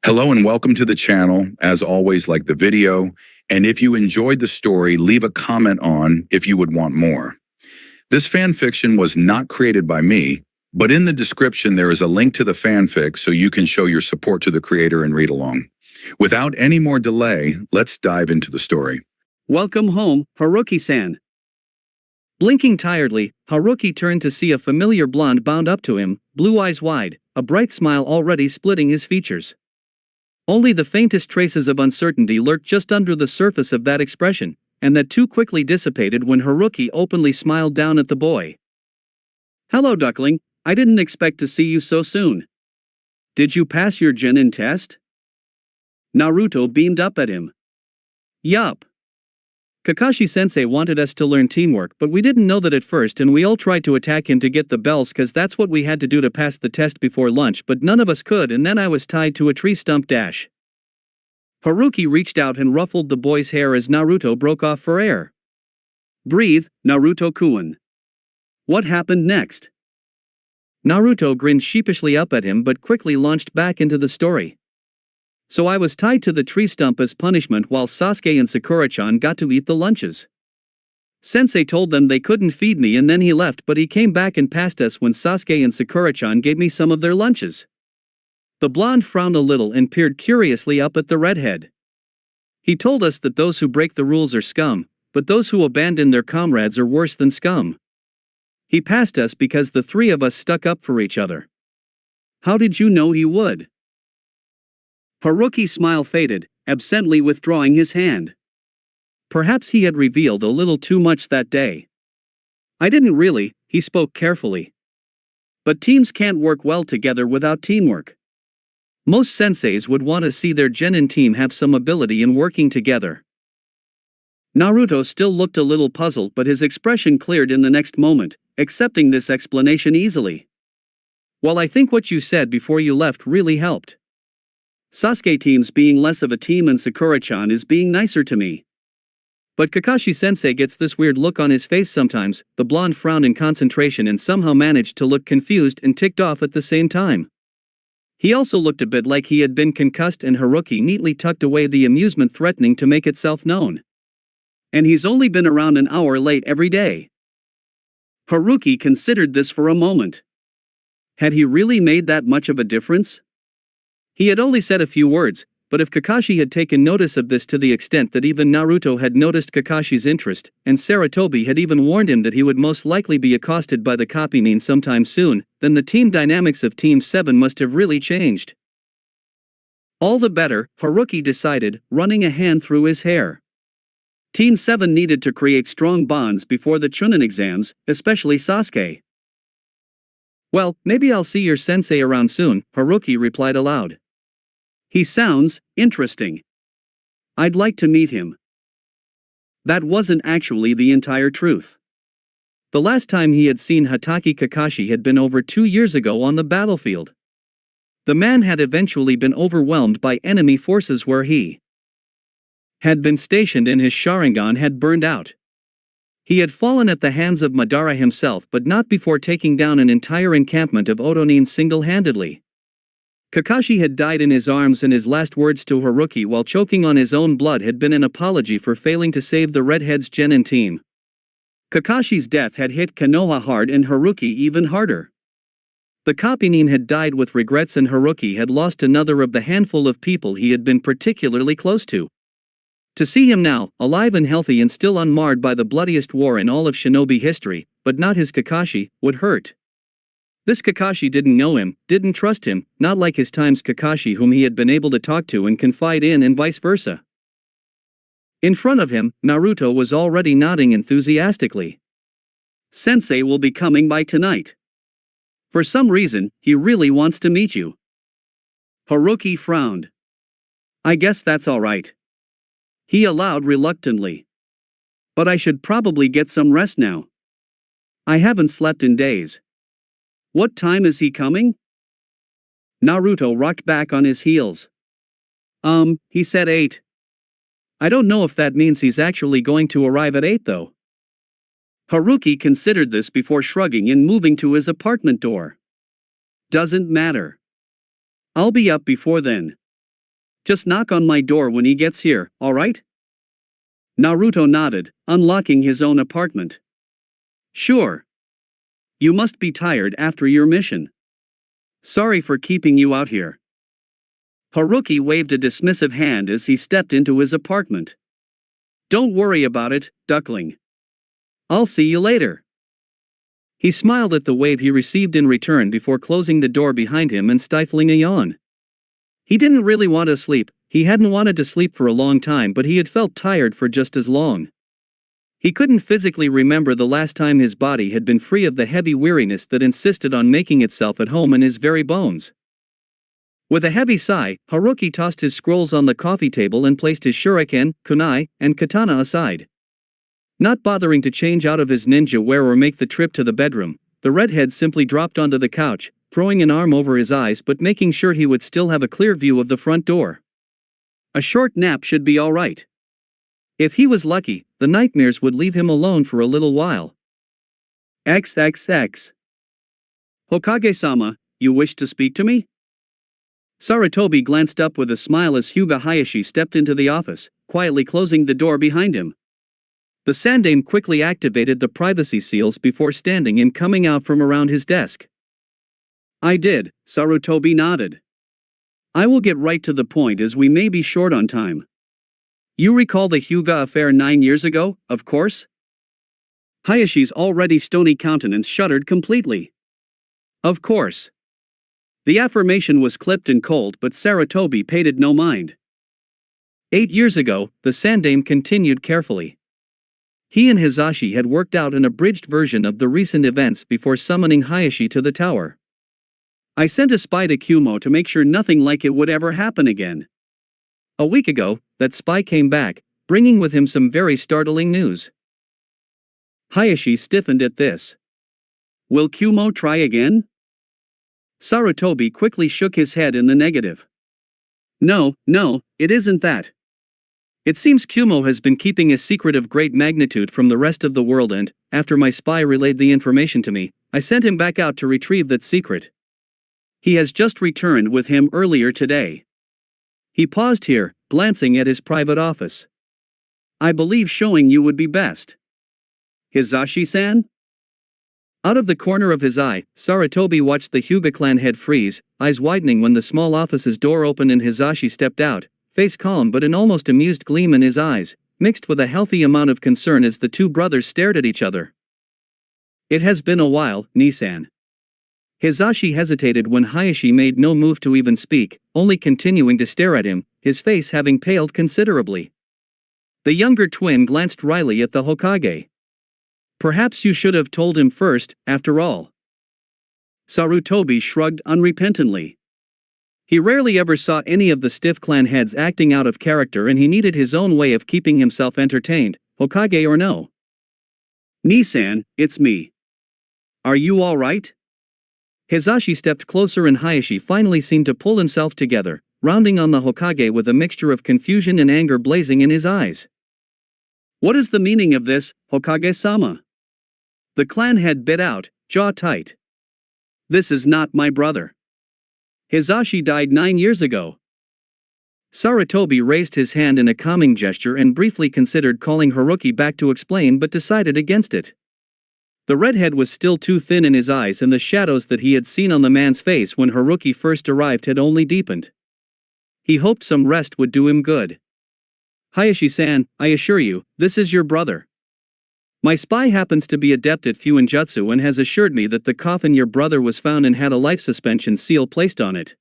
Hello and welcome to the channel. As always, like the video, and if you enjoyed the story, leave a comment on if you would want more. This fan fiction was not created by me, but in the description there is a link to the fanfic so you can show your support to the creator and read along. Without any more delay, let's dive into the story. Welcome home, Haruki-san. Blinking tiredly, Haruki turned to see a familiar blonde bound up to him, blue eyes wide, a bright smile already splitting his features. Only the faintest traces of uncertainty lurked just under the surface of that expression, and that too quickly dissipated when Haruki openly smiled down at the boy. "Hello, duckling, I didn't expect to see you so soon. Did you pass your genin test?" Naruto beamed up at him. "Yup. Kakashi-sensei wanted us to learn teamwork, but we didn't know that at first and we all tried to attack him to get the bells cause that's what we had to do to pass the test before lunch, but none of us could, and then I was tied to a tree stump dash." Haruki reached out and ruffled the boy's hair as Naruto broke off for air. "Breathe, Naruto-kun. What happened next?" Naruto grinned sheepishly up at him but quickly launched back into the story. "So I was tied to the tree stump as punishment while Sasuke and Sakura-chan got to eat the lunches. Sensei told them they couldn't feed me and then he left, but he came back and passed us when Sasuke and Sakura-chan gave me some of their lunches." The blonde frowned a little and peered curiously up at the redhead. "He told us that those who break the rules are scum, but those who abandon their comrades are worse than scum. He passed us because the three of us stuck up for each other. How did you know he would?" Haruki's smile faded, absently withdrawing his hand. Perhaps he had revealed a little too much that day. "I didn't really," he spoke carefully. "But teams can't work well together without teamwork. Most senseis would want to see their genin team have some ability in working together." Naruto still looked a little puzzled, but his expression cleared in the next moment, accepting this explanation easily. "Well, I think what you said before you left really helped. Sasuke teams being less of a team and Sakura-chan is being nicer to me. But Kakashi-sensei gets this weird look on his face sometimes." The blonde frowned in concentration and somehow managed to look confused and ticked off at the same time. He also looked a bit like he had been concussed, and Haruki neatly tucked away the amusement threatening to make itself known. "And he's only been around an hour late every day." Haruki considered this for a moment. Had he really made that much of a difference? He had only said a few words, but if Kakashi had taken notice of this to the extent that even Naruto had noticed Kakashi's interest, and Sarutobi had even warned him that he would most likely be accosted by the copy nin sometime soon, then the team dynamics of Team 7 must have really changed. All the better, Haruki decided, running a hand through his hair. Team 7 needed to create strong bonds before the Chunin exams, especially Sasuke. "Well, maybe I'll see your sensei around soon," Haruki replied aloud. "He sounds interesting. I'd like to meet him." That wasn't actually the entire truth. The last time he had seen Hatake Kakashi had been over 2 years ago on the battlefield. The man had eventually been overwhelmed by enemy forces where he had been stationed and his Sharingan had burned out. He had fallen at the hands of Madara himself, but not before taking down an entire encampment of Otonin single-handedly. Kakashi had died in his arms, and his last words to Haruki while choking on his own blood had been an apology for failing to save the Redhead's genin team. Kakashi's death had hit Konoha hard and Haruki even harder. The copy-nin had died with regrets, and Haruki had lost another of the handful of people he had been particularly close to. To see him now, alive and healthy and still unmarred by the bloodiest war in all of shinobi history, but not his Kakashi, would hurt. This Kakashi didn't know him, didn't trust him, not like his time's Kakashi whom he had been able to talk to and confide in, and vice versa. In front of him, Naruto was already nodding enthusiastically. "Sensei will be coming by tonight. For some reason, he really wants to meet you." Haruki frowned. "I guess that's all right," he allowed reluctantly. "But I should probably get some rest now. I haven't slept in days." "What time is he coming?" Naruto rocked back on his heels. He said 8. I don't know if that means he's actually going to arrive at 8 though." Haruki considered this before shrugging and moving to his apartment door. "Doesn't matter. I'll be up before then." Just knock on my door when he gets here, alright? Naruto nodded, unlocking his own apartment. Sure. You must be tired after your mission. Sorry for keeping you out here. Haruki waved a dismissive hand as he stepped into his apartment. Don't worry about it, duckling. I'll see you later. He smiled at the wave he received in return before closing the door behind him and stifling a yawn. He didn't really want to sleep. He hadn't wanted to sleep for a long time, but he had felt tired for just as long. He couldn't physically remember the last time his body had been free of the heavy weariness that insisted on making itself at home in his very bones. With a heavy sigh, Haruki tossed his scrolls on the coffee table and placed his shuriken, kunai, and katana aside. Not bothering to change out of his ninja wear or make the trip to the bedroom, the redhead simply dropped onto the couch, throwing an arm over his eyes but making sure he would still have a clear view of the front door. A short nap should be all right. If he was lucky, the nightmares would leave him alone for a little while. XXX. Hokage-sama, you wish to speak to me? Sarutobi glanced up with a smile as Hyuga Hayashi stepped into the office, quietly closing the door behind him. The Sandame quickly activated the privacy seals before standing and coming out from around his desk. I did, Sarutobi nodded. I will get right to the point as we may be short on time. You recall the Hyuga affair 9 years ago, of course? Hayashi's already stony countenance shuddered completely. Of course. The affirmation was clipped and cold, but Sarutobi paid it no mind. 8 years ago, the Sandame continued carefully. He and Hizashi had worked out an abridged version of the recent events before summoning Hayashi to the tower. I sent a spy to Kumo to make sure nothing like it would ever happen again. A week ago, that spy came back, bringing with him some very startling news. Hayashi stiffened at this. Will Kumo try again? Sarutobi quickly shook his head in the negative. No, it isn't that. It seems Kumo has been keeping a secret of great magnitude from the rest of the world and, after my spy relayed the information to me, I sent him back out to retrieve that secret. He has just returned with him earlier today. He paused here, glancing at his private office. I believe showing you would be best. Hizashi-san? Out of the corner of his eye, Sarutobi watched the Hyuga clan head freeze, eyes widening when the small office's door opened and Hizashi stepped out, face calm but an almost amused gleam in his eyes, mixed with a healthy amount of concern as the two brothers stared at each other. It has been a while, Nisan. Hizashi hesitated when Hayashi made no move to even speak, only continuing to stare at him, his face having paled considerably. The younger twin glanced wryly at the Hokage. Perhaps you should have told him first, after all. Sarutobi shrugged unrepentantly. He rarely ever saw any of the stiff clan heads acting out of character and he needed his own way of keeping himself entertained, Hokage or no. Nisan, it's me. Are you all right? Hizashi stepped closer and Hayashi finally seemed to pull himself together, rounding on the Hokage with a mixture of confusion and anger blazing in his eyes. What is the meaning of this, Hokage-sama? The clan head bit out, jaw tight. This is not my brother. Hizashi died 9 years ago. Sarutobi raised his hand in a calming gesture and briefly considered calling Haruki back to explain but decided against it. The redhead was still too thin in his eyes and the shadows that he had seen on the man's face when Haruki first arrived had only deepened. He hoped some rest would do him good. Hayashi-san, I assure you, this is your brother. My spy happens to be adept at Fuinjutsu and has assured me that the coffin your brother was found in had a life suspension seal placed on it.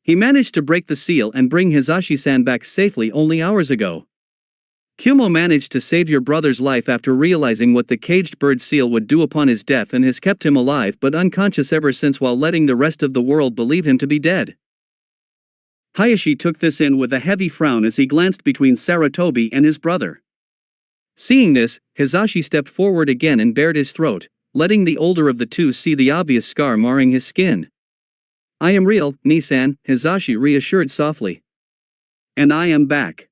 He managed to break the seal and bring Hizashi-san back safely only hours ago. Kumo managed to save your brother's life after realizing what the caged bird seal would do upon his death and has kept him alive but unconscious ever since while letting the rest of the world believe him to be dead. Hayashi took this in with a heavy frown as he glanced between Sarutobi and his brother. Seeing this, Hizashi stepped forward again and bared his throat, letting the older of the two see the obvious scar marring his skin. I am real, Nisan, Hizashi reassured softly. And I am back.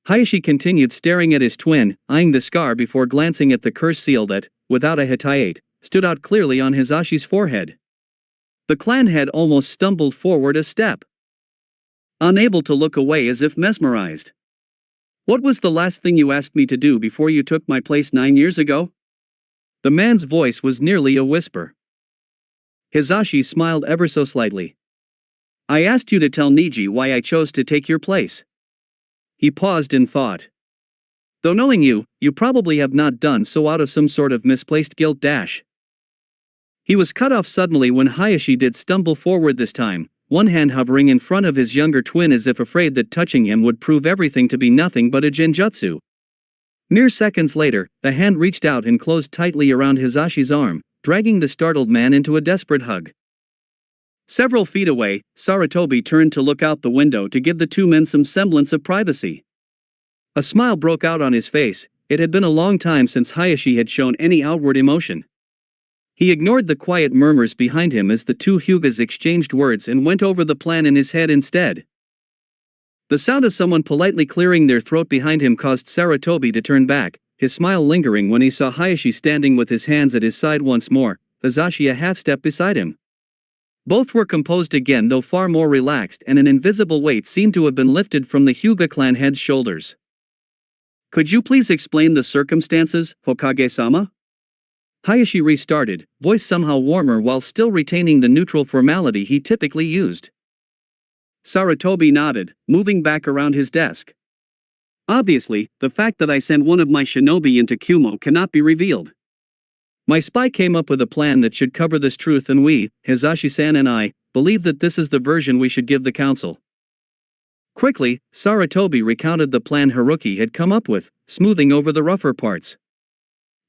Hayashi continued staring at his twin, eyeing the scar before glancing at the curse seal that, without a hitayate, stood out clearly on Hizashi's forehead. The clan head almost stumbled forward a step. unable to look away as if mesmerized. What was the last thing you asked me to do before you took my place 9 years ago? The man's voice was nearly a whisper. Hizashi smiled ever so slightly. I asked you to tell Niji why I chose to take your place. He paused in thought. Though knowing you, you probably have not done so out of some sort of misplaced guilt dash. He was cut off suddenly when Hayashi did stumble forward this time, one hand hovering in front of his younger twin as if afraid that touching him would prove everything to be nothing but a genjutsu. Mere seconds later, the hand reached out and closed tightly around Hizashi's arm, dragging the startled man into a desperate hug. Several feet away, Sarutobi turned to look out the window to give the two men some semblance of privacy. A smile broke out on his face. It had been a long time since Hayashi had shown any outward emotion. He ignored the quiet murmurs behind him as the two Hyugas exchanged words and went over the plan in his head instead. The sound of someone politely clearing their throat behind him caused Sarutobi to turn back, his smile lingering when he saw Hayashi standing with his hands at his side once more, Hizashi a half-step beside him. Both were composed again, though far more relaxed, and an invisible weight seemed to have been lifted from the Hyuga clan head's shoulders. Could you please explain the circumstances, Hokage-sama? Hayashi restarted, voice somehow warmer while still retaining the neutral formality he typically used. Sarutobi nodded, moving back around his desk. Obviously, the fact that I sent one of my shinobi into Kumo cannot be revealed. My spy came up with a plan that should cover this truth, and we, Hizashi-san and I, believe that this is the version we should give the council. Quickly, Sarutobi recounted the plan Haruki had come up with, smoothing over the rougher parts.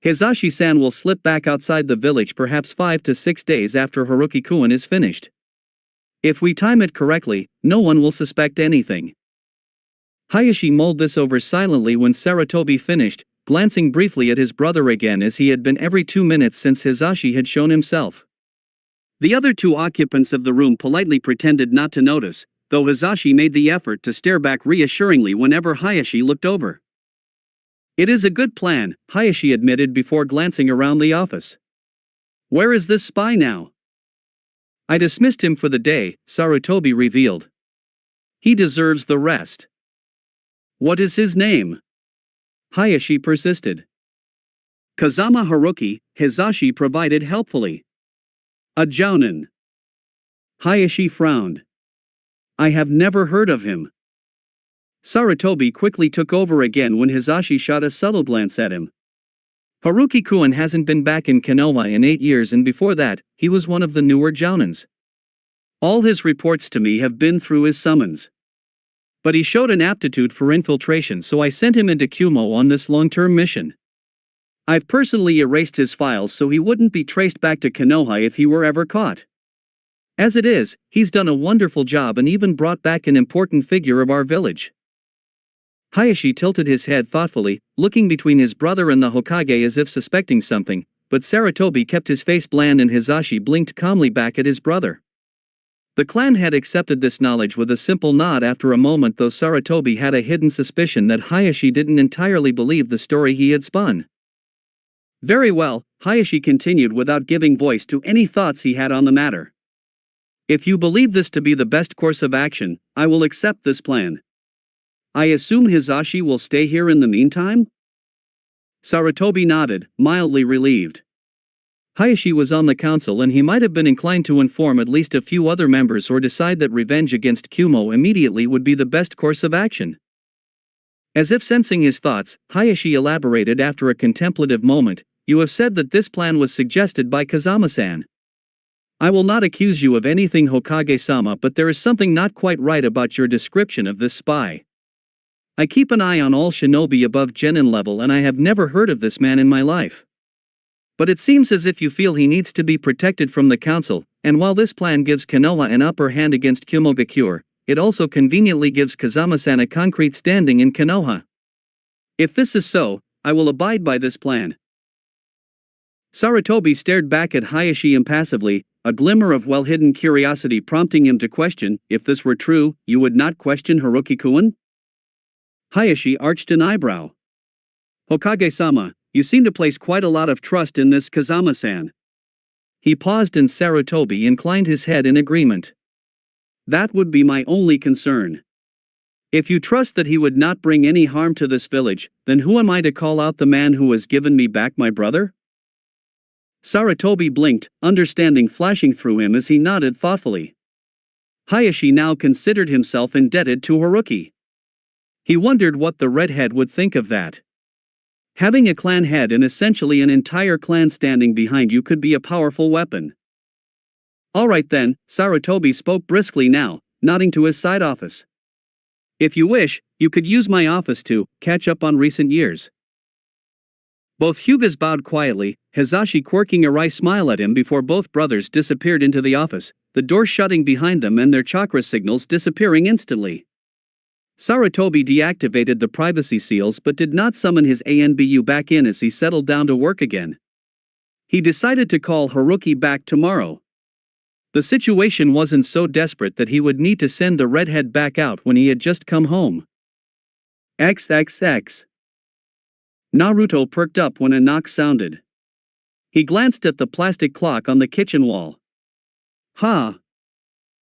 Hizashi-san will slip back outside the village perhaps 5 to 6 days after Haruki-kun is finished. If we time it correctly, no one will suspect anything. Hayashi mulled this over silently when Sarutobi finished, glancing briefly at his brother again as he had been every 2 minutes since Hizashi had shown himself. The other two occupants of the room politely pretended not to notice, though Hizashi made the effort to stare back reassuringly whenever Hayashi looked over. It is a good plan, Hayashi admitted before glancing around the office. Where is this spy now? I dismissed him for the day, Sarutobi revealed. He deserves the rest. What is his name? Hayashi persisted. Kazama Haruki, Hizashi provided helpfully. A jounin. Hayashi frowned. I have never heard of him. Sarutobi quickly took over again when Hizashi shot a subtle glance at him. Haruki-kun hasn't been back in Konoha in 8 years, and before that, he was one of the newer jounins. All his reports to me have been through his summons. But he showed an aptitude for infiltration, so I sent him into Kumo on this long-term mission. I've personally erased his files so he wouldn't be traced back to Konoha if he were ever caught. As it is, he's done a wonderful job and even brought back an important figure of our village. Hayashi tilted his head thoughtfully, looking between his brother and the Hokage as if suspecting something, but Sarutobi kept his face bland and Hizashi blinked calmly back at his brother. The clan had accepted this knowledge with a simple nod after a moment, though Sarutobi had a hidden suspicion that Hayashi didn't entirely believe the story he had spun. Very well, Hayashi continued without giving voice to any thoughts he had on the matter. If you believe this to be the best course of action, I will accept this plan. I assume Hizashi will stay here in the meantime? Sarutobi nodded, mildly relieved. Hayashi was on the council and he might have been inclined to inform at least a few other members or decide that revenge against Kumo immediately would be the best course of action. As if sensing his thoughts, Hayashi elaborated after a contemplative moment, you have said that this plan was suggested by Kazama-san. I will not accuse you of anything, Hokage-sama, but there is something not quite right about your description of this spy. I keep an eye on all shinobi above genin level and I have never heard of this man in my life. But it seems as if you feel he needs to be protected from the council, and while this plan gives Konoha an upper hand against Kumogakure, it also conveniently gives Kazama-san a concrete standing in Konoha. If this is so, I will abide by this plan. Sarutobi stared back at Hayashi impassively, a glimmer of well-hidden curiosity prompting him to question, if this were true, you would not question Haruki-kun? Hayashi arched an eyebrow. Hokage-sama, you seem to place quite a lot of trust in this Kazama-san. He paused and Sarutobi inclined his head in agreement. That would be my only concern. If you trust that he would not bring any harm to this village, then who am I to call out the man who has given me back my brother? Sarutobi blinked, understanding flashing through him as he nodded thoughtfully. Hayashi now considered himself indebted to Haruki. He wondered what the redhead would think of that. Having a clan head and essentially an entire clan standing behind you could be a powerful weapon. Alright then, Sarutobi spoke briskly now, nodding to his side office. If you wish, you could use my office to catch up on recent years. Both Hyugas bowed quietly, Hizashi quirking a wry smile at him before both brothers disappeared into the office, the door shutting behind them and their chakra signals disappearing instantly. Sarutobi deactivated the privacy seals but did not summon his ANBU back in as he settled down to work again. He decided to call Haruki back tomorrow. The situation wasn't so desperate that he would need to send the redhead back out when he had just come home. XXX. Naruto perked up when a knock sounded. He glanced at the plastic clock on the kitchen wall.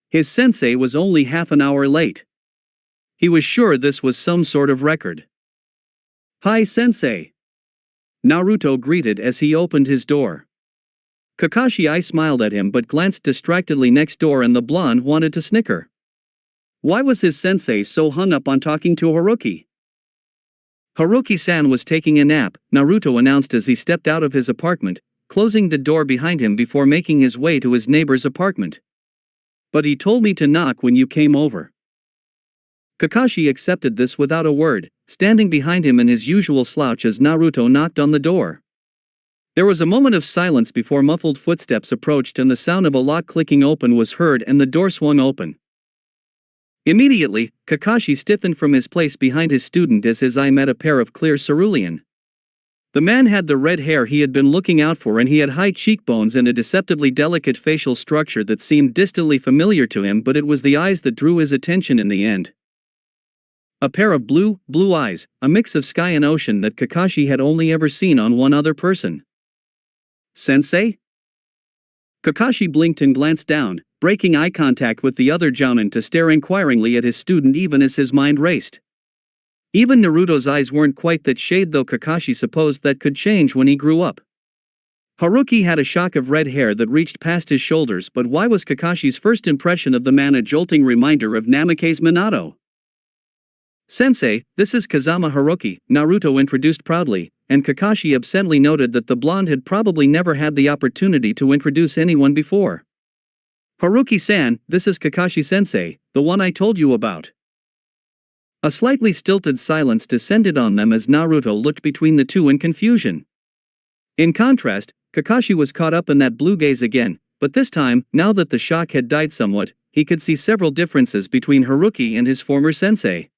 His sensei was only half an hour late. He was sure this was some sort of record. Hi sensei. Naruto greeted as he opened his door. Kakashi smiled at him but glanced distractedly next door and the blonde wanted to snicker. Why was his sensei so hung up on talking to Haruki? Haruki-san was taking a nap, Naruto announced as he stepped out of his apartment, closing the door behind him before making his way to his neighbor's apartment. But he told me to knock when you came over. Kakashi accepted this without a word, standing behind him in his usual slouch as Naruto knocked on the door. There was a moment of silence before muffled footsteps approached and the sound of a lock clicking open was heard and the door swung open. Immediately, Kakashi stiffened from his place behind his student as his eye met a pair of clear cerulean. The man had the red hair he had been looking out for and he had high cheekbones and a deceptively delicate facial structure that seemed distantly familiar to him, but it was the eyes that drew his attention in the end. A pair of blue eyes, a mix of sky and ocean that Kakashi had only ever seen on one other person. Sensei? Kakashi blinked and glanced down, breaking eye contact with the other jounin to stare inquiringly at his student even as his mind raced. Even Naruto's eyes weren't quite that shade, though Kakashi supposed that could change when he grew up. Haruki had a shock of red hair that reached past his shoulders, but why was Kakashi's first impression of the man a jolting reminder of Namake's Minato? Sensei, this is Kazama Haruki, Naruto introduced proudly, and Kakashi absently noted that the blonde had probably never had the opportunity to introduce anyone before. Haruki-san, this is Kakashi-sensei, the one I told you about. A slightly stilted silence descended on them as Naruto looked between the two in confusion. In contrast, Kakashi was caught up in that blue gaze again, but this time, now that the shock had died somewhat, he could see several differences between Haruki and his former sensei.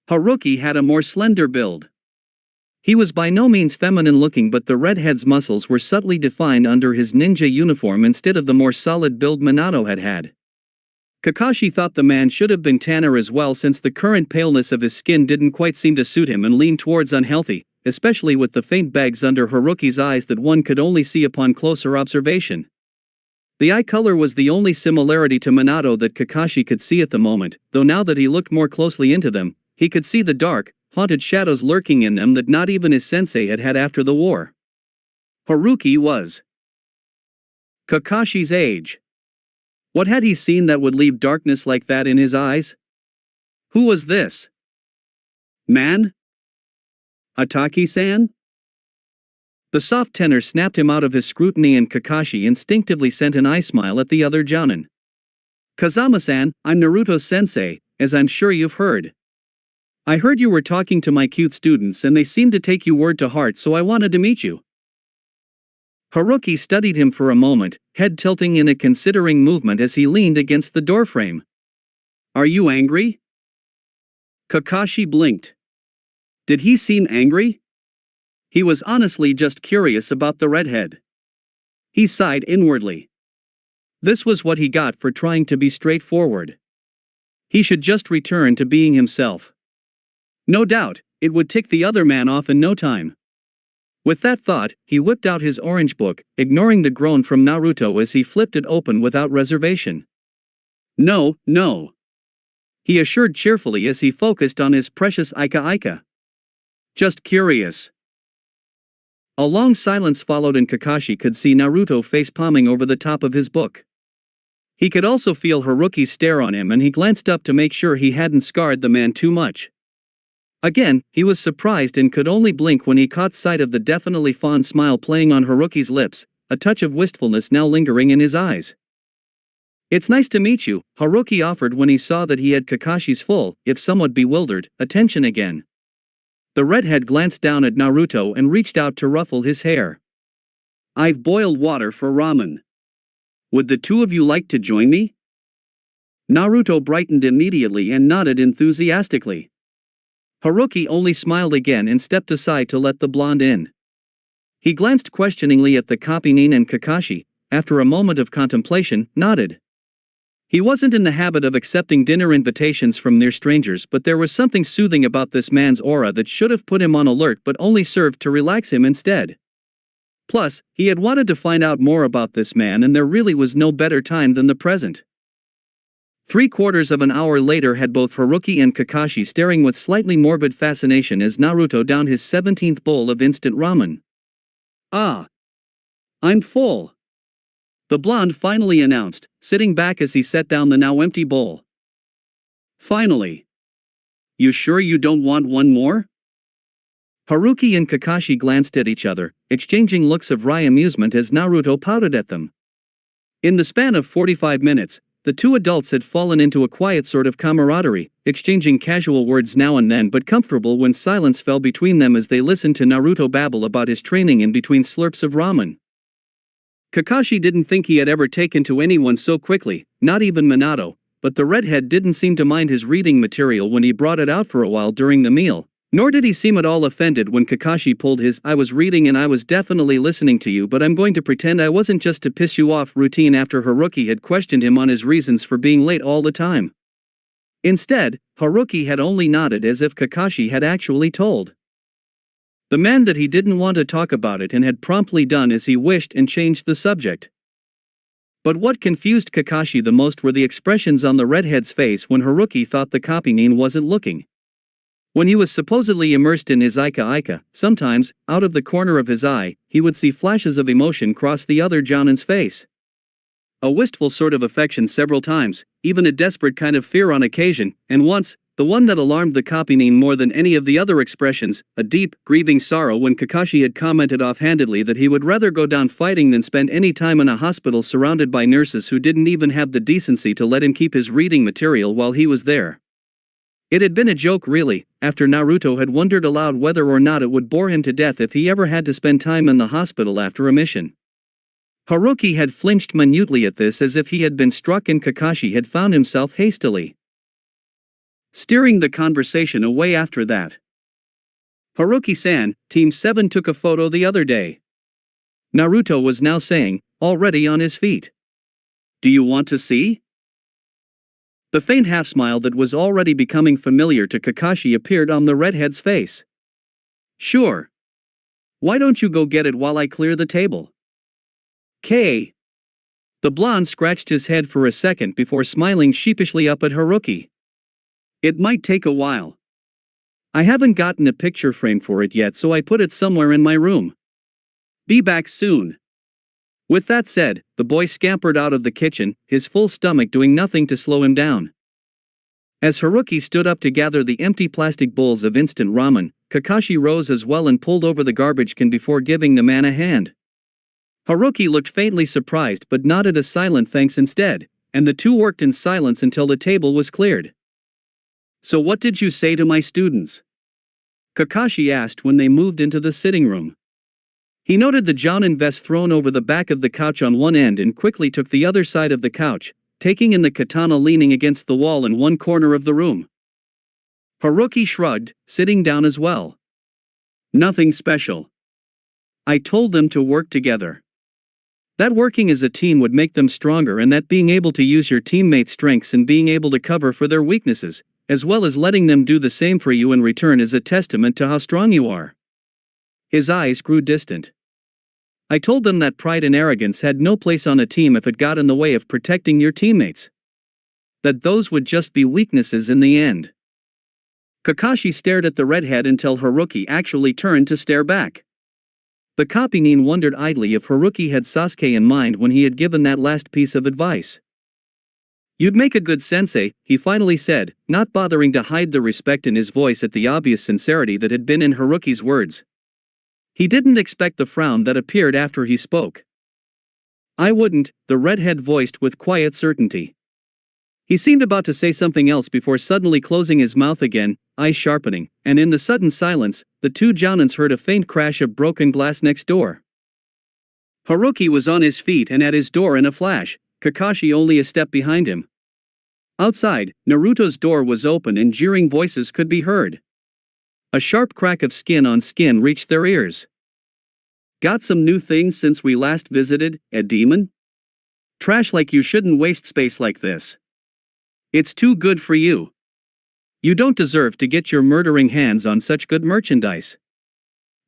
Haruki had a more slender build. He was by no means feminine looking, but the redhead's muscles were subtly defined under his ninja uniform instead of the more solid build Minato had had. Kakashi thought the man should have been tanner as well, since the current paleness of his skin didn't quite seem to suit him and leaned towards unhealthy, especially with the faint bags under Haruki's eyes that one could only see upon closer observation. The eye color was the only similarity to Minato that Kakashi could see at the moment, though now that he looked more closely into them, he could see the dark, haunted shadows lurking in them that not even his sensei had had after the war. Haruki was Kakashi's age. What had he seen that would leave darkness like that in his eyes? Who was this man? Ataki-san? The soft tenor snapped him out of his scrutiny and Kakashi instinctively sent an eye smile at the other jounin. Kazama-san, I'm Naruto's sensei, as I'm sure you've heard. I heard you were talking to my cute students and they seemed to take your word to heart, so I wanted to meet you. Haruki studied him for a moment, head tilting in a considering movement as he leaned against the doorframe. Are you angry? Kakashi blinked. Did he seem angry? He was honestly just curious about the redhead. He sighed inwardly. This was what he got for trying to be straightforward. He should just return to being himself. No doubt, it would tick the other man off in no time. With that thought, he whipped out his orange book, ignoring the groan from Naruto as he flipped it open without reservation. No, no. He assured cheerfully as he focused on his precious Aika Aika. Just curious. A long silence followed and Kakashi could see Naruto face-palming over the top of his book. He could also feel Haruki's stare on him and he glanced up to make sure he hadn't scarred the man too much. Again, he was surprised and could only blink when he caught sight of the definitely fond smile playing on Haruki's lips, a touch of wistfulness now lingering in his eyes. It's nice to meet you, Haruki offered when he saw that he had Kakashi's full, if somewhat bewildered, attention again. The redhead glanced down at Naruto and reached out to ruffle his hair. I've boiled water for ramen. Would the two of you like to join me? Naruto brightened immediately and nodded enthusiastically. Haruki only smiled again and stepped aside to let the blonde in. He glanced questioningly at the Kopinin and Kakashi, after a moment of contemplation, nodded. He wasn't in the habit of accepting dinner invitations from near strangers, but there was something soothing about this man's aura that should have put him on alert but only served to relax him instead. Plus, he had wanted to find out more about this man and there really was no better time than the present. 3/4 of an hour later had both Haruki and Kakashi staring with slightly morbid fascination as Naruto downed his 17th bowl of instant ramen. Ah! I'm full. The blonde finally announced, sitting back as he set down the now empty bowl. Finally. You sure you don't want one more? Haruki and Kakashi glanced at each other, exchanging looks of wry amusement as Naruto pouted at them. In the span of 45 minutes, the two adults had fallen into a quiet sort of camaraderie, exchanging casual words now and then but comfortable when silence fell between them as they listened to Naruto babble about his training in between slurps of ramen. Kakashi didn't think he had ever taken to anyone so quickly, not even Minato, but the redhead didn't seem to mind his reading material when he brought it out for a while during the meal, nor did he seem at all offended when Kakashi pulled his "I was reading and I was definitely listening to you but I'm going to pretend I wasn't just to piss you off" routine after Haruki had questioned him on his reasons for being late all the time. Instead, Haruki had only nodded as if Kakashi had actually told the man that he didn't want to talk about it and had promptly done as he wished and changed the subject. But what confused Kakashi the most were the expressions on the redhead's face when Haruki thought the Kopinin wasn't looking. When he was supposedly immersed in his Aika Aika, sometimes, out of the corner of his eye, he would see flashes of emotion cross the other Jonin's face. A wistful sort of affection several times, even a desperate kind of fear on occasion, and once, the one that alarmed the Kopinin more than any of the other expressions, a deep, grieving sorrow when Kakashi had commented offhandedly that he would rather go down fighting than spend any time in a hospital surrounded by nurses who didn't even have the decency to let him keep his reading material while he was there. It had been a joke really, after Naruto had wondered aloud whether or not it would bore him to death if he ever had to spend time in the hospital after a mission. Haruki had flinched minutely at this as if he had been struck and Kakashi had found himself hastily steering the conversation away after that. Haruki-san, Team 7 took a photo the other day. Naruto was now saying, already on his feet. Do you want to see? The faint half-smile that was already becoming familiar to Kakashi appeared on the redhead's face. Sure. Why don't you go get it while I clear the table? The blonde scratched his head for a second before smiling sheepishly up at Haruki. It might take a while. I haven't gotten a picture frame for it yet, so I put it somewhere in my room. Be back soon. With that said, the boy scampered out of the kitchen, his full stomach doing nothing to slow him down. As Haruki stood up to gather the empty plastic bowls of instant ramen, Kakashi rose as well and pulled over the garbage can before giving the man a hand. Haruki looked faintly surprised but nodded a silent thanks instead, and the two worked in silence until the table was cleared. So what did you say to my students? Kakashi asked when they moved into the sitting room. He noted the Jonin vest thrown over the back of the couch on one end and quickly took the other side of the couch, taking in the katana leaning against the wall in one corner of the room. Haruki shrugged, sitting down as well. Nothing special. I told them to work together. That working as a team would make them stronger and that being able to use your teammates' strengths and being able to cover for their weaknesses, as well as letting them do the same for you in return is a testament to how strong you are. His eyes grew distant. I told them that pride and arrogance had no place on a team if it got in the way of protecting your teammates. that those would just be weaknesses in the end. Kakashi stared at the redhead until Haruki actually turned to stare back. The copy-nin wondered idly if Haruki had Sasuke in mind when he had given that last piece of advice. "You'd make a good sensei," he finally said, not bothering to hide the respect in his voice at the obvious sincerity that had been in Haruki's words. He didn't expect the frown that appeared after he spoke. "I wouldn't," the redhead voiced with quiet certainty. He seemed about to say something else before suddenly closing his mouth again, eyes sharpening, and in the sudden silence, the two Jounins heard a faint crash of broken glass next door. Haruki was on his feet and at his door in a flash, Kakashi only a step behind him. Outside, Naruto's door was open and jeering voices could be heard. A sharp crack of skin on skin reached their ears. "Got some new things since we last visited, a demon? Trash like you shouldn't waste space like this. It's too good for you. You don't deserve to get your murdering hands on such good merchandise."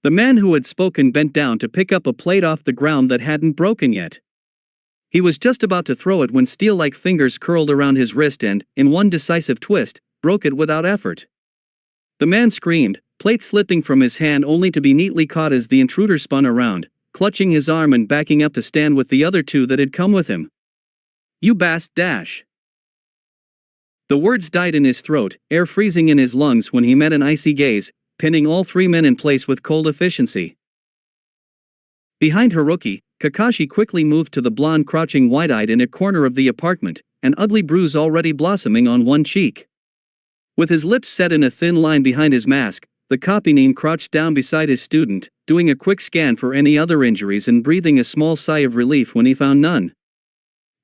The man who had spoken bent down to pick up a plate off the ground that hadn't broken yet. He was just about to throw it when steel-like fingers curled around his wrist and, in one decisive twist, broke it without effort. The man screamed, plate slipping from his hand only to be neatly caught as the intruder spun around, clutching his arm and backing up to stand with the other two that had come with him. "You dash." The words died in his throat, air freezing in his lungs when he met an icy gaze, pinning all three men in place with cold efficiency. Behind Haruki, Kakashi quickly moved to the blonde crouching wide-eyed in a corner of the apartment, an ugly bruise already blossoming on one cheek. With his lips set in a thin line behind his mask, the copy-nin crouched down beside his student, doing a quick scan for any other injuries and breathing a small sigh of relief when he found none.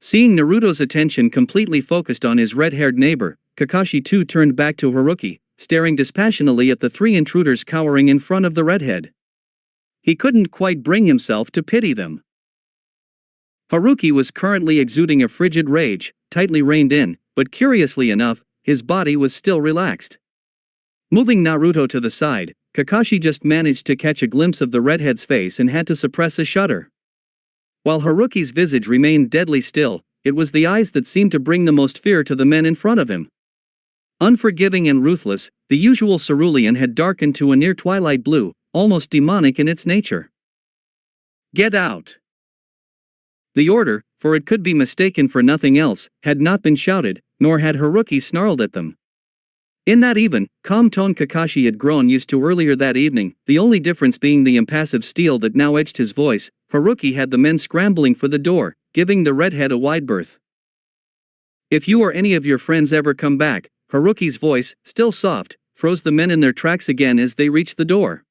Seeing Naruto's attention completely focused on his red-haired neighbor, Kakashi too turned back to Haruki, staring dispassionately at the three intruders cowering in front of the redhead. He couldn't quite bring himself to pity them. Haruki was currently exuding a frigid rage, tightly reined in, but curiously enough, his body was still relaxed. Moving Naruto to the side, Kakashi just managed to catch a glimpse of the redhead's face and had to suppress a shudder. While Haruki's visage remained deadly still, it was the eyes that seemed to bring the most fear to the men in front of him. Unforgiving and ruthless, the usual cerulean had darkened to a near twilight blue, almost demonic in its nature. "Get out!" The order, for it could be mistaken for nothing else, had not been shouted, nor had Haruki snarled at them. In that even, calm tone Kakashi had grown used to earlier that evening, the only difference being the impassive steel that now edged his voice, Haruki had the men scrambling for the door, giving the redhead a wide berth. "If you or any of your friends ever come back," Haruki's voice, still soft, froze the men in their tracks again as they reached the door.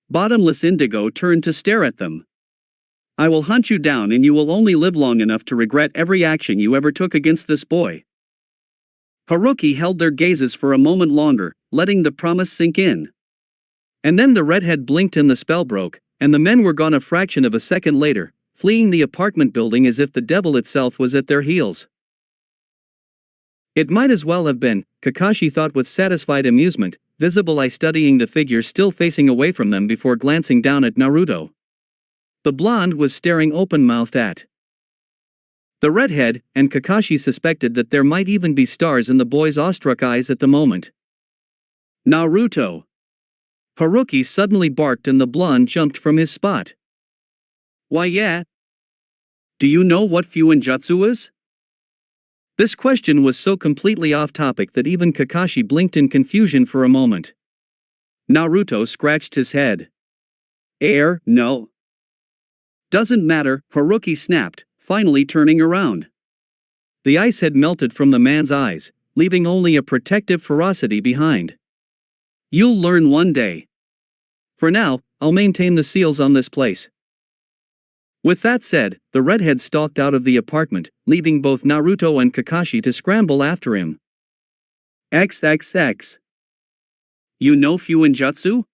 Bottomless Indigo turned to stare at them. "I will hunt you down and you will only live long enough to regret every action you ever took against this boy." Haruki held their gazes for a moment longer, letting the promise sink in. And then the redhead blinked and the spell broke, and the men were gone a fraction of a second later, fleeing the apartment building as if the devil itself was at their heels. It might as well have been, Kakashi thought with satisfied amusement, visible eye studying the figure still facing away from them before glancing down at Naruto. The blonde was staring open-mouthed at the redhead, and Kakashi suspected that there might even be stars in the boy's awestruck eyes at the moment. "Naruto!" Haruki suddenly barked and the blonde jumped from his spot. "Why yeah? Do you know what Fuinjutsu is?" This question was so completely off-topic that even Kakashi blinked in confusion for a moment. Naruto scratched his head. No. "Doesn't matter," Haruki snapped, finally turning around. The ice had melted from the man's eyes, leaving only a protective ferocity behind. "You'll learn one day. For now, I'll maintain the seals on this place." With that said, the redhead stalked out of the apartment, leaving both Naruto and Kakashi to scramble after him. XXX. "You know Fuinjutsu?"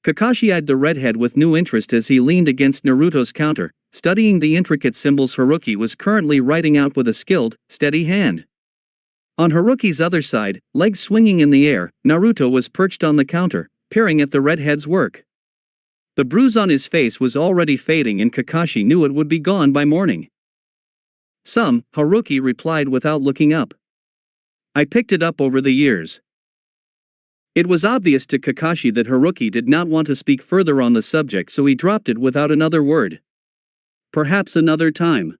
Kakashi eyed the redhead with new interest as he leaned against Naruto's counter, studying the intricate symbols Haruki was currently writing out with a skilled, steady hand. On Haruki's other side, legs swinging in the air, Naruto was perched on the counter, peering at the redhead's work. The bruise on his face was already fading and Kakashi knew it would be gone by morning. Haruki replied without looking up. I picked it up over the years. It was obvious to Kakashi that Haruki did not want to speak further on the subject, so he dropped it without another word. Perhaps another time.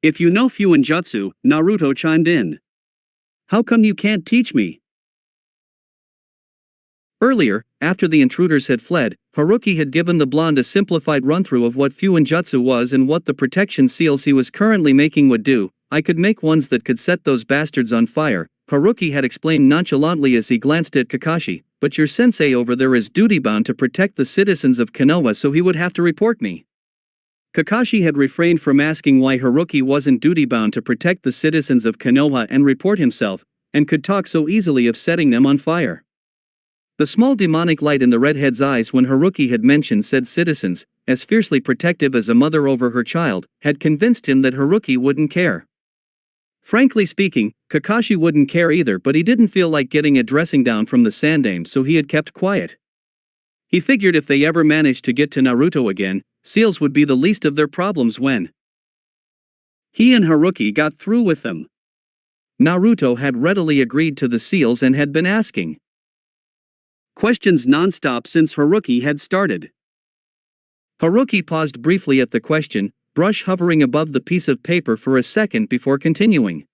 If you know Fuinjutsu, Naruto chimed in. How come you can't teach me? Earlier, after the intruders had fled, Haruki had given the blonde a simplified run-through of what Fuinjutsu was and what the protection seals he was currently making would do. I could make ones that could set those bastards on fire, Haruki had explained nonchalantly as he glanced at Kakashi, but your sensei over there is duty-bound to protect the citizens of Konoha, so he would have to report me. Kakashi had refrained from asking why Haruki wasn't duty-bound to protect the citizens of Konoha and report himself, and could talk so easily of setting them on fire. The small demonic light in the redhead's eyes when Haruki had mentioned said citizens, as fiercely protective as a mother over her child, had convinced him that Haruki wouldn't care. Frankly speaking, Kakashi wouldn't care either, but he didn't feel like getting a dressing down from the Sandaime, so he had kept quiet. He figured if they ever managed to get to Naruto again, seals would be the least of their problems when he and Haruki got through with them. Naruto had readily agreed to the seals and had been asking questions non-stop since Haruki had started. Haruki paused briefly at the question, brush hovering above the piece of paper for a second before continuing.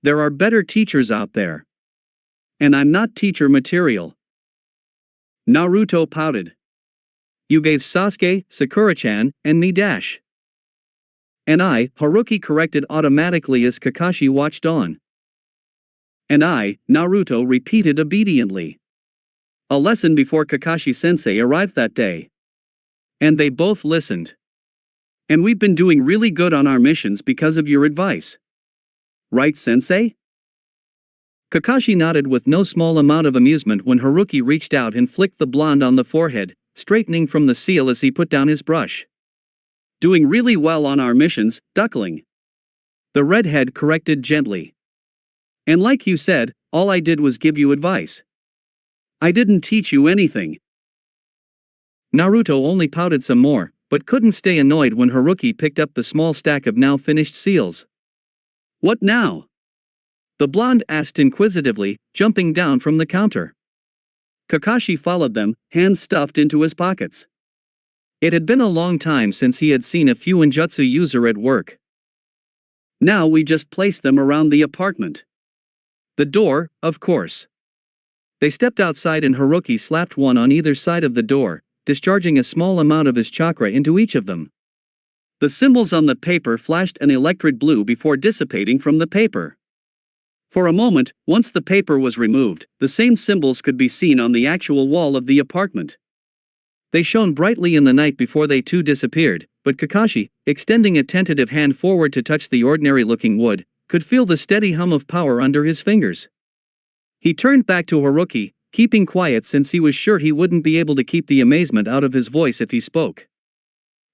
There are better teachers out there. And I'm not teacher material. Naruto pouted. You gave Sasuke, Sakura-chan, and me dash. And I, Haruki corrected automatically as Kakashi watched on. And I, Naruto repeated obediently. A lesson before Kakashi-sensei arrived that day. And they both listened. And we've been doing really good on our missions because of your advice. Right, sensei? Kakashi nodded with no small amount of amusement when Haruki reached out and flicked the blonde on the forehead, straightening from the seal as he put down his brush. Doing really well on our missions, duckling. The redhead corrected gently. And like you said, all I did was give you advice. I didn't teach you anything. Naruto only pouted some more, but couldn't stay annoyed when Haruki picked up the small stack of now finished seals. What now? The blonde asked inquisitively, jumping down from the counter. Kakashi followed them, hands stuffed into his pockets. It had been a long time since he had seen a Fuinjutsu user at work. Now we just placed them around the apartment. The door, of course. They stepped outside and Haruki slapped one on either side of the door, discharging a small amount of his chakra into each of them. The symbols on the paper flashed an electric blue before dissipating from the paper. For a moment, once the paper was removed, the same symbols could be seen on the actual wall of the apartment. They shone brightly in the night before they too disappeared, but Kakashi, extending a tentative hand forward to touch the ordinary-looking wood, could feel the steady hum of power under his fingers. He turned back to Haruki, keeping quiet since he was sure he wouldn't be able to keep the amazement out of his voice if he spoke.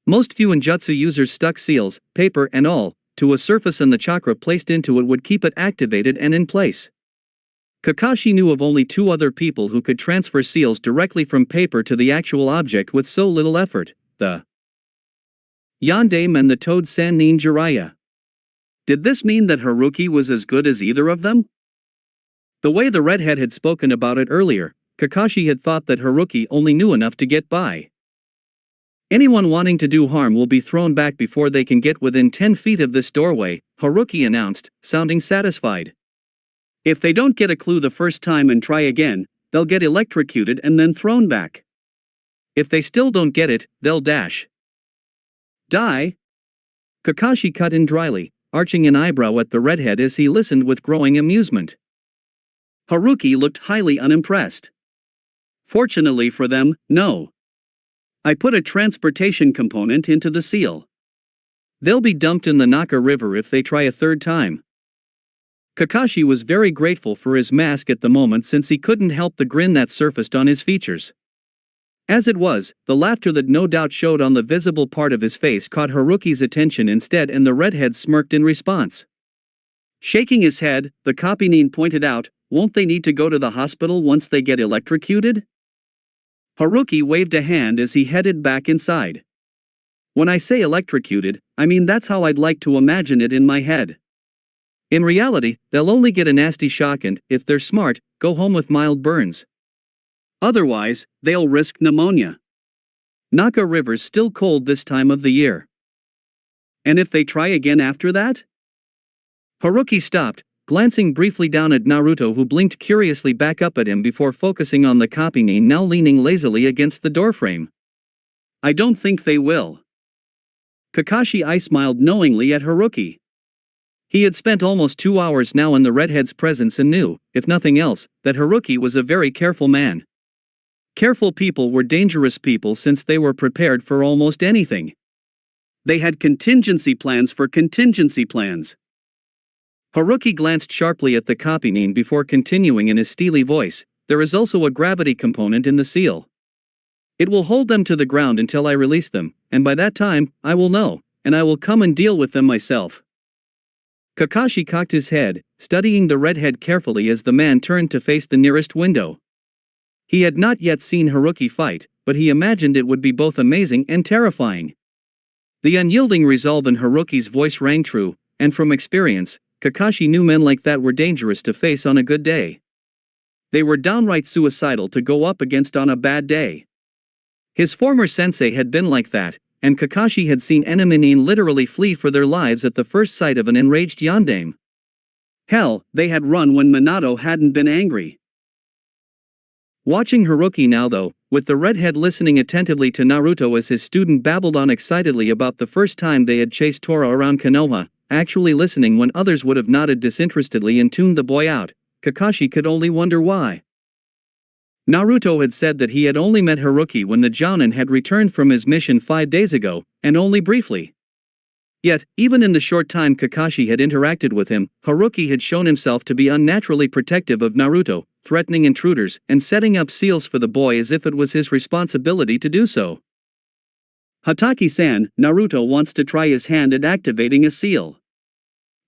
Most Fuinjutsu users stuck seals, paper and all, to a surface and the chakra placed into it would keep it activated and in place. Kakashi knew of only 2 other people who could transfer seals directly from paper to the actual object with so little effort, the Yondaime and the Toad Sannin Jiraiya. Did this mean that Haruki was as good as either of them? The way the redhead had spoken about it earlier, Kakashi had thought that Haruki only knew enough to get by. Anyone wanting to do harm will be thrown back before they can get within 10 feet of this doorway, Haruki announced, sounding satisfied. If they don't get a clue the first time and try again, they'll get electrocuted and then thrown back. If they still don't get it, they'll dash. Die? Kakashi cut in dryly, arching an eyebrow at the redhead as he listened with growing amusement. Haruki looked highly unimpressed. Fortunately for them, no. I put a transportation component into the seal. They'll be dumped in the Naka River if they try a third time. Kakashi was very grateful for his mask at the moment since he couldn't help the grin that surfaced on his features. As it was, the laughter that no doubt showed on the visible part of his face caught Haruki's attention instead and the redhead smirked in response. Shaking his head, the Kopinin pointed out, won't they need to go to the hospital once they get electrocuted? Haruki waved a hand as he headed back inside. When I say electrocuted, I mean that's how I'd like to imagine it in my head. In reality, they'll only get a nasty shock and, if they're smart, go home with mild burns. Otherwise, they'll risk pneumonia. Naka River's still cold this time of the year. And if they try again after that? Haruki stopped, glancing briefly down at Naruto, who blinked curiously back up at him before focusing on the copy now leaning lazily against the doorframe. I don't think they will. Kakashi smiled knowingly at Haruki. He had spent almost 2 hours now in the redhead's presence and knew, if nothing else, that Haruki was a very careful man. Careful people were dangerous people since they were prepared for almost anything. They had contingency plans for contingency plans. Haruki glanced sharply at the copy before continuing in his steely voice, there is also a gravity component in the seal. It will hold them to the ground until I release them, and by that time, I will know, and I will come and deal with them myself. Kakashi cocked his head, studying the redhead carefully as the man turned to face the nearest window. He had not yet seen Haruki fight, but he imagined it would be both amazing and terrifying. The unyielding resolve in Haruki's voice rang true, and from experience, Kakashi knew men like that were dangerous to face on a good day. They were downright suicidal to go up against on a bad day. His former sensei had been like that, and Kakashi had seen enemy literally flee for their lives at the first sight of an enraged yandere. Hell, they had run when Minato hadn't been angry. Watching Haruki now though, with the redhead listening attentively to Naruto as his student babbled on excitedly about the first time they had chased Tora around Konoha, actually listening when others would have nodded disinterestedly and tuned the boy out, Kakashi could only wonder why. Naruto had said that he had only met Haruki when the Jounin had returned from his mission 5 days ago, and only briefly. Yet, even in the short time Kakashi had interacted with him, Haruki had shown himself to be unnaturally protective of Naruto, threatening intruders and setting up seals for the boy as if it was his responsibility to do so. Hatake-san, Naruto wants to try his hand at activating a seal.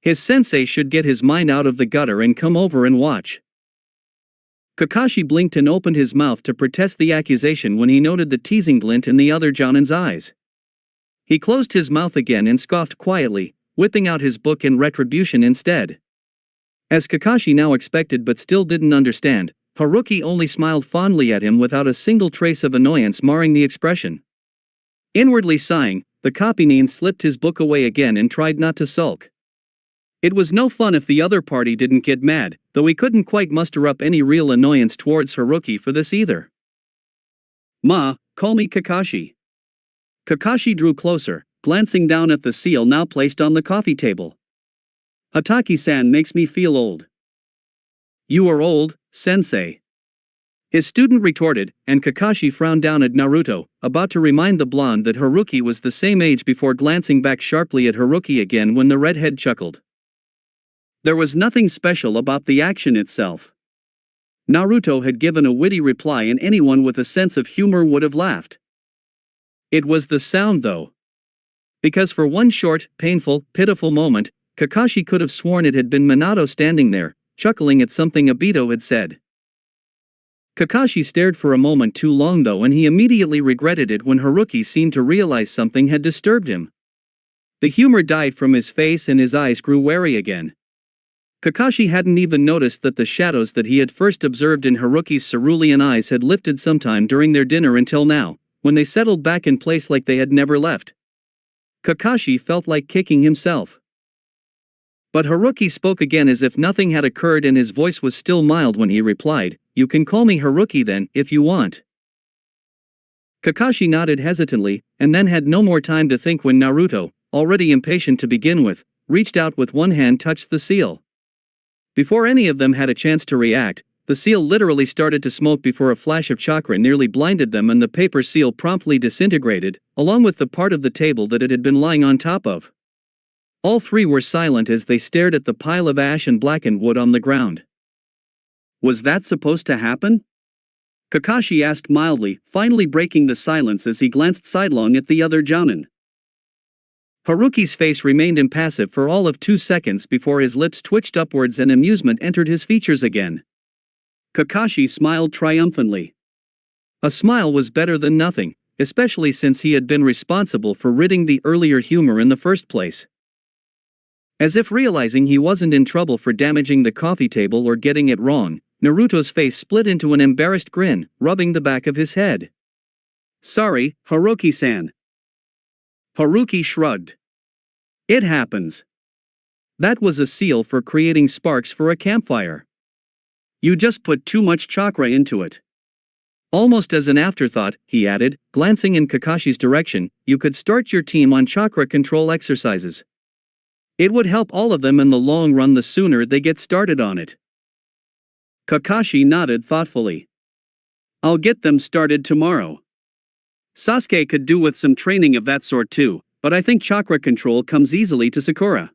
His sensei should get his mind out of the gutter and come over and watch. Kakashi blinked and opened his mouth to protest the accusation when he noted the teasing glint in the other Jounin's eyes. He closed his mouth again and scoffed quietly, whipping out his book in retribution instead. As Kakashi now expected but still didn't understand, Haruki only smiled fondly at him without a single trace of annoyance marring the expression. Inwardly sighing, the copy slipped his book away again and tried not to sulk. It was no fun if the other party didn't get mad, though he couldn't quite muster up any real annoyance towards Haruki for this either. Ma, call me Kakashi. Kakashi drew closer, glancing down at the seal now placed on the coffee table. Hatake-san makes me feel old. You are old, sensei. His student retorted, and Kakashi frowned down at Naruto, about to remind the blonde that Haruki was the same age before glancing back sharply at Haruki again when the redhead chuckled. There was nothing special about the action itself. Naruto had given a witty reply and anyone with a sense of humor would have laughed. It was the sound though. Because for one short, painful, pitiful moment, Kakashi could have sworn it had been Minato standing there, chuckling at something Obito had said. Kakashi stared for a moment too long though, and he immediately regretted it when Haruki seemed to realize something had disturbed him. The humor died from his face and his eyes grew wary again. Kakashi hadn't even noticed that the shadows that he had first observed in Haruki's cerulean eyes had lifted sometime during their dinner until now, when they settled back in place like they had never left. Kakashi felt like kicking himself. But Haruki spoke again as if nothing had occurred, and his voice was still mild when he replied, "You can call me Haruki then, if you want." Kakashi nodded hesitantly, and then had no more time to think when Naruto, already impatient to begin with, reached out with one hand touched the seal. Before any of them had a chance to react, the seal literally started to smoke before a flash of chakra nearly blinded them and the paper seal promptly disintegrated, along with the part of the table that it had been lying on top of. All three were silent as they stared at the pile of ash and blackened wood on the ground. Was that supposed to happen? Kakashi asked mildly, finally breaking the silence as he glanced sidelong at the other Jounin. Haruki's face remained impassive for all of 2 seconds before his lips twitched upwards and amusement entered his features again. Kakashi smiled triumphantly. A smile was better than nothing, especially since he had been responsible for ridding the earlier humor in the first place. As if realizing he wasn't in trouble for damaging the coffee table or getting it wrong, Naruto's face split into an embarrassed grin, rubbing the back of his head. "Sorry, Haruki-san." Haruki shrugged. "It happens. That was a seal for creating sparks for a campfire. You just put too much chakra into it." Almost as an afterthought, he added, glancing in Kakashi's direction, "You could start your team on chakra control exercises. It would help all of them in the long run the sooner they get started on it." Kakashi nodded thoughtfully. "I'll get them started tomorrow. Sasuke could do with some training of that sort too, but I think chakra control comes easily to Sakura."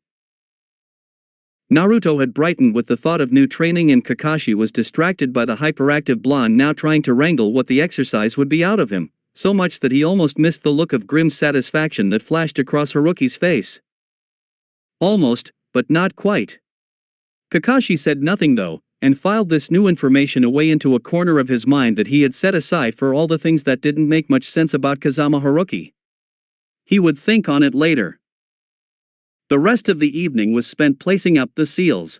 Naruto had brightened with the thought of new training, and Kakashi was distracted by the hyperactive blonde now trying to wrangle what the exercise would be out of him, so much that he almost missed the look of grim satisfaction that flashed across Haruki's face. Almost, but not quite. Kakashi said nothing though, and filed this new information away into a corner of his mind that he had set aside for all the things that didn't make much sense about Kazama Haruki. He would think on it later. The rest of the evening was spent placing up the seals.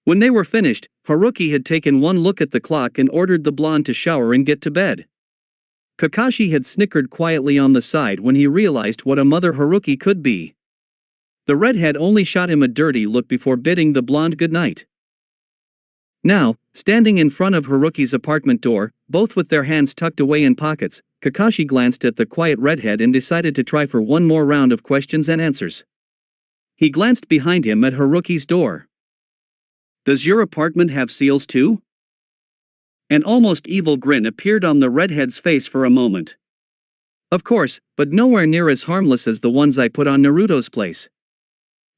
When they were finished, Haruki had taken one look at the clock and ordered the blonde to shower and get to bed. Kakashi had snickered quietly on the side when he realized what a mother Haruki could be. The redhead only shot him a dirty look before bidding the blonde goodnight. Now, standing in front of Haruki's apartment door, both with their hands tucked away in pockets, Kakashi glanced at the quiet redhead and decided to try for one more round of questions and answers. He glanced behind him at Haruki's door. "Does your apartment have seals too?" An almost evil grin appeared on the redhead's face for a moment. "Of course, but nowhere near as harmless as the ones I put on Naruto's place.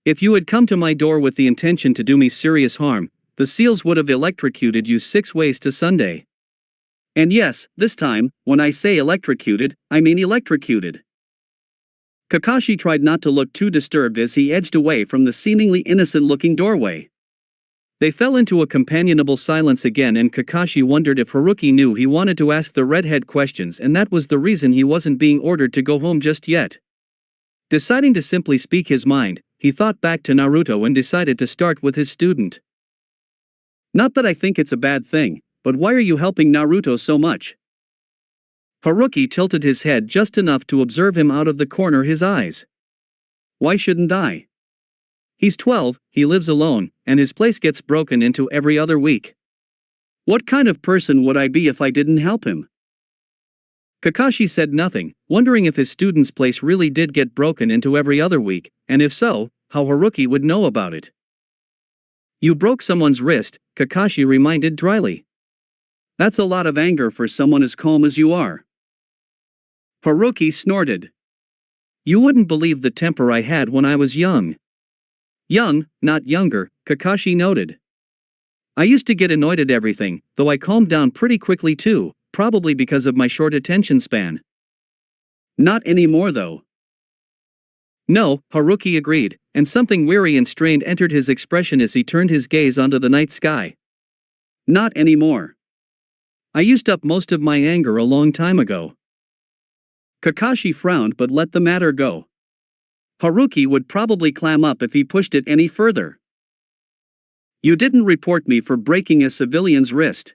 If you had come to my door with the intention to do me serious harm, the seals would have electrocuted you 6 ways to Sunday. And yes, this time, when I say electrocuted, I mean electrocuted." Kakashi tried not to look too disturbed as he edged away from the seemingly innocent-looking doorway. They fell into a companionable silence again, and Kakashi wondered if Haruki knew he wanted to ask the redhead questions and that was the reason he wasn't being ordered to go home just yet. Deciding to simply speak his mind, he thought back to Naruto and decided to start with his student. "Not that I think it's a bad thing, but why are you helping Naruto so much?" Haruki tilted his head just enough to observe him out of the corner of his eyes. "Why shouldn't I? He's 12, he lives alone, and his place gets broken into every other week. What kind of person would I be if I didn't help him?" Kakashi said nothing, wondering if his student's place really did get broken into every other week, and if so, how Haruki would know about it. "You broke someone's wrist," Kakashi reminded dryly. "That's a lot of anger for someone as calm as you are." Haruki snorted. "You wouldn't believe the temper I had when I was young." "Young, not younger," Kakashi noted. "I used to get annoyed at everything, though I calmed down pretty quickly too, probably because of my short attention span." "Not anymore though." "No," Haruki agreed, and something weary and strained entered his expression as he turned his gaze onto the night sky. "Not anymore. I used up most of my anger a long time ago." Kakashi frowned but let the matter go. Haruki would probably clam up if he pushed it any further. "You didn't report me for breaking a civilian's wrist."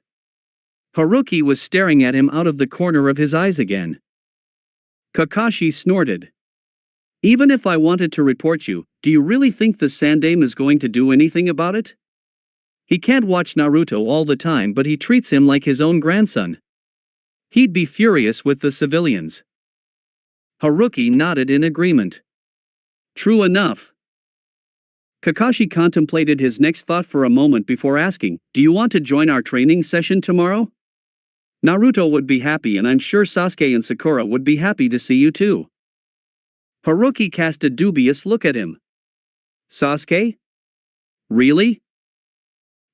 Haruki was staring at him out of the corner of his eyes again. Kakashi snorted. "Even if I wanted to report you, do you really think the Sandaime is going to do anything about it? He can't watch Naruto all the time, but he treats him like his own grandson. He'd be furious with the civilians." Haruki nodded in agreement. "True enough." Kakashi contemplated his next thought for a moment before asking, "Do you want to join our training session tomorrow? Naruto would be happy, and I'm sure Sasuke and Sakura would be happy to see you too." Haruki cast a dubious look at him. "Sasuke? Really?"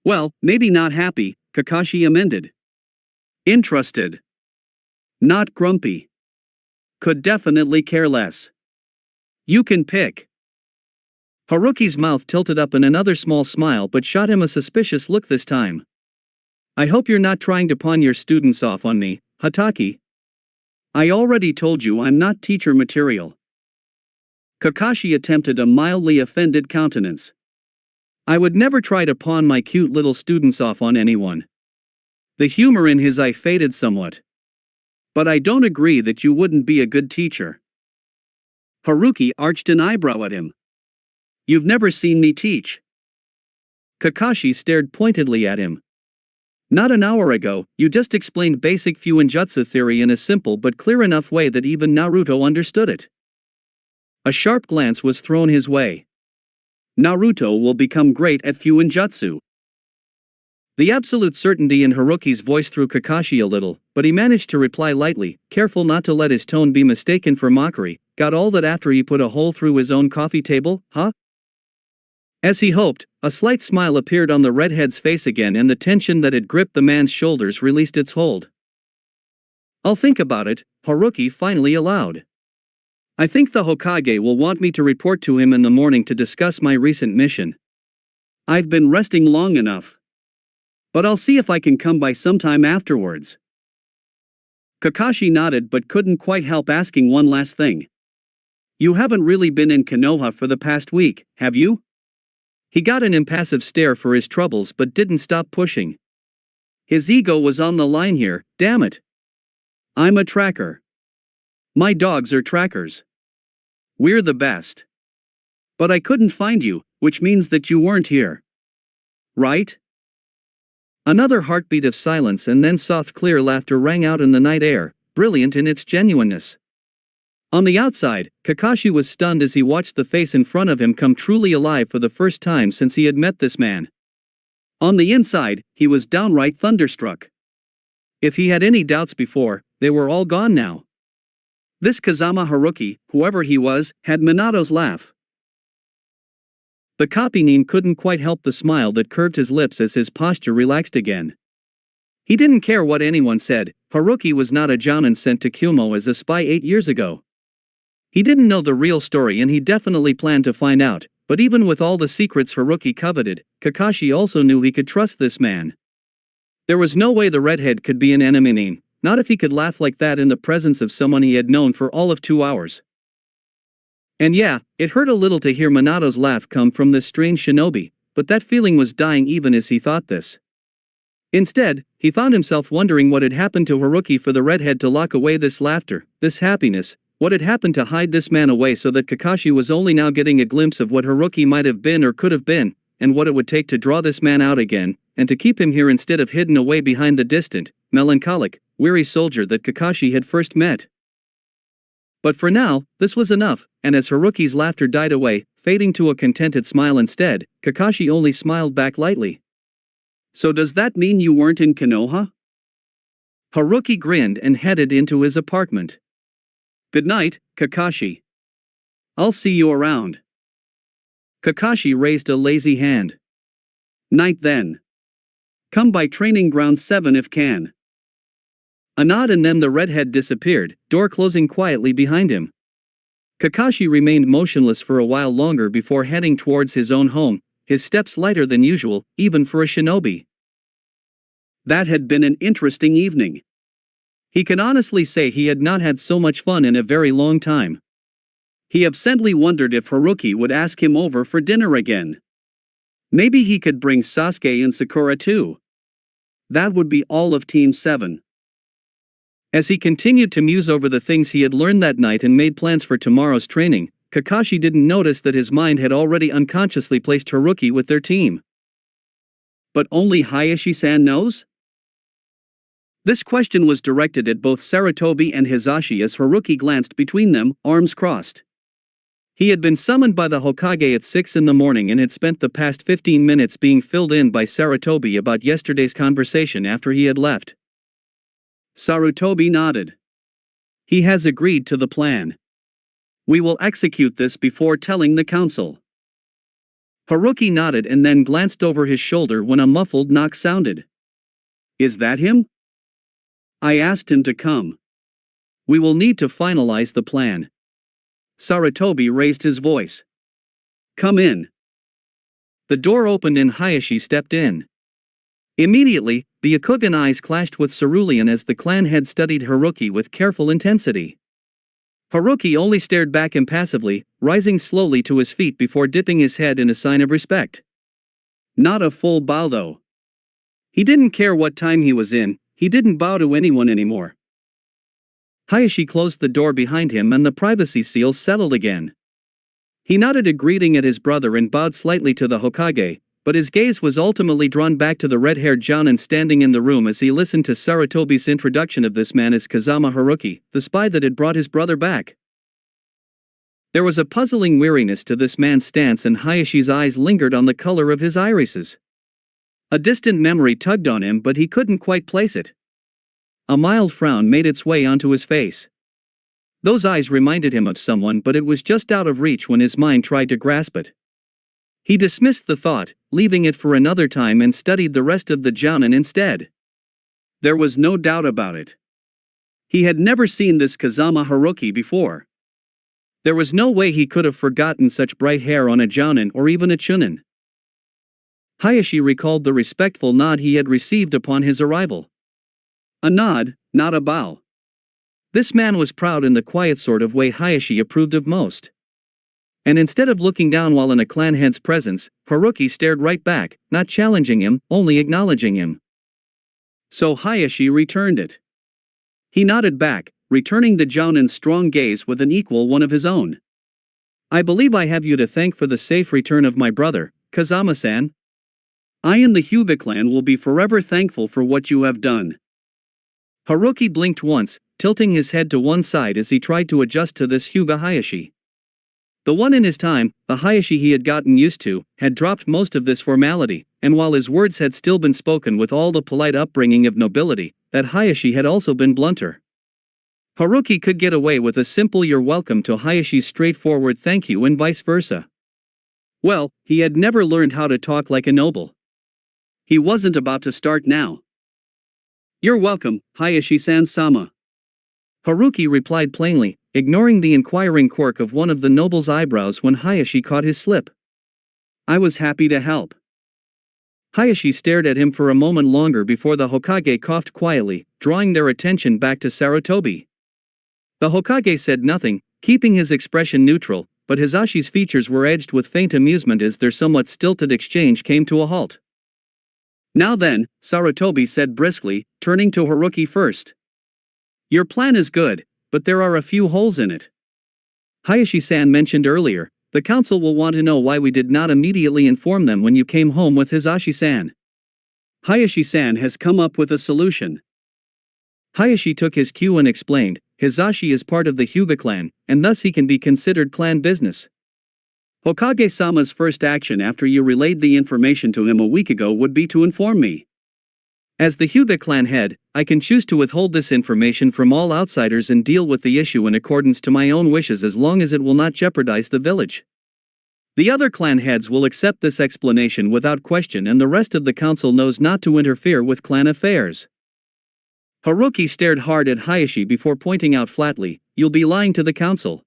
"Well, maybe not happy," Kakashi amended. "Interested. Not grumpy. Could definitely care less. You can pick." Haruki's mouth tilted up in another small smile but shot him a suspicious look this time. "I hope you're not trying to pawn your students off on me, Hatake. I already told you I'm not teacher material." Kakashi attempted a mildly offended countenance. I would never try to pawn my cute little students off on anyone. The humor in his eye faded somewhat. But I don't agree that you wouldn't be a good teacher. Haruki arched an eyebrow at him. You've never seen me teach. Kakashi stared pointedly at him. Not an hour ago, you just explained basic Fuinjutsu theory in a simple but clear enough way that even Naruto understood it. A sharp glance was thrown his way. Naruto will become great at Fuinjutsu. The absolute certainty in Haruki's voice threw Kakashi a little, but he managed to reply lightly, careful not to let his tone be mistaken for mockery. Got all that after he put a hole through his own coffee table, huh? As he hoped, a slight smile appeared on the redhead's face again and the tension that had gripped the man's shoulders released its hold. I'll think about it, Haruki finally allowed. I think the Hokage will want me to report to him in the morning to discuss my recent mission. I've been resting long enough. But I'll see if I can come by sometime afterwards. Kakashi nodded but couldn't quite help asking one last thing. You haven't really been in Konoha for the past week, have you? He got an impassive stare for his troubles but didn't stop pushing. His ego was on the line here, damn it. I'm a tracker. My dogs are trackers. We're the best. But I couldn't find you, which means that you weren't here. Right? Another heartbeat of silence and then soft clear laughter rang out in the night air, brilliant in its genuineness. On the outside, Kakashi was stunned as he watched the face in front of him come truly alive for the first time since he had met this man. On the inside, he was downright thunderstruck. If he had any doubts before, they were all gone now. This Kazama Haruki, whoever he was, had Minato's laugh. The copy nin couldn't quite help the smile that curved his lips as his posture relaxed again. He didn't care what anyone said, Haruki was not a jounin sent to Kumo as a spy 8 years ago. He didn't know the real story and he definitely planned to find out, but even with all the secrets Haruki coveted, Kakashi also knew he could trust this man. There was no way the redhead could be an enemy nin, not if he could laugh like that in the presence of someone he had known for all of 2 hours. And yeah, it hurt a little to hear Minato's laugh come from this strange shinobi, but that feeling was dying even as he thought this. Instead, he found himself wondering what had happened to Haruki for the redhead to lock away this laughter, this happiness, what had happened to hide this man away so that Kakashi was only now getting a glimpse of what Haruki might have been or could have been, and what it would take to draw this man out again, and to keep him here instead of hidden away behind the distant, melancholic, weary soldier that Kakashi had first met. But for now, this was enough, and as Haruki's laughter died away, fading to a contented smile instead, Kakashi only smiled back lightly. So does that mean you weren't in Konoha? Haruki grinned and headed into his apartment. Good night, Kakashi. I'll see you around. Kakashi raised a lazy hand. Night then. Come by training ground 7 if can. A nod and then the redhead disappeared, door closing quietly behind him. Kakashi remained motionless for a while longer before heading towards his own home, his steps lighter than usual, even for a shinobi. That had been an interesting evening. He can honestly say he had not had so much fun in a very long time. He absently wondered if Haruki would ask him over for dinner again. Maybe he could bring Sasuke and Sakura too. That would be all of Team 7. As he continued to muse over the things he had learned that night and made plans for tomorrow's training, Kakashi didn't notice that his mind had already unconsciously placed Haruki with their team. But only Hayashi-san knows? This question was directed at both Sarutobi and Hizashi as Haruki glanced between them, arms crossed. He had been summoned by the Hokage at 6 in the morning and had spent the past 15 minutes being filled in by Sarutobi about yesterday's conversation after he had left. Sarutobi nodded. He has agreed to the plan. We will execute this before telling the council. Haruki nodded and then glanced over his shoulder when a muffled knock sounded. Is that him? I asked him to come. We will need to finalize the plan. Sarutobi raised his voice. Come in. The door opened and Hayashi stepped in. Immediately, the Yakugan eyes clashed with cerulean as the clan head studied Haruki with careful intensity. Haruki only stared back impassively, rising slowly to his feet before dipping his head in a sign of respect. Not a full bow though. He didn't care what time he was in, he didn't bow to anyone anymore. Hayashi closed the door behind him and the privacy seals settled again. He nodded a greeting at his brother and bowed slightly to the Hokage, but his gaze was ultimately drawn back to the red-haired Jounin standing in the room as he listened to Sarutobi's introduction of this man as Kazama Haruki, the spy that had brought his brother back. There was a puzzling weariness to this man's stance and Hayashi's eyes lingered on the color of his irises. A distant memory tugged on him but he couldn't quite place it. A mild frown made its way onto his face. Those eyes reminded him of someone but it was just out of reach when his mind tried to grasp it. He dismissed the thought, leaving it for another time and studied the rest of the Jounin instead. There was no doubt about it. He had never seen this Kazama Haruki before. There was no way he could have forgotten such bright hair on a Jounin or even a Chunin. Hayashi recalled the respectful nod he had received upon his arrival. A nod, not a bow. This man was proud in the quiet sort of way Hayashi approved of most. And instead of looking down while in a clan head's presence, Haruki stared right back, not challenging him, only acknowledging him. So Hayashi returned it. He nodded back, returning the Jounin's strong gaze with an equal one of his own. I believe I have you to thank for the safe return of my brother, Kazama-san. I and the Hyuga clan will be forever thankful for what you have done. Haruki blinked once, tilting his head to one side as he tried to adjust to this Hyuga Hayashi. The one in his time, the Hayashi he had gotten used to, had dropped most of this formality, and while his words had still been spoken with all the polite upbringing of nobility, that Hayashi had also been blunter. Haruki could get away with a simple "you're welcome" to Hayashi's straightforward "thank you" and vice versa. Well, he had never learned how to talk like a noble. He wasn't about to start now. You're welcome, Hayashi-san sama. Haruki replied plainly, ignoring the inquiring quirk of one of the noble's eyebrows when Hayashi caught his slip. I was happy to help. Hayashi stared at him for a moment longer before the Hokage coughed quietly, drawing their attention back to Sarutobi. The Hokage said nothing, keeping his expression neutral, but Hizashi's features were edged with faint amusement as their somewhat stilted exchange came to a halt. Now then, Sarutobi said briskly, turning to Haruki first. Your plan is good, but there are a few holes in it. Hayashi-san mentioned earlier, the council will want to know why we did not immediately inform them when you came home with Hizashi-san. Hayashi-san has come up with a solution. Hayashi took his cue and explained, Hizashi is part of the Hyuga clan, and thus he can be considered clan business. Hokage-sama's first action after you relayed the information to him a week ago would be to inform me. As the Hyuga clan head, I can choose to withhold this information from all outsiders and deal with the issue in accordance to my own wishes as long as it will not jeopardize the village. The other clan heads will accept this explanation without question and the rest of the council knows not to interfere with clan affairs. Haruki stared hard at Hayashi before pointing out flatly, you'll be lying to the council.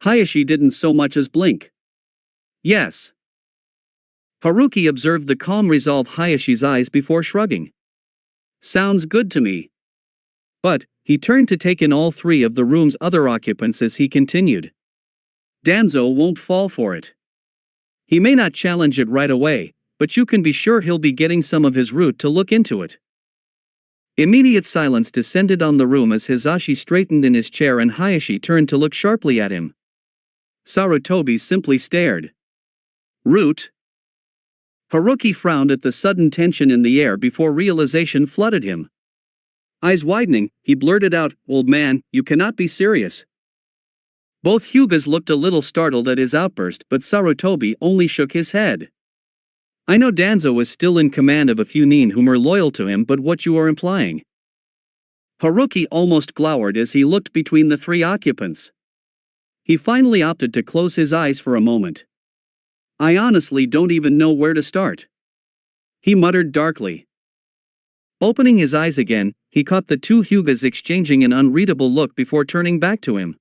Hayashi didn't so much as blink. Yes. Haruki observed the calm resolve Hayashi's eyes before shrugging. Sounds good to me. But, he turned to take in all three of the room's other occupants as he continued. Danzo won't fall for it. He may not challenge it right away, but you can be sure he'll be getting some of his root to look into it. Immediate silence descended on the room as Hizashi straightened in his chair and Hayashi turned to look sharply at him. Sarutobi simply stared. Root? Haruki frowned at the sudden tension in the air before realization flooded him. Eyes widening, he blurted out, Old man, you cannot be serious. Both Hyugas looked a little startled at his outburst but Sarutobi only shook his head. I know Danzo is still in command of a few nin whom are loyal to him but what you are implying. Haruki almost glowered as he looked between the three occupants. He finally opted to close his eyes for a moment. I honestly don't even know where to start. He muttered darkly. Opening his eyes again, he caught the two Hyugas exchanging an unreadable look before turning back to him.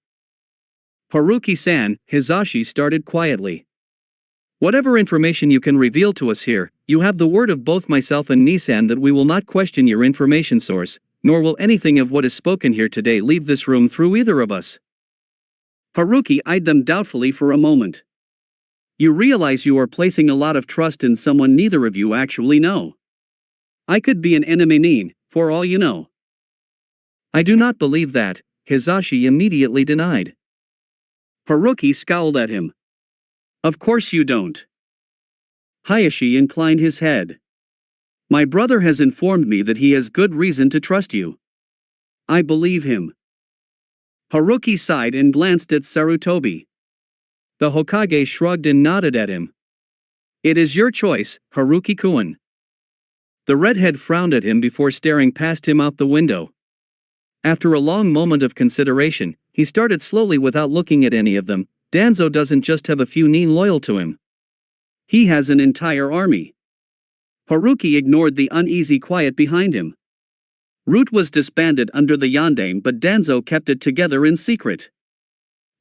Haruki-san, Hizashi started quietly. Whatever information you can reveal to us here, you have the word of both myself and Nisan that we will not question your information source, nor will anything of what is spoken here today leave this room through either of us. Haruki eyed them doubtfully for a moment. You realize you are placing a lot of trust in someone neither of you actually know. I could be an enemy, for all you know. I do not believe that, Hisashi immediately denied. Haruki scowled at him. Of course you don't. Hayashi inclined his head. My brother has informed me that he has good reason to trust you. I believe him. Haruki sighed and glanced at Sarutobi. The Hokage shrugged and nodded at him. It is your choice, Haruki-kun. The redhead frowned at him before staring past him out the window. After a long moment of consideration, he started slowly without looking at any of them. Danzo doesn't just have a few nin loyal to him. He has an entire army. Haruki ignored the uneasy quiet behind him. Root was disbanded under the Yondaime, but Danzo kept it together in secret.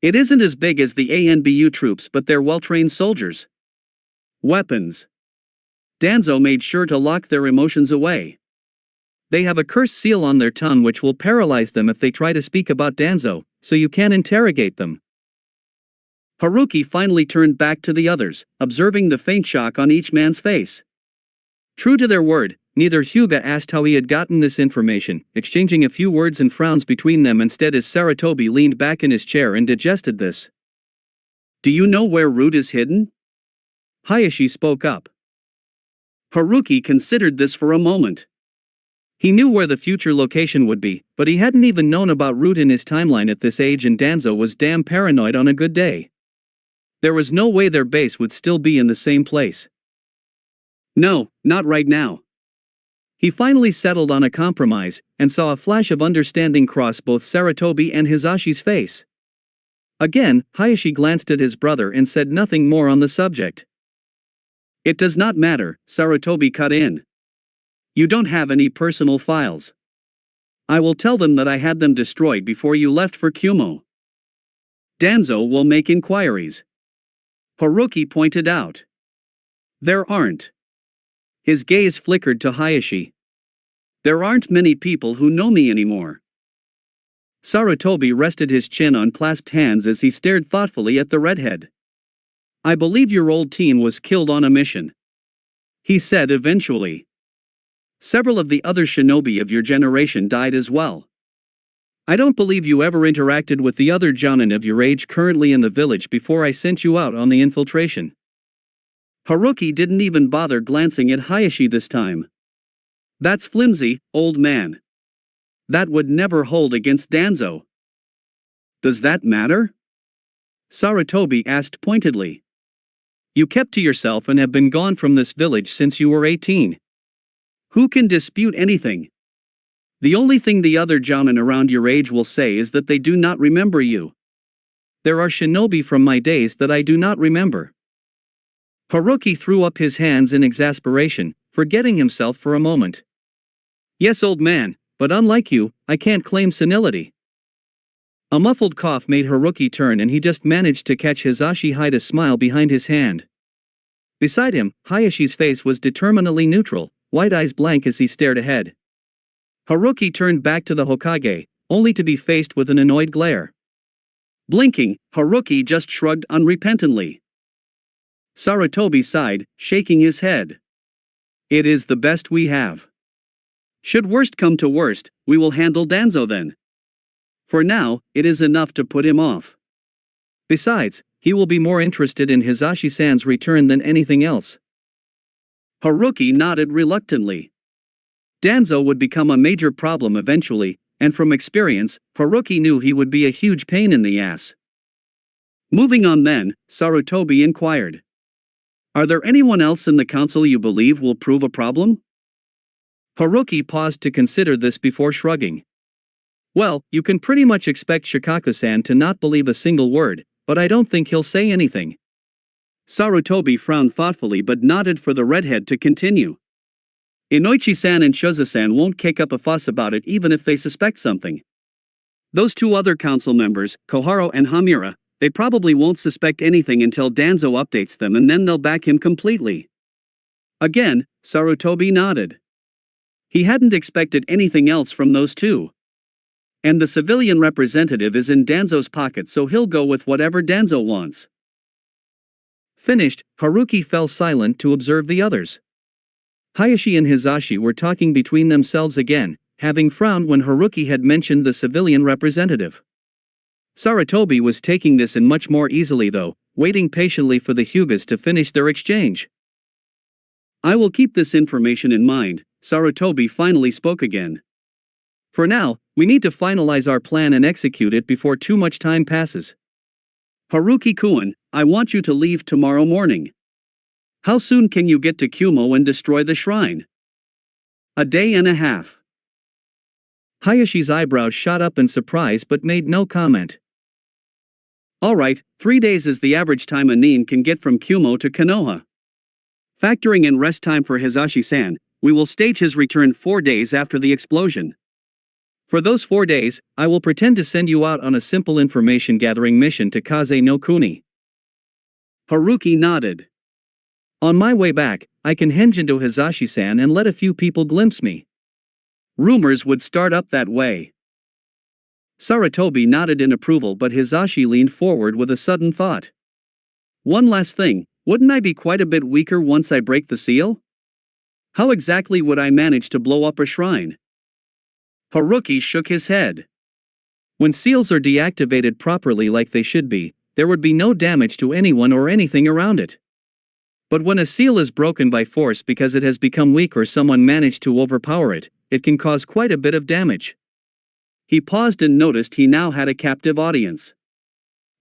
It isn't as big as the ANBU troops, but they're well-trained soldiers. Weapons. Danzo made sure to lock their emotions away. They have a cursed seal on their tongue which will paralyze them if they try to speak about Danzo, so you can't interrogate them. Haruki finally turned back to the others, observing the faint shock on each man's face. True to their word, neither Hyuga asked how he had gotten this information, exchanging a few words and frowns between them instead as Sarutobi leaned back in his chair and digested this. Do you know where Root is hidden? Hayashi spoke up. Haruki considered this for a moment. He knew where the future location would be, but he hadn't even known about Root in his timeline at this age, and Danzo was damn paranoid on a good day. There was no way their base would still be in the same place. No, not right now. He finally settled on a compromise, and saw a flash of understanding cross both Sarutobi and Hisashi's face. Again, Hayashi glanced at his brother and said nothing more on the subject. It does not matter, Sarutobi cut in. You don't have any personal files. I will tell them that I had them destroyed before you left for Kumo. Danzo will make inquiries. Haruki pointed out. There aren't. His gaze flickered to Hayashi. There aren't many people who know me anymore. Sarutobi rested his chin on clasped hands as he stared thoughtfully at the redhead. I believe your old teen was killed on a mission. He said eventually. Several of the other shinobi of your generation died as well. I don't believe you ever interacted with the other jonin of your age currently in the village before I sent you out on the infiltration. Haruki didn't even bother glancing at Hayashi this time. That's flimsy, old man. That would never hold against Danzo. Does that matter? Sarutobi asked pointedly. You kept to yourself and have been gone from this village since you were 18. Who can dispute anything? The only thing the other jonin around your age will say is that they do not remember you. There are shinobi from my days that I do not remember. Haruki threw up his hands in exasperation, forgetting himself for a moment. Yes, old man, but unlike you, I can't claim senility. A muffled cough made Haruki turn, and he just managed to catch Hisashi hide a smile behind his hand. Beside him, Hayashi's face was determinedly neutral, white eyes blank as he stared ahead. Haruki turned back to the Hokage, only to be faced with an annoyed glare. Blinking, Haruki just shrugged unrepentantly. Sarutobi sighed, shaking his head. It is the best we have. Should worst come to worst, we will handle Danzo then. For now, it is enough to put him off. Besides, he will be more interested in Hisashi-san's return than anything else. Haruki nodded reluctantly. Danzo would become a major problem eventually, and from experience, Haruki knew he would be a huge pain in the ass. Moving on then, Sarutobi inquired. Are there anyone else in the council you believe will prove a problem? Haruki paused to consider this before shrugging. Well, you can pretty much expect Shikaku-san to not believe a single word, but I don't think he'll say anything. Sarutobi frowned thoughtfully but nodded for the redhead to continue. Inoichi-san and Shuza-san won't kick up a fuss about it even if they suspect something. Those two other council members, Koharu and Hamura, they probably won't suspect anything until Danzo updates them, and then they'll back him completely. Again, Sarutobi nodded. He hadn't expected anything else from those two. And the civilian representative is in Danzo's pocket, so he'll go with whatever Danzo wants. Finished, Haruki fell silent to observe the others. Hayashi and Hizashi were talking between themselves again, having frowned when Haruki had mentioned the civilian representative. Sarutobi was taking this in much more easily though, waiting patiently for the Hyugas to finish their exchange. I will keep this information in mind, Sarutobi finally spoke again. For now, we need to finalize our plan and execute it before too much time passes. Haruki-kun, I want you to leave tomorrow morning. How soon can you get to Kumo and destroy the shrine? A day and a half. Hayashi's eyebrows shot up in surprise but made no comment. Alright, 3 days is the average time a nin can get from Kumo to Konoha. Factoring in rest time for Hizashi-san, we will stage his return 4 days after the explosion. For those 4 days, I will pretend to send you out on a simple information gathering mission to Kaze no Kuni. Haruki nodded. On my way back, I can henge into Hizashi-san and let a few people glimpse me. Rumors would start up that way. Sarutobi nodded in approval, but Hizashi leaned forward with a sudden thought. One last thing, wouldn't I be quite a bit weaker once I break the seal? How exactly would I manage to blow up a shrine? Haruki shook his head. When seals are deactivated properly like they should be, there would be no damage to anyone or anything around it. But when a seal is broken by force because it has become weak or someone managed to overpower it, it can cause quite a bit of damage. He paused and noticed he now had a captive audience.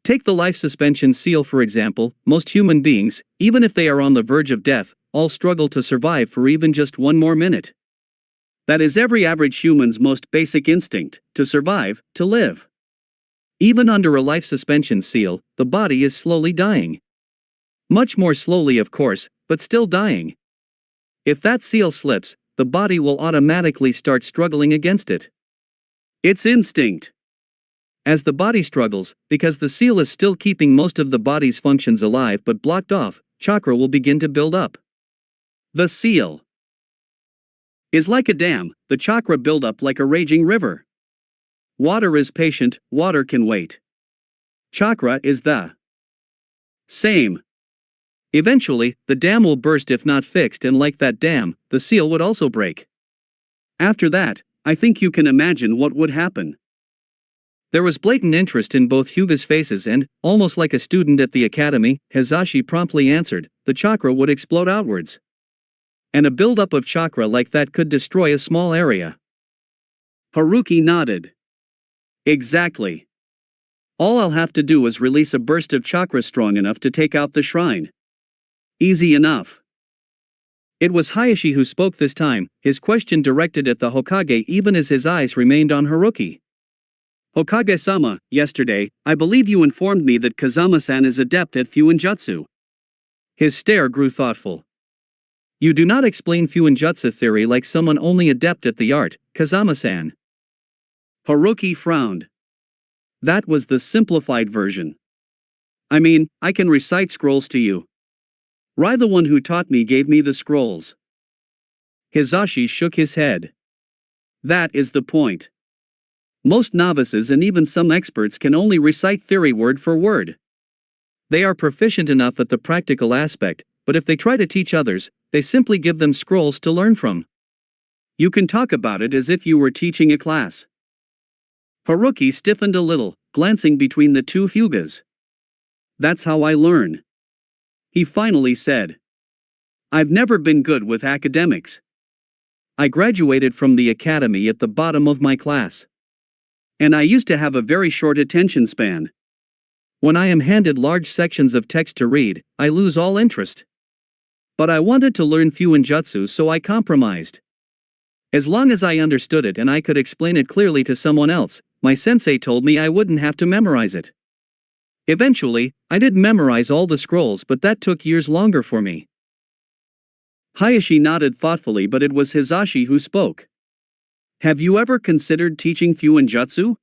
Take the life suspension seal for example. Most human beings, even if they are on the verge of death, all struggle to survive for even just one more minute. That is every average human's most basic instinct, to survive, to live. Even under a life suspension seal, the body is slowly dying. Much more slowly of course, but still dying. If that seal slips, the body will automatically start struggling against it. It's instinct. As the body struggles, because the seal is still keeping most of the body's functions alive but blocked off, chakra will begin to build up. The seal is like a dam, the chakra build up like a raging river. Water is patient, water can wait. Chakra is the same. Eventually, the dam will burst if not fixed, and like that dam, the seal would also break. After that, I think you can imagine what would happen. There was blatant interest in both Hyuga's faces and, almost like a student at the academy, Hizashi promptly answered, the chakra would explode outwards. And a buildup of chakra like that could destroy a small area. Haruki nodded. Exactly. All I'll have to do is release a burst of chakra strong enough to take out the shrine. Easy enough. It was Hayashi who spoke this time, his question directed at the Hokage even as his eyes remained on Haruki. Hokage-sama, yesterday, I believe you informed me that Kazama-san is adept at Fuinjutsu. His stare grew thoughtful. You do not explain Fuinjutsu theory like someone only adept at the art, Kazama-san. Haruki frowned. That was the simplified version. I mean, I can recite scrolls to you. Rai, the one who taught me, gave me the scrolls. Hizashi shook his head. That is the point. Most novices and even some experts can only recite theory word for word. They are proficient enough at the practical aspect, but if they try to teach others, they simply give them scrolls to learn from. You can talk about it as if you were teaching a class. Haruki stiffened a little, glancing between the two Hyugas. That's how I learn. He finally said. I've never been good with academics. I graduated from the academy at the bottom of my class. And I used to have a very short attention span. When I am handed large sections of text to read, I lose all interest. But I wanted to learn Fuinjutsu, so I compromised. As long as I understood it and I could explain it clearly to someone else, my sensei told me I wouldn't have to memorize it. Eventually, I did memorize all the scrolls, but that took years longer for me. Hayashi nodded thoughtfully, but it was Hizashi who spoke. Have you ever considered teaching Fuinjutsu?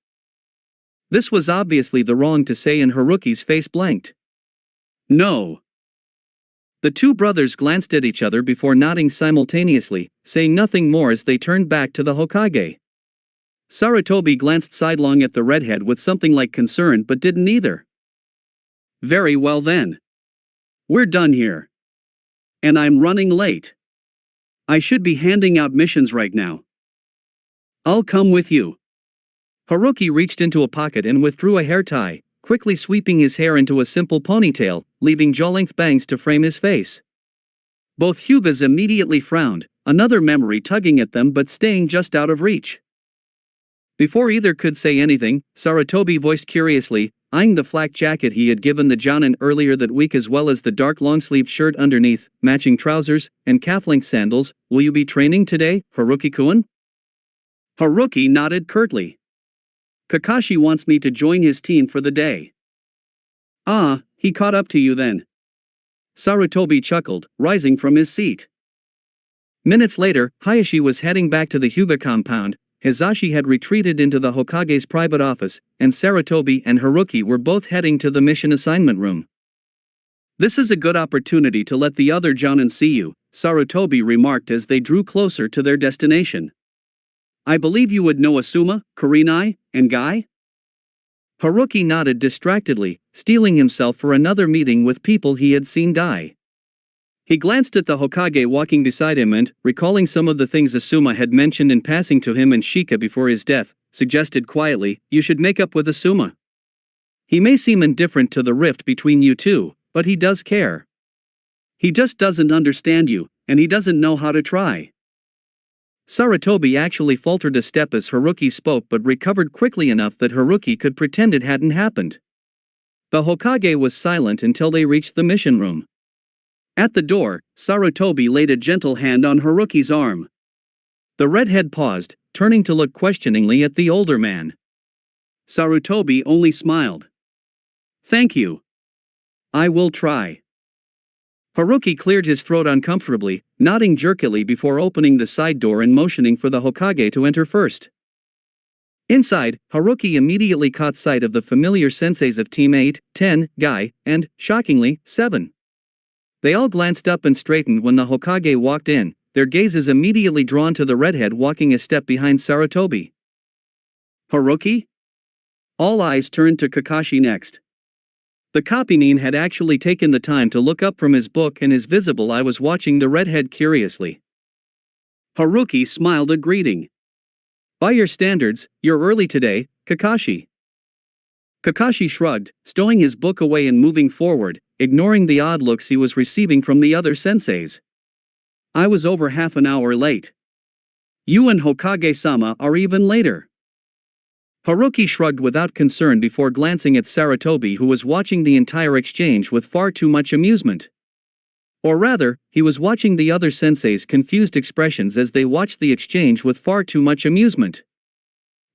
This was obviously the wrong to say, and Haruki's face blanked. No. The two brothers glanced at each other before nodding simultaneously, saying nothing more as they turned back to the Hokage. Sarutobi glanced sidelong at the redhead with something like concern but didn't either. Very well then. We're done here. And I'm running late. I should be handing out missions right now. I'll come with you. Haruki reached into a pocket and withdrew a hair tie, quickly sweeping his hair into a simple ponytail, leaving jaw-length bangs to frame his face. Both Hyugas immediately frowned, another memory tugging at them but staying just out of reach. Before either could say anything, Sarutobi voiced curiously, eyeing the flak jacket he had given the Jonin earlier that week as well as the dark long-sleeved shirt underneath, matching trousers, and calf-length sandals. Will you be training today, Haruki-kun? Haruki nodded curtly. Kakashi wants me to join his team for the day. Ah, he caught up to you then. Sarutobi chuckled, rising from his seat. Minutes later, Hayashi was heading back to the Hyuga compound. Hizashi had retreated into the Hokage's private office, and Sarutobi and Haruki were both heading to the mission assignment room. This is a good opportunity to let the other Jonin see you, Sarutobi remarked as they drew closer to their destination. I believe you would know Asuma, Kurenai, and Guy? Haruki nodded distractedly, steeling himself for another meeting with people he had seen die. He glanced at the Hokage walking beside him and, recalling some of the things Asuma had mentioned in passing to him and Shika before his death, suggested quietly, you should make up with Asuma. He may seem indifferent to the rift between you two, but he does care. He just doesn't understand you, and he doesn't know how to try. Sarutobi actually faltered a step as Haruki spoke but recovered quickly enough that Haruki could pretend it hadn't happened. The Hokage was silent until they reached the mission room. At the door, Sarutobi laid a gentle hand on Haruki's arm. The redhead paused, turning to look questioningly at the older man. Sarutobi only smiled. Thank you. I will try. Haruki cleared his throat uncomfortably, nodding jerkily before opening the side door and motioning for the Hokage to enter first. Inside, Haruki immediately caught sight of the familiar senseis of Team 8, 10, Guy, and, shockingly, 7. They all glanced up and straightened when the Hokage walked in, their gazes immediately drawn to the redhead walking a step behind Sarutobi. Haruki? All eyes turned to Kakashi next. The copynin had actually taken the time to look up from his book and his visible eye was watching the redhead curiously. Haruki smiled a greeting. By your standards, you're early today, Kakashi. Kakashi shrugged, stowing his book away and moving forward, ignoring the odd looks he was receiving from the other senseis. I was over half an hour late. You and Hokage-sama are even later. Haruki shrugged without concern before glancing at Sarutobi who was watching the entire exchange with far too much amusement. Or rather, he was watching the other senseis' confused expressions as they watched the exchange with far too much amusement.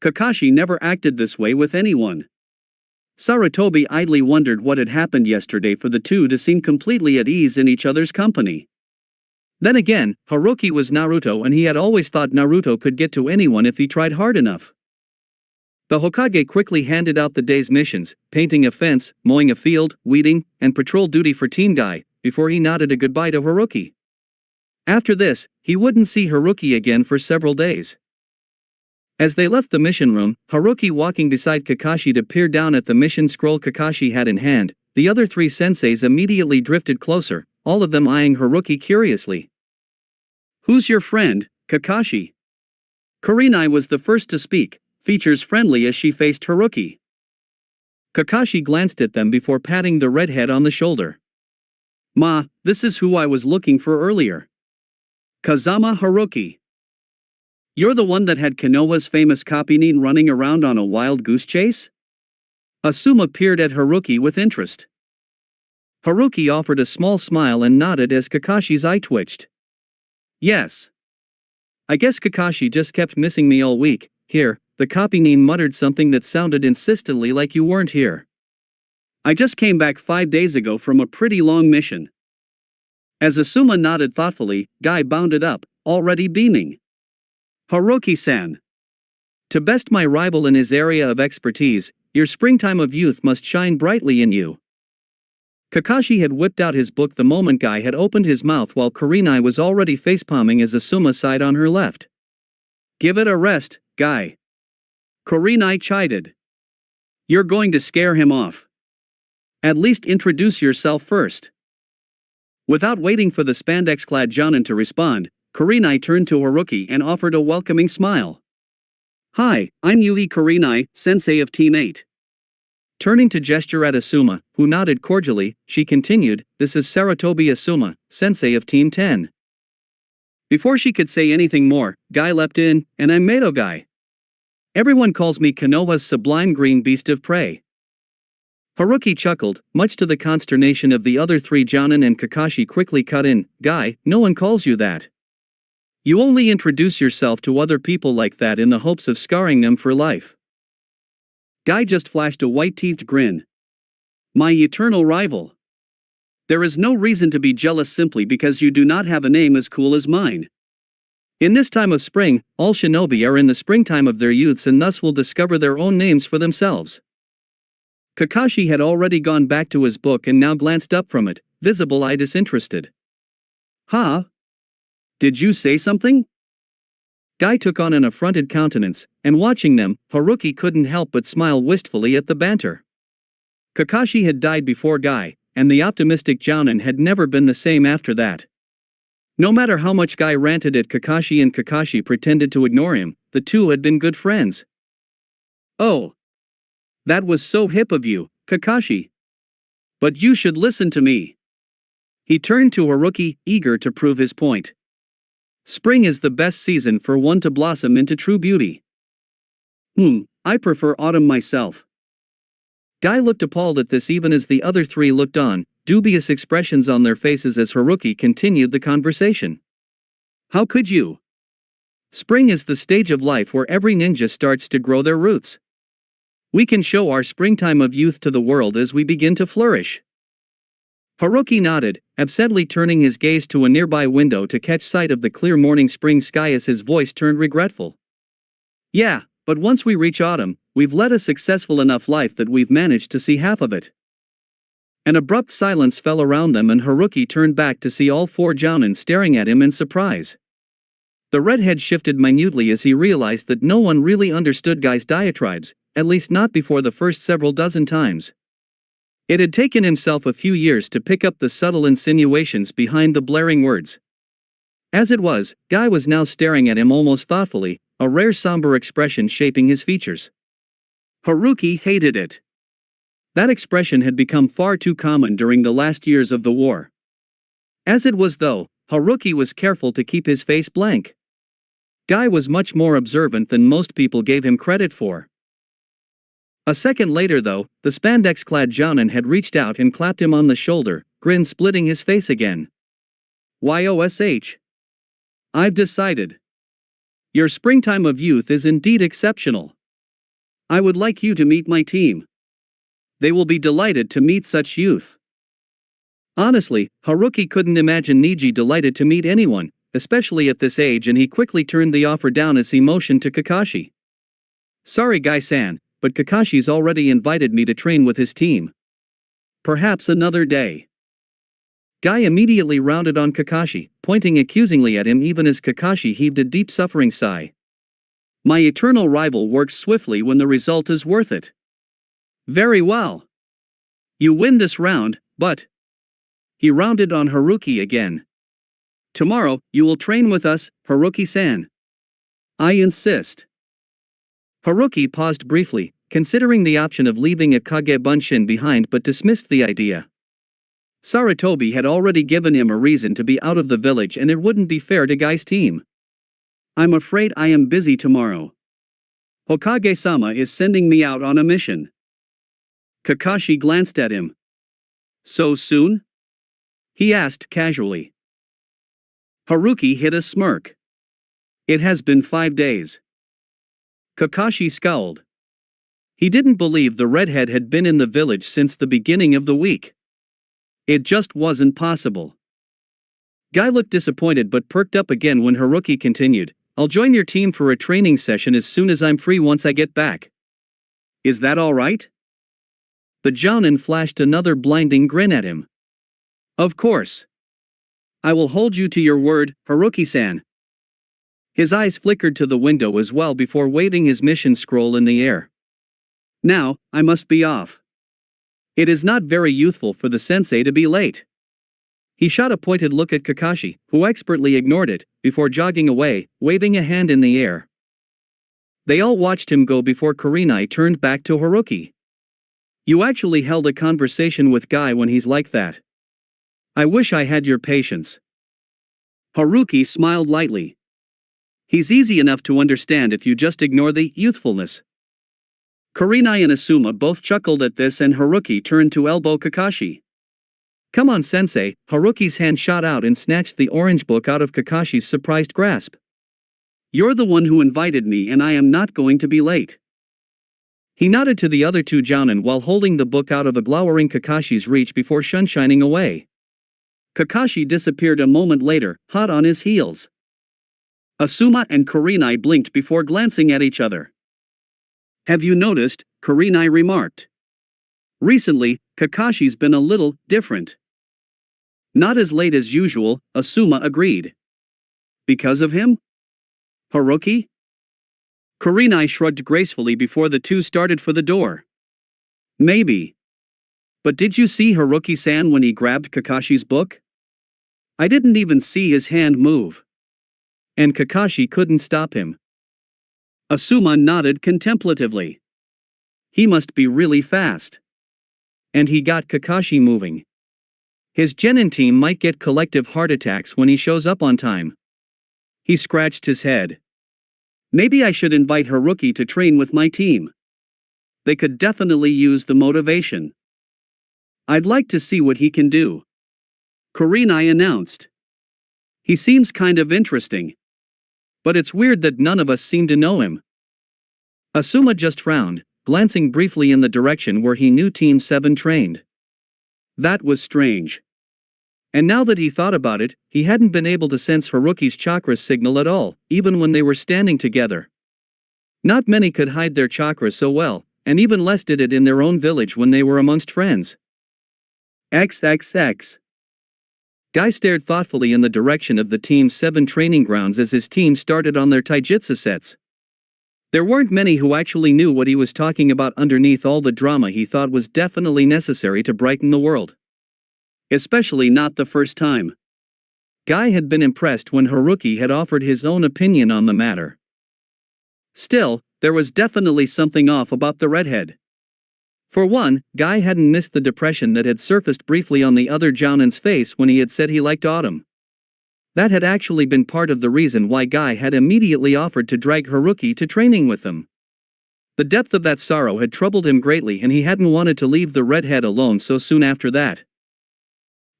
Kakashi never acted this way with anyone. Sarutobi idly wondered what had happened yesterday for the two to seem completely at ease in each other's company. Then again, Haruki was Naruto and he had always thought Naruto could get to anyone if he tried hard enough. The Hokage quickly handed out the day's missions, painting a fence, mowing a field, weeding, and patrol duty for Team Guy, before he nodded a goodbye to Haruki. After this, he wouldn't see Haruki again for several days. As they left the mission room, Haruki walking beside Kakashi to peer down at the mission scroll Kakashi had in hand, the other three senseis immediately drifted closer, all of them eyeing Haruki curiously. Who's your friend, Kakashi? Kurenai was the first to speak, features friendly as she faced Haruki. Kakashi glanced at them before patting the redhead on the shoulder. Ma, this is who I was looking for earlier. Kazama Haruki. You're the one that had Konoha's famous copynin running around on a wild goose chase? Asuma peered at Haruki with interest. Haruki offered a small smile and nodded as Kakashi's eye twitched. Yes. I guess Kakashi just kept missing me all week. Here, the copynin muttered something that sounded insistently like you weren't here. I just came back 5 days ago from a pretty long mission. As Asuma nodded thoughtfully, Guy bounded up, already beaming. Haruki-san. To best my rival in his area of expertise, your springtime of youth must shine brightly in you. Kakashi had whipped out his book the moment Guy had opened his mouth while Kurenai was already facepalming as Asuma sighed on her left. Give it a rest, Guy. Kurenai chided. You're going to scare him off. At least introduce yourself first. Without waiting for the spandex-clad Jonin to respond, Kurenai turned to Haruki and offered a welcoming smile. Hi, I'm Yui Kurenai, sensei of Team 8. Turning to gesture at Asuma, who nodded cordially, she continued, this is Sarutobi Asuma, sensei of Team 10. Before she could say anything more, Guy leapt in, and I'm Mato Guy. Everyone calls me Konoha's sublime green beast of prey. Haruki chuckled, much to the consternation of the other three. Jonin and Kakashi quickly cut in, Guy, no one calls you that. You only introduce yourself to other people like that in the hopes of scarring them for life. Guy just flashed a white-teethed grin. My eternal rival. There is no reason to be jealous simply because you do not have a name as cool as mine. In this time of spring, all shinobi are in the springtime of their youths and thus will discover their own names for themselves. Kakashi had already gone back to his book and now glanced up from it, visible-eyed disinterested. Huh? Did you say something? Guy took on an affronted countenance, and watching them, Haruki couldn't help but smile wistfully at the banter. Kakashi had died before Guy, and the optimistic Jonin had never been the same after that. No matter how much Guy ranted at Kakashi and Kakashi pretended to ignore him, the two had been good friends. Oh. That was so hip of you, Kakashi. But you should listen to me. He turned to Haruki, eager to prove his point. Spring is the best season for one to blossom into true beauty. I prefer autumn myself. Guy looked appalled at this even as the other three looked on, dubious expressions on their faces as Haruki continued the conversation. How could you? Spring is the stage of life where every ninja starts to grow their roots. We can show our springtime of youth to the world as we begin to flourish. Haruki nodded, absently turning his gaze to a nearby window to catch sight of the clear morning spring sky as his voice turned regretful. Yeah, but once we reach autumn, we've led a successful enough life that we've managed to see half of it. An abrupt silence fell around them and Haruki turned back to see all four Jonin staring at him in surprise. The redhead shifted minutely as he realized that no one really understood Guy's diatribes, at least not before the first several dozen times. It had taken himself a few years to pick up the subtle insinuations behind the blaring words. As it was, Guy was now staring at him almost thoughtfully, a rare somber expression shaping his features. Haruki hated it. That expression had become far too common during the last years of the war. As it was though, Haruki was careful to keep his face blank. Guy was much more observant than most people gave him credit for. A second later though, the spandex-clad Jonin had reached out and clapped him on the shoulder, grin splitting his face again. YOSH. I've decided. Your springtime of youth is indeed exceptional. I would like you to meet my team. They will be delighted to meet such youth. Honestly, Haruki couldn't imagine Niji delighted to meet anyone, especially at this age, and he quickly turned the offer down as he motioned to Kakashi. Sorry Guy-san, but Kakashi's already invited me to train with his team. Perhaps another day. Guy immediately rounded on Kakashi, pointing accusingly at him even as Kakashi heaved a deep suffering sigh. My eternal rival works swiftly when the result is worth it. Very well. You win this round, but... He rounded on Haruki again. Tomorrow, you will train with us, Haruki-san. I insist. Haruki paused briefly, considering the option of leaving a Kage Bunshin behind but dismissed the idea. Sarutobi had already given him a reason to be out of the village and it wouldn't be fair to Guy's team. I'm afraid I am busy tomorrow. Hokage-sama is sending me out on a mission. Kakashi glanced at him. So soon? He asked casually. Haruki hid a smirk. It has been 5 days. Kakashi scowled. He didn't believe the redhead had been in the village since the beginning of the week. It just wasn't possible. Guy looked disappointed but perked up again when Haruki continued, I'll join your team for a training session as soon as I'm free once I get back. Is that all right? The Jonin flashed another blinding grin at him. Of course. I will hold you to your word, Haruki-san. His eyes flickered to the window as well before waving his mission scroll in the air. Now, I must be off. It is not very youthful for the sensei to be late. He shot a pointed look at Kakashi, who expertly ignored it, before jogging away, waving a hand in the air. They all watched him go before Kurenai turned back to Haruki. You actually held a conversation with Guy when he's like that. I wish I had your patience. Haruki smiled lightly. He's easy enough to understand if you just ignore the youthfulness. Kurenai and Asuma both chuckled at this and Haruki turned to elbow Kakashi. Come on sensei, Haruki's hand shot out and snatched the orange book out of Kakashi's surprised grasp. You're the one who invited me and I am not going to be late. He nodded to the other two jounin while holding the book out of a glowering Kakashi's reach before sunshining away. Kakashi disappeared a moment later, hot on his heels. Asuma and Kurenai blinked before glancing at each other. Have you noticed, Kurenai remarked. Recently, Kakashi's been a little different. Not as late as usual, Asuma agreed. Because of him? Haruki? Kurenai shrugged gracefully before the two started for the door. Maybe. But did you see Haruki-san when he grabbed Kakashi's book? I didn't even see his hand move. And Kakashi couldn't stop him. Asuma nodded contemplatively. He must be really fast. And he got Kakashi moving. His genin team might get collective heart attacks when he shows up on time. He scratched his head. Maybe I should invite Haruki to train with my team. They could definitely use the motivation. I'd like to see what he can do. Kurenai announced. He seems kind of interesting. But it's weird that none of us seem to know him. Asuma just frowned, glancing briefly in the direction where he knew Team 7 trained. That was strange. And now that he thought about it, he hadn't been able to sense Haruki's chakra signal at all, even when they were standing together. Not many could hide their chakras so well, and even less did it in their own village when they were amongst friends. XXX. Guy stared thoughtfully in the direction of the Team 7 training grounds as his team started on their taijutsu sets. There weren't many who actually knew what he was talking about underneath all the drama he thought was definitely necessary to brighten the world. Especially not the first time. Guy had been impressed when Haruki had offered his own opinion on the matter. Still, there was definitely something off about the redhead. For one, Guy hadn't missed the depression that had surfaced briefly on the other jounin's face when he had said he liked autumn. That had actually been part of the reason why Guy had immediately offered to drag Haruki to training with them. The depth of that sorrow had troubled him greatly and he hadn't wanted to leave the redhead alone so soon after that.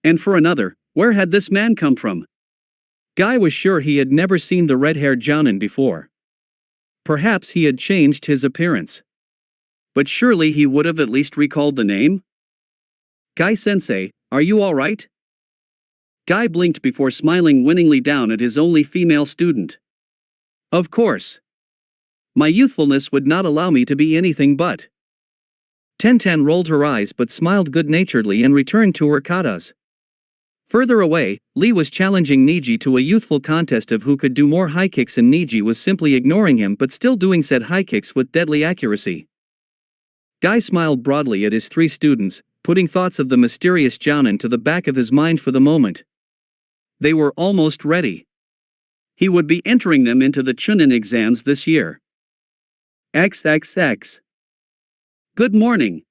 And for another, where had this man come from? Guy was sure he had never seen the red-haired jounin before. Perhaps he had changed his appearance. But surely he would have at least recalled the name? Guy-sensei, are you all right? Guy blinked before smiling winningly down at his only female student. Of course. My youthfulness would not allow me to be anything but. Tenten rolled her eyes but smiled good-naturedly and returned to her katas. Further away, Lee was challenging Niji to a youthful contest of who could do more high kicks and Niji was simply ignoring him but still doing said high kicks with deadly accuracy. Guy smiled broadly at his three students, putting thoughts of the mysterious jounin to the back of his mind for the moment. They were almost ready. He would be entering them into the Chunin exams this year. XXX. Good morning.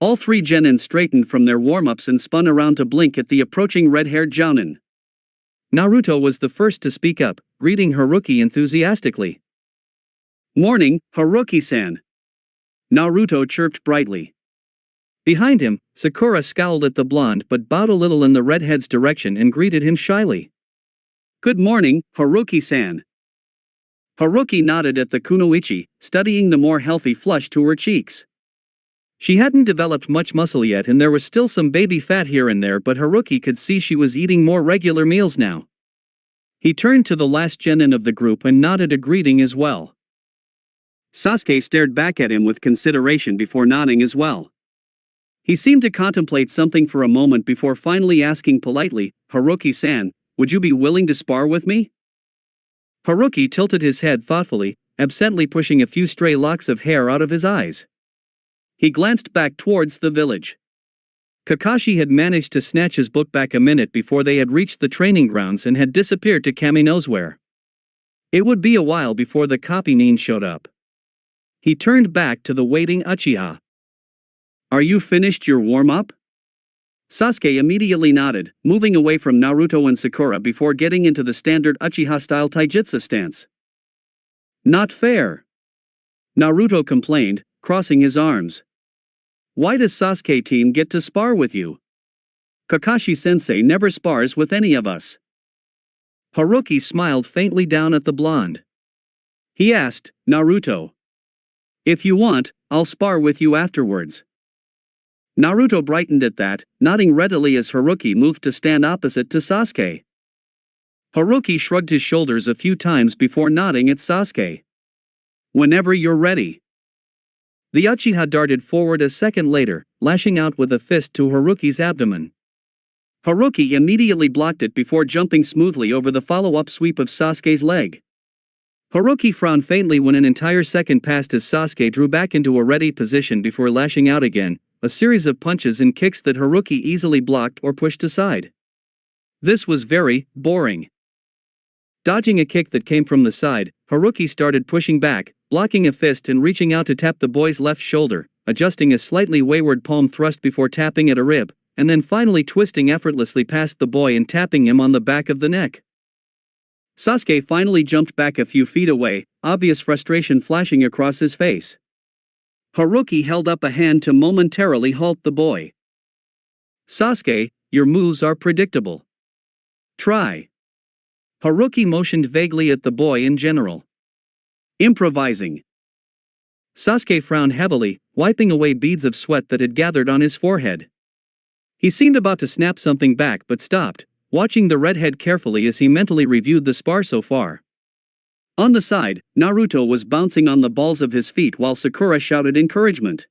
All three genin straightened from their warm-ups and spun around to blink at the approaching red-haired jounin. Naruto was the first to speak up, greeting Haruki enthusiastically. Morning, Haruki-san. Naruto chirped brightly. Behind him, Sakura scowled at the blonde but bowed a little in the redhead's direction and greeted him shyly. Good morning, Haruki-san. Haruki nodded at the kunoichi, studying the more healthy flush to her cheeks. She hadn't developed much muscle yet and there was still some baby fat here and there but Haruki could see she was eating more regular meals now. He turned to the last genin of the group and nodded a greeting as well. Sasuke stared back at him with consideration before nodding as well. He seemed to contemplate something for a moment before finally asking politely, Haruki-san, would you be willing to spar with me? Haruki tilted his head thoughtfully, absently pushing a few stray locks of hair out of his eyes. He glanced back towards the village. Kakashi had managed to snatch his book back a minute before they had reached the training grounds and had disappeared to Kami knows where. It would be a while before the copy nin showed up. He turned back to the waiting Uchiha. "Are you finished your warm-up?" Sasuke immediately nodded, moving away from Naruto and Sakura before getting into the standard Uchiha-style taijutsu stance. "Not fair," Naruto complained, crossing his arms. "Why does Sasuke team get to spar with you? Kakashi-sensei never spars with any of us." Haruki smiled faintly down at the blonde. He asked, "Naruto, if you want, I'll spar with you afterwards." Naruto brightened at that, nodding readily as Haruki moved to stand opposite to Sasuke. Haruki shrugged his shoulders a few times before nodding at Sasuke. "Whenever you're ready." The Uchiha darted forward a second later, lashing out with a fist to Haruki's abdomen. Haruki immediately blocked it before jumping smoothly over the follow-up sweep of Sasuke's leg. Haruki frowned faintly when an entire second passed as Sasuke drew back into a ready position before lashing out again, a series of punches and kicks that Haruki easily blocked or pushed aside. This was very boring. Dodging a kick that came from the side, Haruki started pushing back, blocking a fist and reaching out to tap the boy's left shoulder, adjusting a slightly wayward palm thrust before tapping at a rib, and then finally twisting effortlessly past the boy and tapping him on the back of the neck. Sasuke finally jumped back a few feet away, obvious frustration flashing across his face. Haruki held up a hand to momentarily halt the boy. "Sasuke, your moves are predictable. Try." Haruki motioned vaguely at the boy in general. "Improvising." Sasuke frowned heavily, wiping away beads of sweat that had gathered on his forehead. He seemed about to snap something back but stopped, watching the redhead carefully as he mentally reviewed the spar so far. On the side, Naruto was bouncing on the balls of his feet while Sakura shouted encouragement.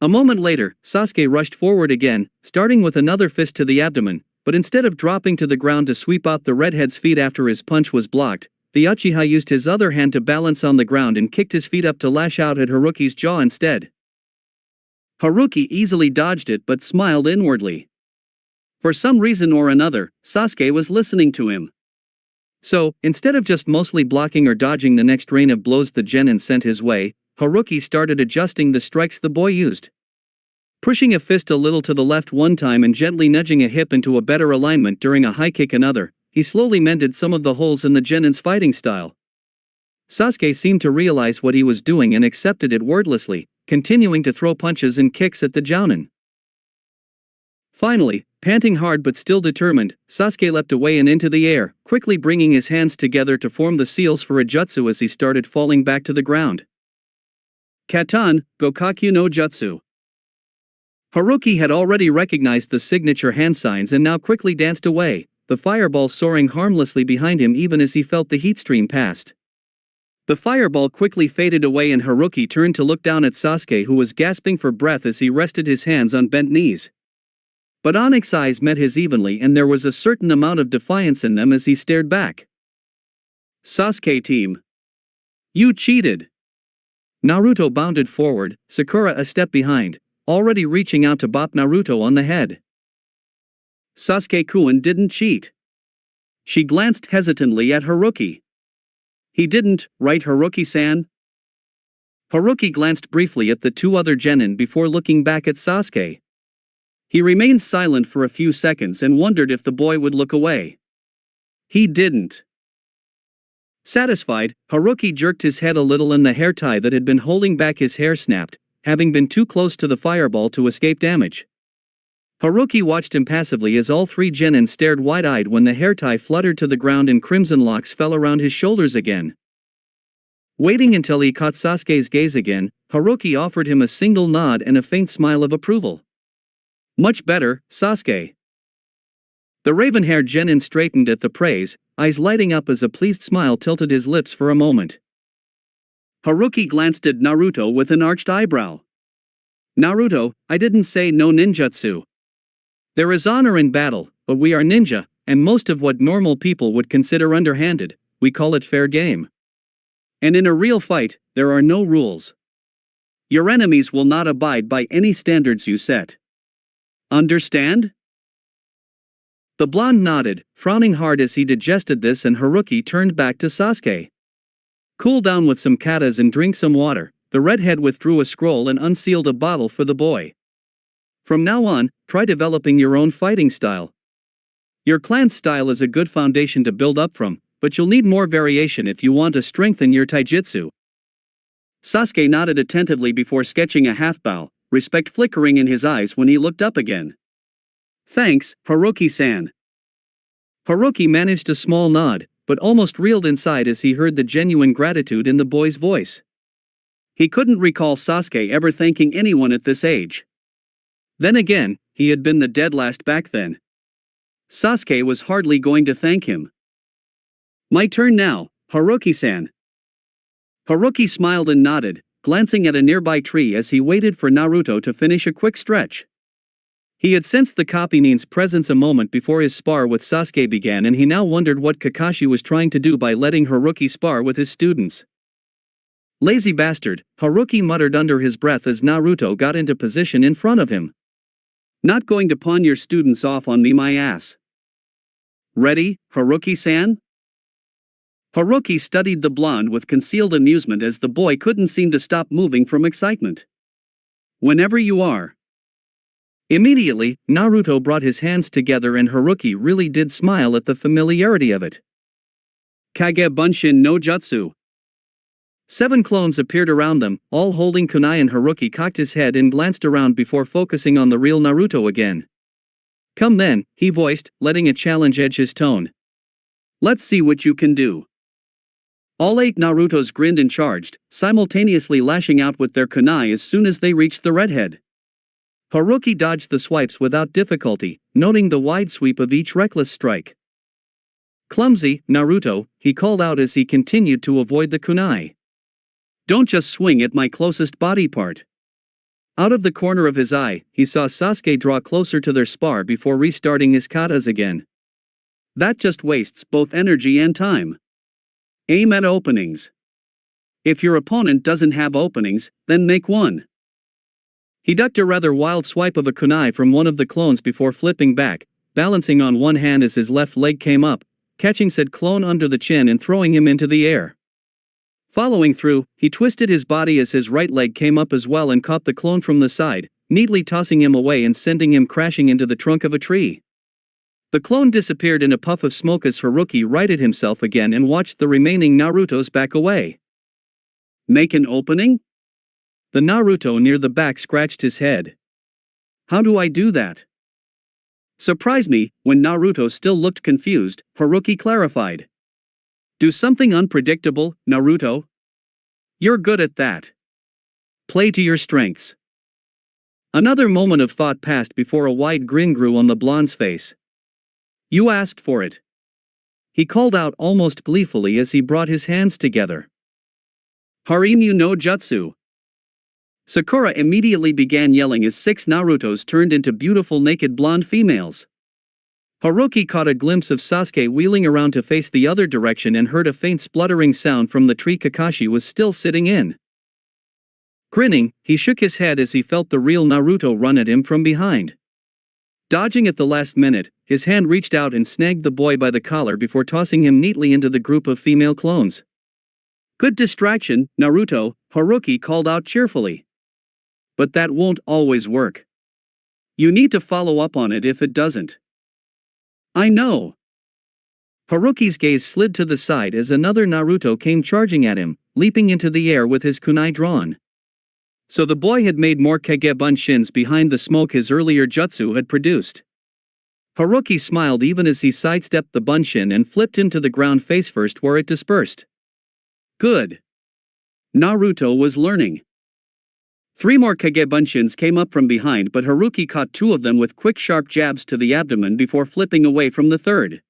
A moment later, Sasuke rushed forward again, starting with another fist to the abdomen, but instead of dropping to the ground to sweep out the redhead's feet after his punch was blocked, the Uchiha used his other hand to balance on the ground and kicked his feet up to lash out at Haruki's jaw instead. Haruki easily dodged it but smiled inwardly. For some reason or another, Sasuke was listening to him. So, instead of just mostly blocking or dodging the next rain of blows the genin sent his way, Haruki started adjusting the strikes the boy used. Pushing a fist a little to the left one time and gently nudging a hip into a better alignment during a high kick another, he slowly mended some of the holes in the genin's fighting style. Sasuke seemed to realize what he was doing and accepted it wordlessly, continuing to throw punches and kicks at the jounin. Finally, panting hard but still determined, Sasuke leapt away and into the air, quickly bringing his hands together to form the seals for a jutsu as he started falling back to the ground. Katan, Gokakyu no Jutsu. Haruki had already recognized the signature hand signs and now quickly danced away, the fireball soaring harmlessly behind him even as he felt the heat stream past. The fireball quickly faded away and Haruki turned to look down at Sasuke, who was gasping for breath as he rested his hands on bent knees. But Onyx's eyes met his evenly and there was a certain amount of defiance in them as he stared back. "Sasuke team. You cheated." Naruto bounded forward, Sakura a step behind, already reaching out to bop Naruto on the head. "Sasuke-kun didn't cheat." She glanced hesitantly at Haruki. "He didn't, right Haruki-san?" Haruki glanced briefly at the two other genin before looking back at Sasuke. He remained silent for a few seconds and wondered if the boy would look away. He didn't. Satisfied, Haruki jerked his head a little and the hair tie that had been holding back his hair snapped, having been too close to the fireball to escape damage. Haruki watched impassively as all three genin stared wide-eyed when the hair tie fluttered to the ground and crimson locks fell around his shoulders again. Waiting until he caught Sasuke's gaze again, Haruki offered him a single nod and a faint smile of approval. "Much better, Sasuke." The raven-haired genin straightened at the praise, eyes lighting up as a pleased smile tilted his lips for a moment. Haruki glanced at Naruto with an arched eyebrow. "Naruto, I didn't say no ninjutsu. There is honor in battle, but we are ninja, and most of what normal people would consider underhanded, we call it fair game. And in a real fight, there are no rules. Your enemies will not abide by any standards you set. Understand? The blonde nodded, frowning hard as he digested this, and Haruki turned back to Sasuke. Cool down with some katas and drink some water. The redhead withdrew a scroll and unsealed a bottle for the boy. From now on, try developing your own fighting style. Your clan's style is a good foundation to build up from, but you'll need more variation if you want to strengthen your taijutsu. Sasuke nodded attentively before sketching a half bow, respect flickering in his eyes when he looked up again. Thanks, Haruki-san. Haruki managed a small nod, but almost reeled inside as he heard the genuine gratitude in the boy's voice. He couldn't recall Sasuke ever thanking anyone at this age. Then again, he had been the dead last back then. Sasuke was hardly going to thank him. My turn now, Haruki-san. Haruki smiled and nodded, glancing at a nearby tree as he waited for Naruto to finish a quick stretch. He had sensed the Kapinin's presence a moment before his spar with Sasuke began, and he now wondered what Kakashi was trying to do by letting Haruki spar with his students. Lazy bastard, Haruki muttered under his breath as Naruto got into position in front of him. Not going to pawn your students off on me, my ass. Ready, Haruki-san? Haruki studied the blonde with concealed amusement as the boy couldn't seem to stop moving from excitement. Whenever you are. Immediately, Naruto brought his hands together and Haruki really did smile at the familiarity of it. Kage Bunshin no Jutsu. 7 clones appeared around them, all holding kunai, and Haruki cocked his head and glanced around before focusing on the real Naruto again. Come then, he voiced, letting a challenge edge his tone. Let's see what you can do. All 8 Narutos grinned and charged, simultaneously lashing out with their kunai as soon as they reached the redhead. Haruki dodged the swipes without difficulty, noting the wide sweep of each reckless strike. Clumsy, Naruto, he called out as he continued to avoid the kunai. Don't just swing at my closest body part. Out of the corner of his eye, he saw Sasuke draw closer to their spar before restarting his katas again. That just wastes both energy and time. Aim at openings. If your opponent doesn't have openings, then make one. He ducked a rather wild swipe of a kunai from one of the clones before flipping back, balancing on one hand as his left leg came up, catching said clone under the chin and throwing him into the air. Following through, he twisted his body as his right leg came up as well and caught the clone from the side, neatly tossing him away and sending him crashing into the trunk of a tree. The clone disappeared in a puff of smoke as Haruki righted himself again and watched the remaining Narutos back away. Make an opening? The Naruto near the back scratched his head. How do I do that? Surprise me, when Naruto still looked confused, Haruki clarified. Do something unpredictable, Naruto. You're good at that. Play to your strengths. Another moment of thought passed before a wide grin grew on the blonde's face. You asked for it. He called out almost gleefully as he brought his hands together. Harimyu no Jutsu. Sakura immediately began yelling as 6 Narutos turned into beautiful naked blonde females. Haruki caught a glimpse of Sasuke wheeling around to face the other direction and heard a faint spluttering sound from the tree Kakashi was still sitting in. Grinning, he shook his head as he felt the real Naruto run at him from behind. Dodging at the last minute, his hand reached out and snagged the boy by the collar before tossing him neatly into the group of female clones. Good distraction, Naruto, Haruki called out cheerfully. But that won't always work. You need to follow up on it if it doesn't. I know. Haruki's gaze slid to the side as another Naruto came charging at him, leaping into the air with his kunai drawn. So the boy had made more Kage Bunshins behind the smoke his earlier jutsu had produced. Haruki smiled even as he sidestepped the Bunshin and flipped him to the ground face first where it dispersed. Good. Naruto was learning. 3 more Kage Bunshins came up from behind, but Haruki caught 2 of them with quick sharp jabs to the abdomen before flipping away from the third.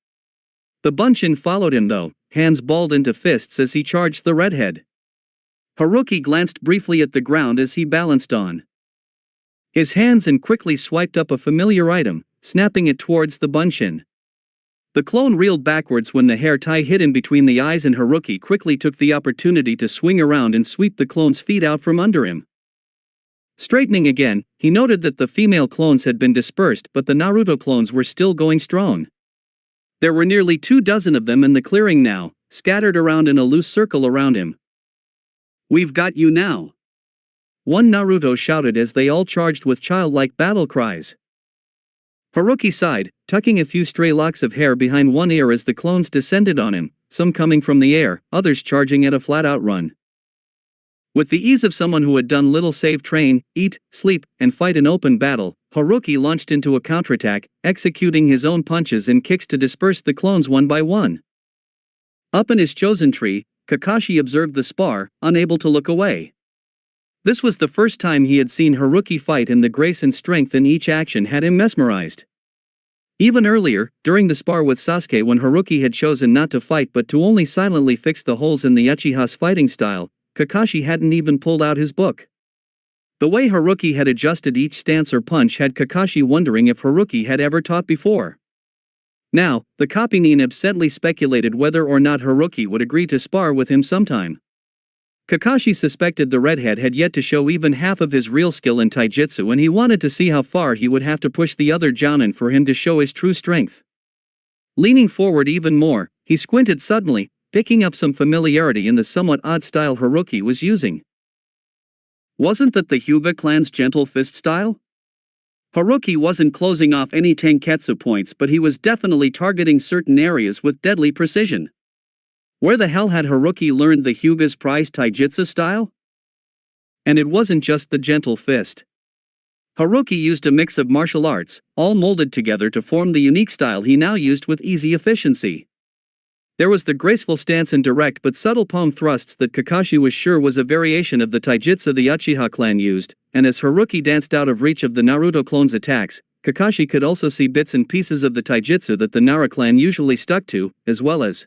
The Bunshin followed him though, hands balled into fists as he charged the redhead. Haruki glanced briefly at the ground as he balanced on his hands and quickly swiped up a familiar item, snapping it towards the Bunshin. The clone reeled backwards when the hair tie hit him between the eyes, and Haruki quickly took the opportunity to swing around and sweep the clone's feet out from under him. Straightening again, he noted that the female clones had been dispersed, but the Naruto clones were still going strong. There were nearly 24 of them in the clearing now, scattered around in a loose circle around him. "We've got you now!" one Naruto shouted as they all charged with childlike battle cries. Haruki sighed, tucking a few stray locks of hair behind one ear as the clones descended on him, some coming from the air, others charging at a flat-out run. With the ease of someone who had done little save train, eat, sleep, and fight in open battle, Haruki launched into a counterattack, executing his own punches and kicks to disperse the clones one by one. Up in his chosen tree, Kakashi observed the spar, unable to look away. This was the first time he had seen Haruki fight, and the grace and strength in each action had him mesmerized. Even earlier, during the spar with Sasuke, when Haruki had chosen not to fight but to only silently fix the holes in the Uchiha's fighting style, Kakashi hadn't even pulled out his book. The way Haruki had adjusted each stance or punch had Kakashi wondering if Haruki had ever taught before. Now, the Copynin absently speculated whether or not Haruki would agree to spar with him sometime. Kakashi suspected the redhead had yet to show even half of his real skill in taijutsu, and he wanted to see how far he would have to push the other jounin for him to show his true strength. Leaning forward even more, he squinted suddenly, picking up some familiarity in the somewhat odd style Haruki was using. Wasn't that the Hyuga clan's gentle fist style? Haruki wasn't closing off any tenketsu points, but he was definitely targeting certain areas with deadly precision. Where the hell had Haruki learned the Hyuga's prized taijutsu style? And it wasn't just the gentle fist. Haruki used a mix of martial arts, all molded together to form the unique style he now used with easy efficiency. There was the graceful stance and direct but subtle palm thrusts that Kakashi was sure was a variation of the taijutsu the Uchiha clan used, and as Haruki danced out of reach of the Naruto clone's attacks, Kakashi could also see bits and pieces of the taijutsu that the Nara clan usually stuck to, as well as.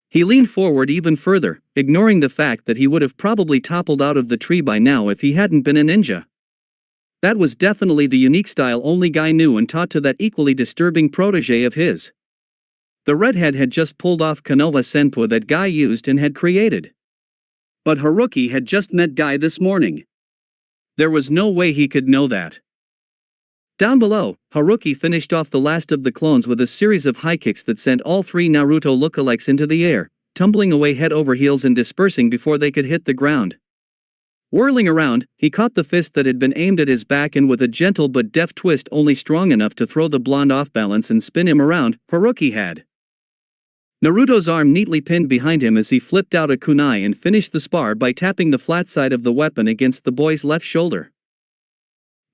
He leaned forward even further, ignoring the fact that he would have probably toppled out of the tree by now if he hadn't been a ninja. That was definitely the unique style only Guy knew and taught to that equally disturbing protege of his. The redhead had just pulled off Konoha Senpu that Guy used and had created. But Haruki had just met Guy this morning. There was no way he could know that. Down below, Haruki finished off the last of the clones with a series of high kicks that sent all three Naruto lookalikes into the air, tumbling away head over heels and dispersing before they could hit the ground. Whirling around, he caught the fist that had been aimed at his back, and with a gentle but deft twist only strong enough to throw the blonde off balance and spin him around, Haruki had Naruto's arm neatly pinned behind him as he flipped out a kunai and finished the spar by tapping the flat side of the weapon against the boy's left shoulder.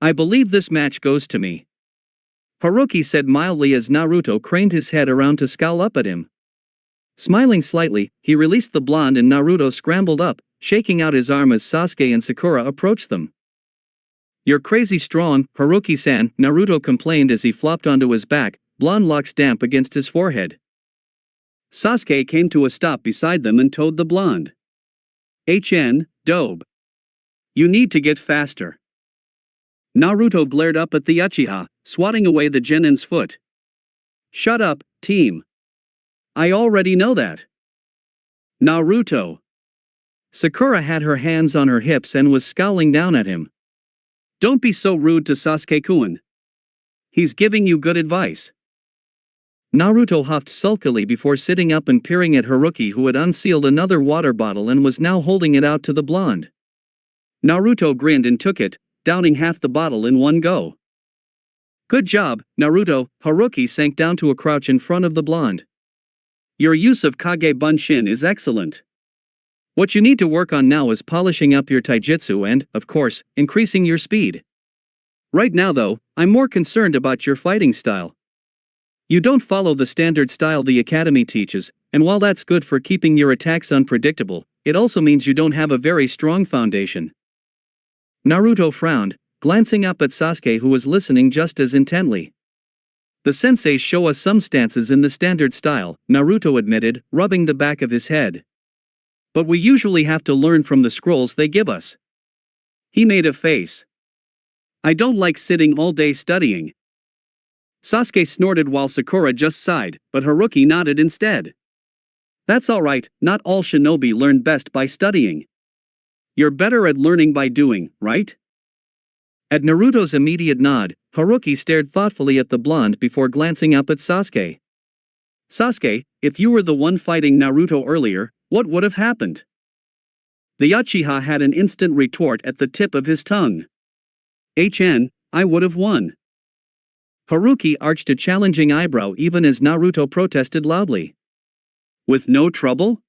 "I believe this match goes to me," Haruki said mildly as Naruto craned his head around to scowl up at him. Smiling slightly, he released the blonde and Naruto scrambled up, shaking out his arm as Sasuke and Sakura approached them. "You're crazy strong, Haruki-san," Naruto complained as he flopped onto his back, blonde locks damp against his forehead. Sasuke came to a stop beside them and toed the blonde. Dobe. You need to get faster." Naruto glared up at the Uchiha, swatting away the genin's foot. "Shut up, team. I already know that." Naruto. Sakura had her hands on her hips and was scowling down at him. "Don't be so rude to Sasuke-kun. He's giving you good advice." Naruto huffed sulkily before sitting up and peering at Haruki, who had unsealed another water bottle and was now holding it out to the blonde. Naruto grinned and took it, downing half the bottle in one go. "Good job, Naruto." Haruki sank down to a crouch in front of the blonde. "Your use of Kage Bunshin is excellent. What you need to work on now is polishing up your taijutsu and, of course, increasing your speed. Right now though, I'm more concerned about your fighting style. You don't follow the standard style the academy teaches, and while that's good for keeping your attacks unpredictable, it also means you don't have a very strong foundation." Naruto frowned, glancing up at Sasuke, who was listening just as intently. "The senseis show us some stances in the standard style," Naruto admitted, rubbing the back of his head. "But we usually have to learn from the scrolls they give us." He made a face. "I don't like sitting all day studying." Sasuke snorted while Sakura just sighed, but Haruki nodded instead. That's alright, not all shinobi learn best by studying. You're better at learning by doing, right? At Naruto's immediate nod, Haruki stared thoughtfully at the blonde before glancing up at Sasuke. Sasuke, if you were the one fighting Naruto earlier, what would have happened? The Uchiha had an instant retort at the tip of his tongue. I would have won. Haruki arched a challenging eyebrow even as Naruto protested loudly. With no trouble?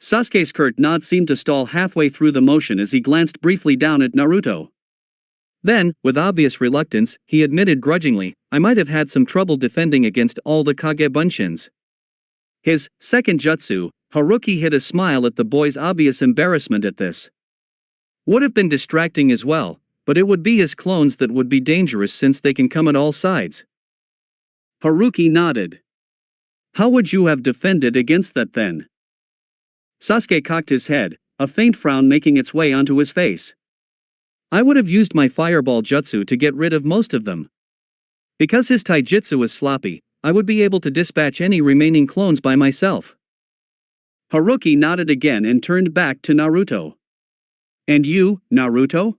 Sasuke's curt nod seemed to stall halfway through the motion as he glanced briefly down at Naruto. Then, with obvious reluctance, he admitted grudgingly, I might have had some trouble defending against all the Kage Bunshins. His second jutsu, Haruki hid a smile at the boy's obvious embarrassment at this. Would have been distracting as well, but it would be his clones that would be dangerous since they can come at all sides. Haruki nodded. How would you have defended against that then? Sasuke cocked his head, a faint frown making its way onto his face. I would have used my fireball jutsu to get rid of most of them. Because his taijutsu is sloppy, I would be able to dispatch any remaining clones by myself. Haruki nodded again and turned back to Naruto. And you, Naruto?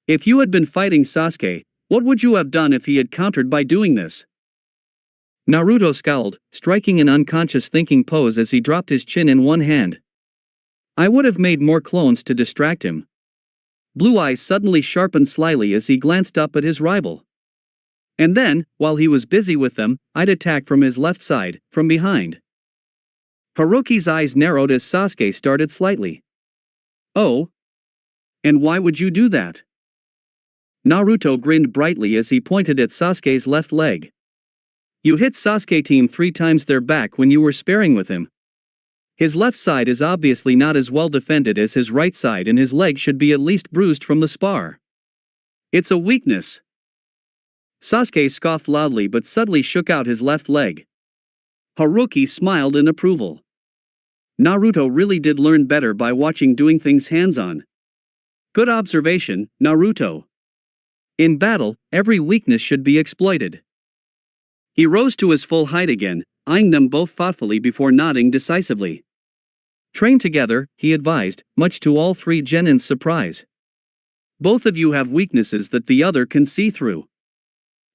If you had been fighting Sasuke, what would you have done if he had countered by doing this? Naruto scowled, striking an unconscious thinking pose as he dropped his chin in one hand. I would have made more clones to distract him. Blue eyes suddenly sharpened slyly as he glanced up at his rival. And then, while he was busy with them, I'd attack from his left side, from behind. Haruki's eyes narrowed as Sasuke started slightly. Oh? And why would you do that? Naruto grinned brightly as he pointed at Sasuke's left leg. You hit Sasuke team 3 times their back when you were sparring with him. His left side is obviously not as well defended as his right side and his leg should be at least bruised from the spar. It's a weakness. Sasuke scoffed loudly but subtly shook out his left leg. Haruki smiled in approval. Naruto really did learn better by watching doing things hands-on. Good observation, Naruto. In battle, every weakness should be exploited. He rose to his full height again, eyeing them both thoughtfully before nodding decisively. Train together, he advised, much to all 3 genins' surprise. Both of you have weaknesses that the other can see through.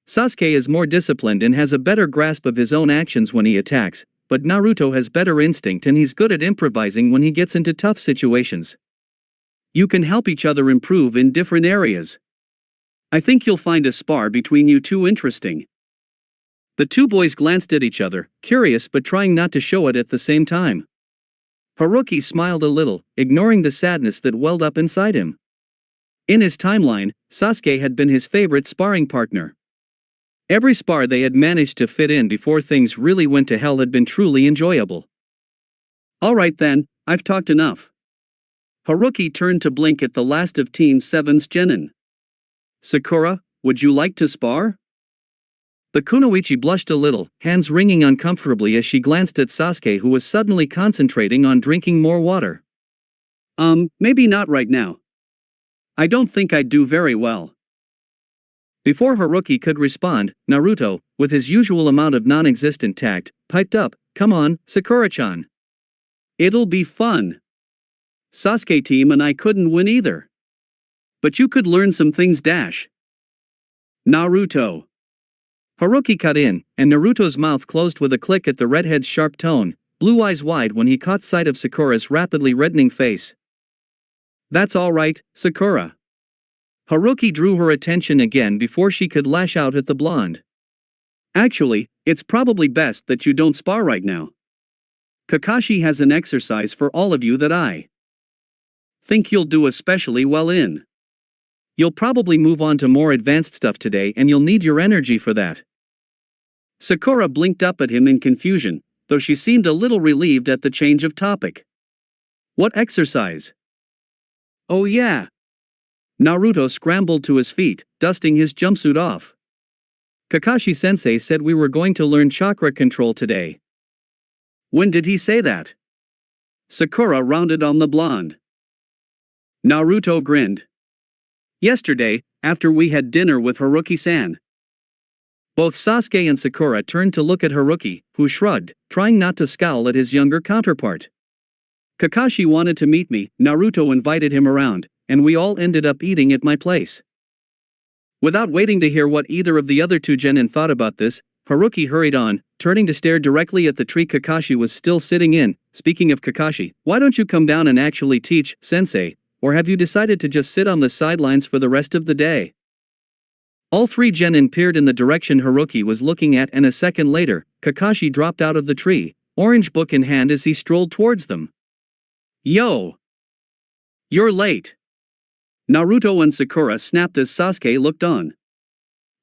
Sasuke is more disciplined and has a better grasp of his own actions when he attacks, but Naruto has better instinct and he's good at improvising when he gets into tough situations. You can help each other improve in different areas. I think you'll find a spar between you two interesting. The 2 boys glanced at each other, curious but trying not to show it at the same time. Haruki smiled a little, ignoring the sadness that welled up inside him. In his timeline, Sasuke had been his favorite sparring partner. Every spar they had managed to fit in before things really went to hell had been truly enjoyable. Alright then, I've talked enough. Haruki turned to blink at the last of Team 7's genin. Sakura, would you like to spar? The kunoichi blushed a little, hands wringing uncomfortably as she glanced at Sasuke who was suddenly concentrating on drinking more water. Maybe not right now. I don't think I'd do very well. Before Haruki could respond, Naruto, with his usual amount of non-existent tact, piped up, come on, Sakura-chan. It'll be fun. Sasuke team and I couldn't win either. But you could learn some things dash. Naruto. Haruki cut in, and Naruto's mouth closed with a click at the redhead's sharp tone, blue eyes wide when he caught sight of Sakura's rapidly reddening face. That's all right, Sakura. Haruki drew her attention again before she could lash out at the blonde. Actually, it's probably best that you don't spar right now. Kakashi has an exercise for all of you that I think you'll do especially well in. You'll probably move on to more advanced stuff today and you'll need your energy for that. Sakura blinked up at him in confusion, though she seemed a little relieved at the change of topic. What exercise? Oh yeah. Naruto scrambled to his feet, dusting his jumpsuit off. Kakashi-sensei said we were going to learn chakra control today. When did he say that? Sakura rounded on the blonde. Naruto grinned. Yesterday, after we had dinner with Haruki-san. Both Sasuke and Sakura turned to look at Haruki, who shrugged, trying not to scowl at his younger counterpart. Kakashi wanted to meet me, Naruto invited him around, and we all ended up eating at my place. Without waiting to hear what either of the other two genin thought about this, Haruki hurried on, turning to stare directly at the tree Kakashi was still sitting in. Speaking of Kakashi, why don't you come down and actually teach, sensei, or have you decided to just sit on the sidelines for the rest of the day? All three genin peered in the direction Haruki was looking at, and a second later, Kakashi dropped out of the tree, orange book in hand as he strolled towards them. Yo! You're late! Naruto and Sakura snapped as Sasuke looked on.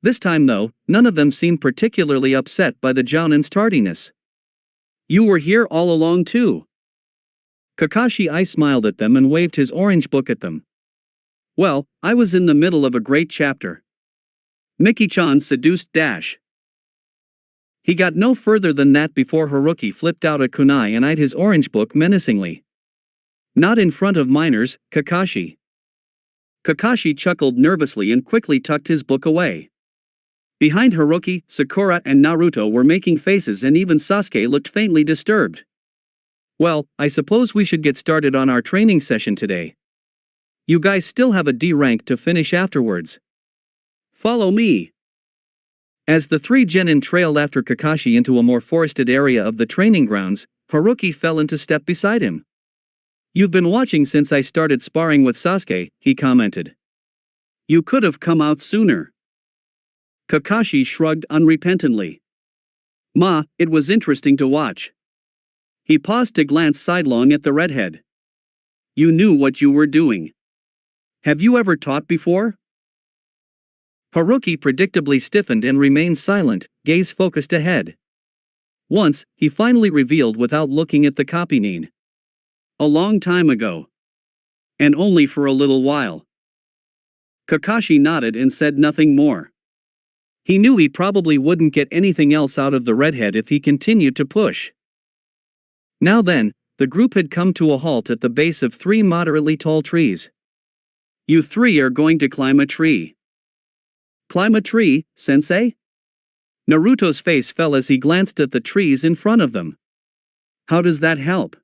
This time though, none of them seemed particularly upset by the Jounin's tardiness. You were here all along too. Kakashi smiled at them and waved his orange book at them. Well, I was in the middle of a great chapter. Miki-chan seduced dash. He got no further than that before Haruki flipped out a kunai and eyed his orange book menacingly. Not in front of minors, Kakashi. Kakashi chuckled nervously and quickly tucked his book away. Behind Haruki, Sakura and Naruto were making faces, and even Sasuke looked faintly disturbed. Well, I suppose we should get started on our training session today. You guys still have a D rank to finish afterwards. Follow me. As the three genin trailed after Kakashi into a more forested area of the training grounds, Haruki fell into step beside him. You've been watching since I started sparring with Sasuke, he commented. You could have come out sooner. Kakashi shrugged unrepentantly. It was interesting to watch. He paused to glance sidelong at the redhead. You knew what you were doing. Have you ever taught before? Haruki predictably stiffened and remained silent, gaze focused ahead. Once, he finally revealed without looking at the copynin. A long time ago. And only for a little while. Kakashi nodded and said nothing more. He knew he probably wouldn't get anything else out of the redhead if he continued to push. Now then, the group had come to a halt at the base of three moderately tall trees. You three are going to climb a tree. Climb a tree, sensei? Naruto's face fell as he glanced at the trees in front of them. How does that help?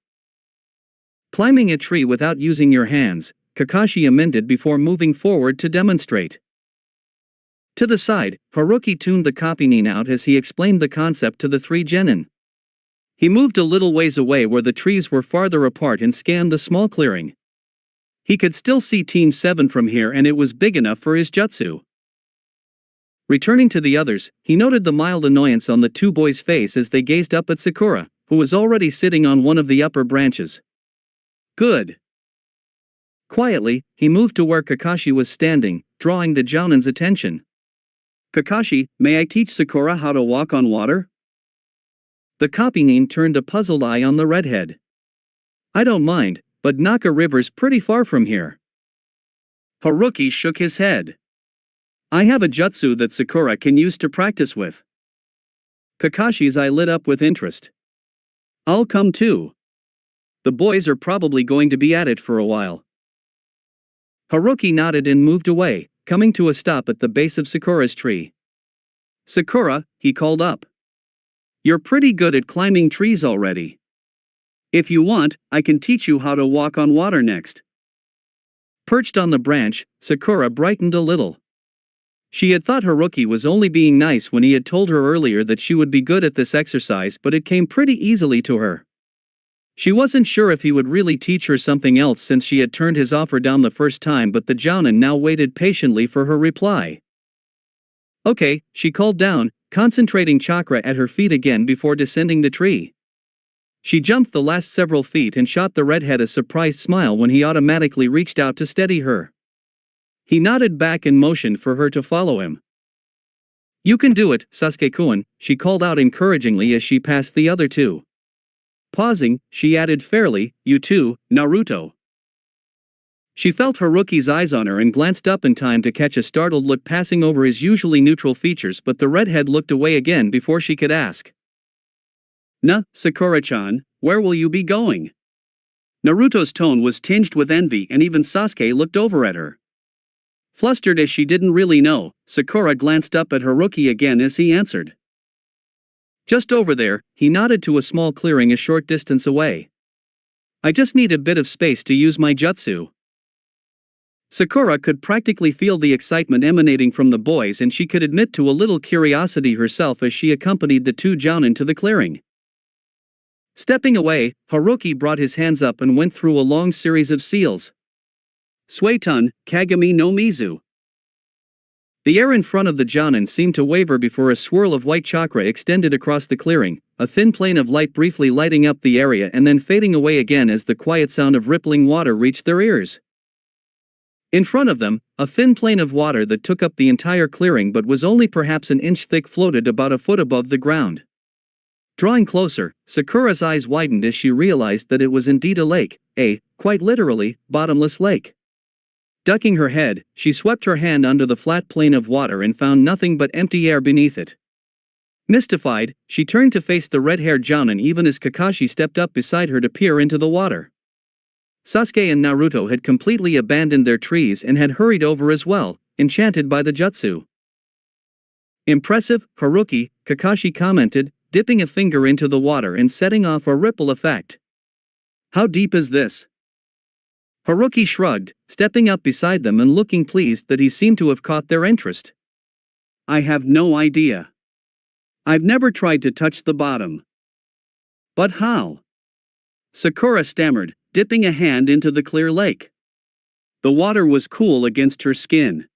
Climbing a tree without using your hands, Kakashi amended before moving forward to demonstrate. To the side, Haruki tuned the copynin out as he explained the concept to the three genin. He moved a little ways away where the trees were farther apart and scanned the small clearing. He could still see Team 7 from here, and it was big enough for his jutsu. Returning to the others, he noted the mild annoyance on the two boys' face as they gazed up at Sakura, who was already sitting on one of the upper branches. Good. Quietly, he moved to where Kakashi was standing, drawing the Jounin's attention. Kakashi, may I teach Sakura how to walk on water? The copynin turned a puzzled eye on the redhead. I don't mind, but Naka River's pretty far from here. Haruki shook his head. I have a jutsu that Sakura can use to practice with. Kakashi's eye lit up with interest. I'll come too. The boys are probably going to be at it for a while. Haruki nodded and moved away, coming to a stop at the base of Sakura's tree. Sakura, he called up. You're pretty good at climbing trees already. If you want, I can teach you how to walk on water next. Perched on the branch, Sakura brightened a little. She had thought Haruki was only being nice when he had told her earlier that she would be good at this exercise, but it came pretty easily to her. She wasn't sure if he would really teach her something else since she had turned his offer down the first time, but the Jounin now waited patiently for her reply. Okay, she called down, concentrating chakra at her feet again before descending the tree. She jumped the last several feet and shot the redhead a surprised smile when he automatically reached out to steady her. He nodded back and motioned for her to follow him. You can do it, Sasuke-kun, she called out encouragingly as she passed the other two. Pausing, she added fairly, you too, Naruto. She felt Haruki's eyes on her and glanced up in time to catch a startled look passing over his usually neutral features, but the redhead looked away again before she could ask. Sakura-chan, where will you be going? Naruto's tone was tinged with envy, and even Sasuke looked over at her. Flustered as she didn't really know, Sakura glanced up at Haruki again as he answered. Just over there, he nodded to a small clearing a short distance away. I just need a bit of space to use my jutsu. Sakura could practically feel the excitement emanating from the boys, and she could admit to a little curiosity herself as she accompanied the two jounin to the clearing. Stepping away, Haruki brought his hands up and went through a long series of seals. Suetun, Kagami no Mizu. The air in front of the jounin seemed to waver before a swirl of white chakra extended across the clearing, a thin plane of light briefly lighting up the area and then fading away again as the quiet sound of rippling water reached their ears. In front of them, a thin plane of water that took up the entire clearing but was only perhaps an inch thick floated about a foot above the ground. Drawing closer, Sakura's eyes widened as she realized that it was indeed a lake, quite literally, bottomless lake. Ducking her head, she swept her hand under the flat plane of water and found nothing but empty air beneath it. Mystified, she turned to face the red-haired jounin even as Kakashi stepped up beside her to peer into the water. Sasuke and Naruto had completely abandoned their trees and had hurried over as well, enchanted by the jutsu. Impressive, Haruki, Kakashi commented, dipping a finger into the water and setting off a ripple effect. How deep is this? Haruki shrugged, stepping up beside them and looking pleased that he seemed to have caught their interest. I have no idea. I've never tried to touch the bottom. But how? Sakura stammered, dipping a hand into the clear lake. The water was cool against her skin.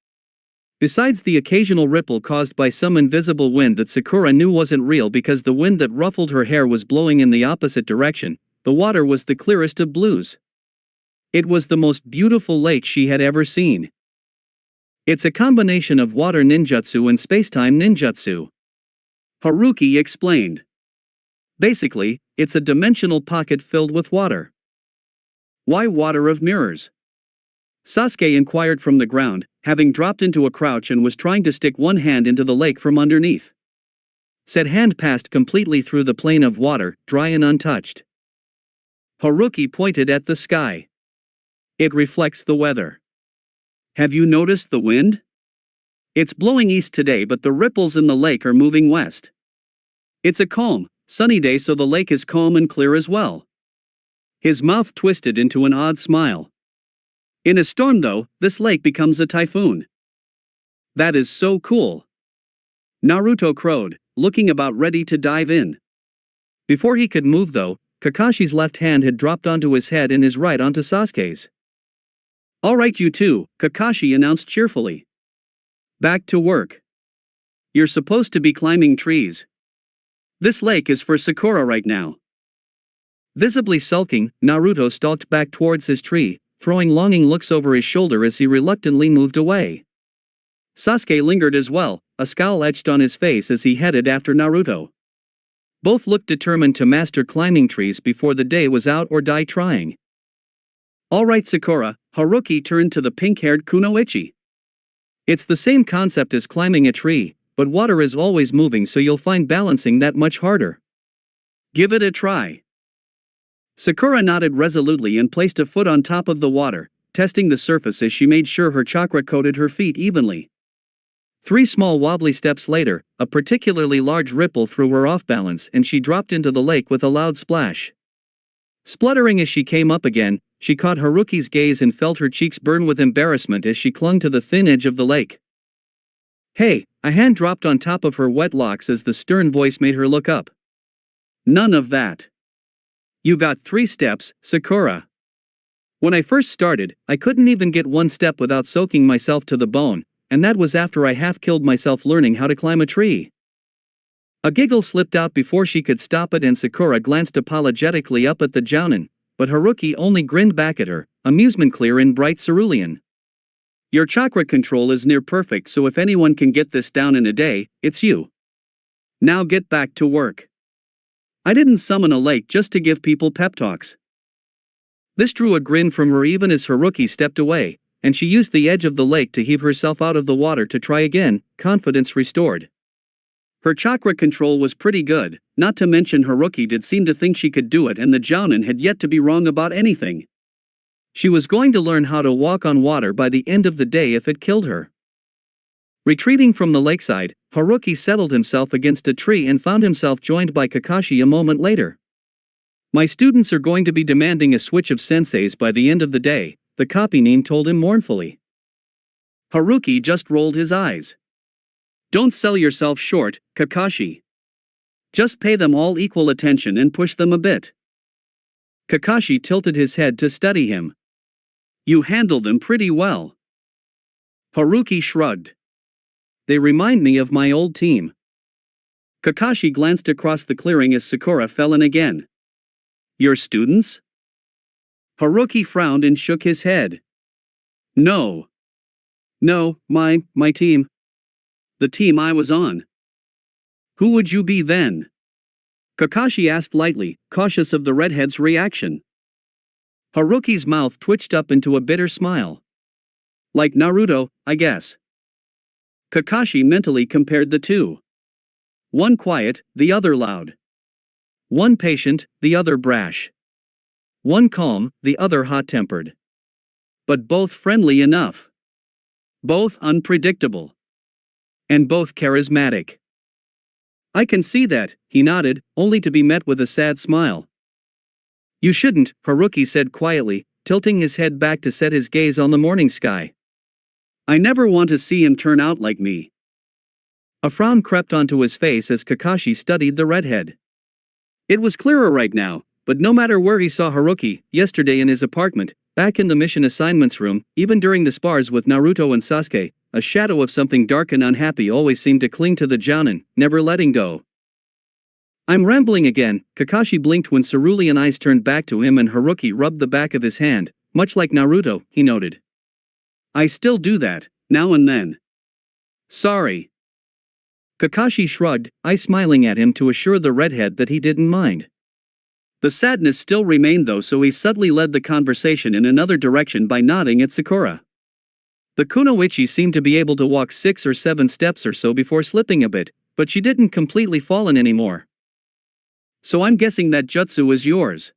Besides the occasional ripple caused by some invisible wind that Sakura knew wasn't real because the wind that ruffled her hair was blowing in the opposite direction, the water was the clearest of blues. It was the most beautiful lake she had ever seen. It's a combination of water ninjutsu and spacetime ninjutsu. Haruki explained. Basically, it's a dimensional pocket filled with water. Why water of mirrors? Sasuke inquired from the ground, having dropped into a crouch and was trying to stick one hand into the lake from underneath. Said hand passed completely through the plane of water, dry and untouched. Haruki pointed at the sky. It reflects the weather. Have you noticed the wind? It's blowing east today, but the ripples in the lake are moving west. It's a calm, sunny day, so the lake is calm and clear as well. His mouth twisted into an odd smile. In a storm though, this lake becomes a typhoon. That is so cool. Naruto crowed, looking about ready to dive in. Before he could move though, Kakashi's left hand had dropped onto his head and his right onto Sasuke's. All right, you two, Kakashi announced cheerfully. Back to work. You're supposed to be climbing trees. This lake is for Sakura right now. Visibly sulking, Naruto stalked back towards his tree, throwing longing looks over his shoulder as he reluctantly moved away. Sasuke lingered as well, a scowl etched on his face as he headed after Naruto. Both looked determined to master climbing trees before the day was out or die trying. All right, Sakura, Haruki turned to the pink-haired Kunoichi. It's the same concept as climbing a tree, but water is always moving, so you'll find balancing that much harder. Give it a try. Sakura nodded resolutely and placed a foot on top of the water, testing the surface as she made sure her chakra coated her feet evenly. 3 small wobbly steps later, a particularly large ripple threw her off balance and she dropped into the lake with a loud splash. Spluttering as she came up again, she caught Haruki's gaze and felt her cheeks burn with embarrassment as she clung to the thin edge of the lake. Hey, a hand dropped on top of her wet locks as the stern voice made her look up. None of that. You got 3 steps, Sakura. When I first started, I couldn't even get 1 step without soaking myself to the bone, and that was after I half killed myself learning how to climb a tree. A giggle slipped out before she could stop it and Sakura glanced apologetically up at the jounin, but Haruki only grinned back at her, amusement clear in bright cerulean. Your chakra control is near perfect, so if anyone can get this down in a day, it's you. Now get back to work. I didn't summon a lake just to give people pep talks. This drew a grin from her even as Haruki stepped away, and she used the edge of the lake to heave herself out of the water to try again, confidence restored. Her chakra control was pretty good, not to mention Haruki did seem to think she could do it and the jounin had yet to be wrong about anything. She was going to learn how to walk on water by the end of the day if it killed her. Retreating from the lakeside, Haruki settled himself against a tree and found himself joined by Kakashi a moment later. My students are going to be demanding a switch of senseis by the end of the day, the copy-nin told him mournfully. Haruki just rolled his eyes. Don't sell yourself short, Kakashi. Just pay them all equal attention and push them a bit. Kakashi tilted his head to study him. You handle them pretty well. Haruki shrugged. They remind me of my old team. Kakashi glanced across the clearing as Sakura fell in again. Your students? Haruki frowned and shook his head. No. No, my team. The team I was on. Who would you be then? Kakashi asked lightly, cautious of the redhead's reaction. Haruki's mouth twitched up into a bitter smile. Like Naruto, I guess. Kakashi mentally compared the two. One quiet, the other loud. One patient, the other brash. One calm, the other hot-tempered. But both friendly enough. Both unpredictable. And both charismatic. I can see that, he nodded, only to be met with a sad smile. You shouldn't, Haruki said quietly, tilting his head back to set his gaze on the morning sky. I never want to see him turn out like me. A frown crept onto his face as Kakashi studied the redhead. It was clearer right now, but no matter where he saw Haruki, yesterday in his apartment, back in the mission assignments room, even during the spars with Naruto and Sasuke, a shadow of something dark and unhappy always seemed to cling to the jounin, never letting go. I'm rambling again, Kakashi blinked when cerulean eyes turned back to him and Haruki rubbed the back of his hand, much like Naruto, he noted. I still do that, now and then. Sorry. Kakashi shrugged, eye smiling at him to assure the redhead that he didn't mind. The sadness still remained though, so he subtly led the conversation in another direction by nodding at Sakura. The kunoichi seemed to be able to walk 6 or 7 steps or so before slipping a bit, but she didn't completely fallen anymore. So I'm guessing that jutsu is yours.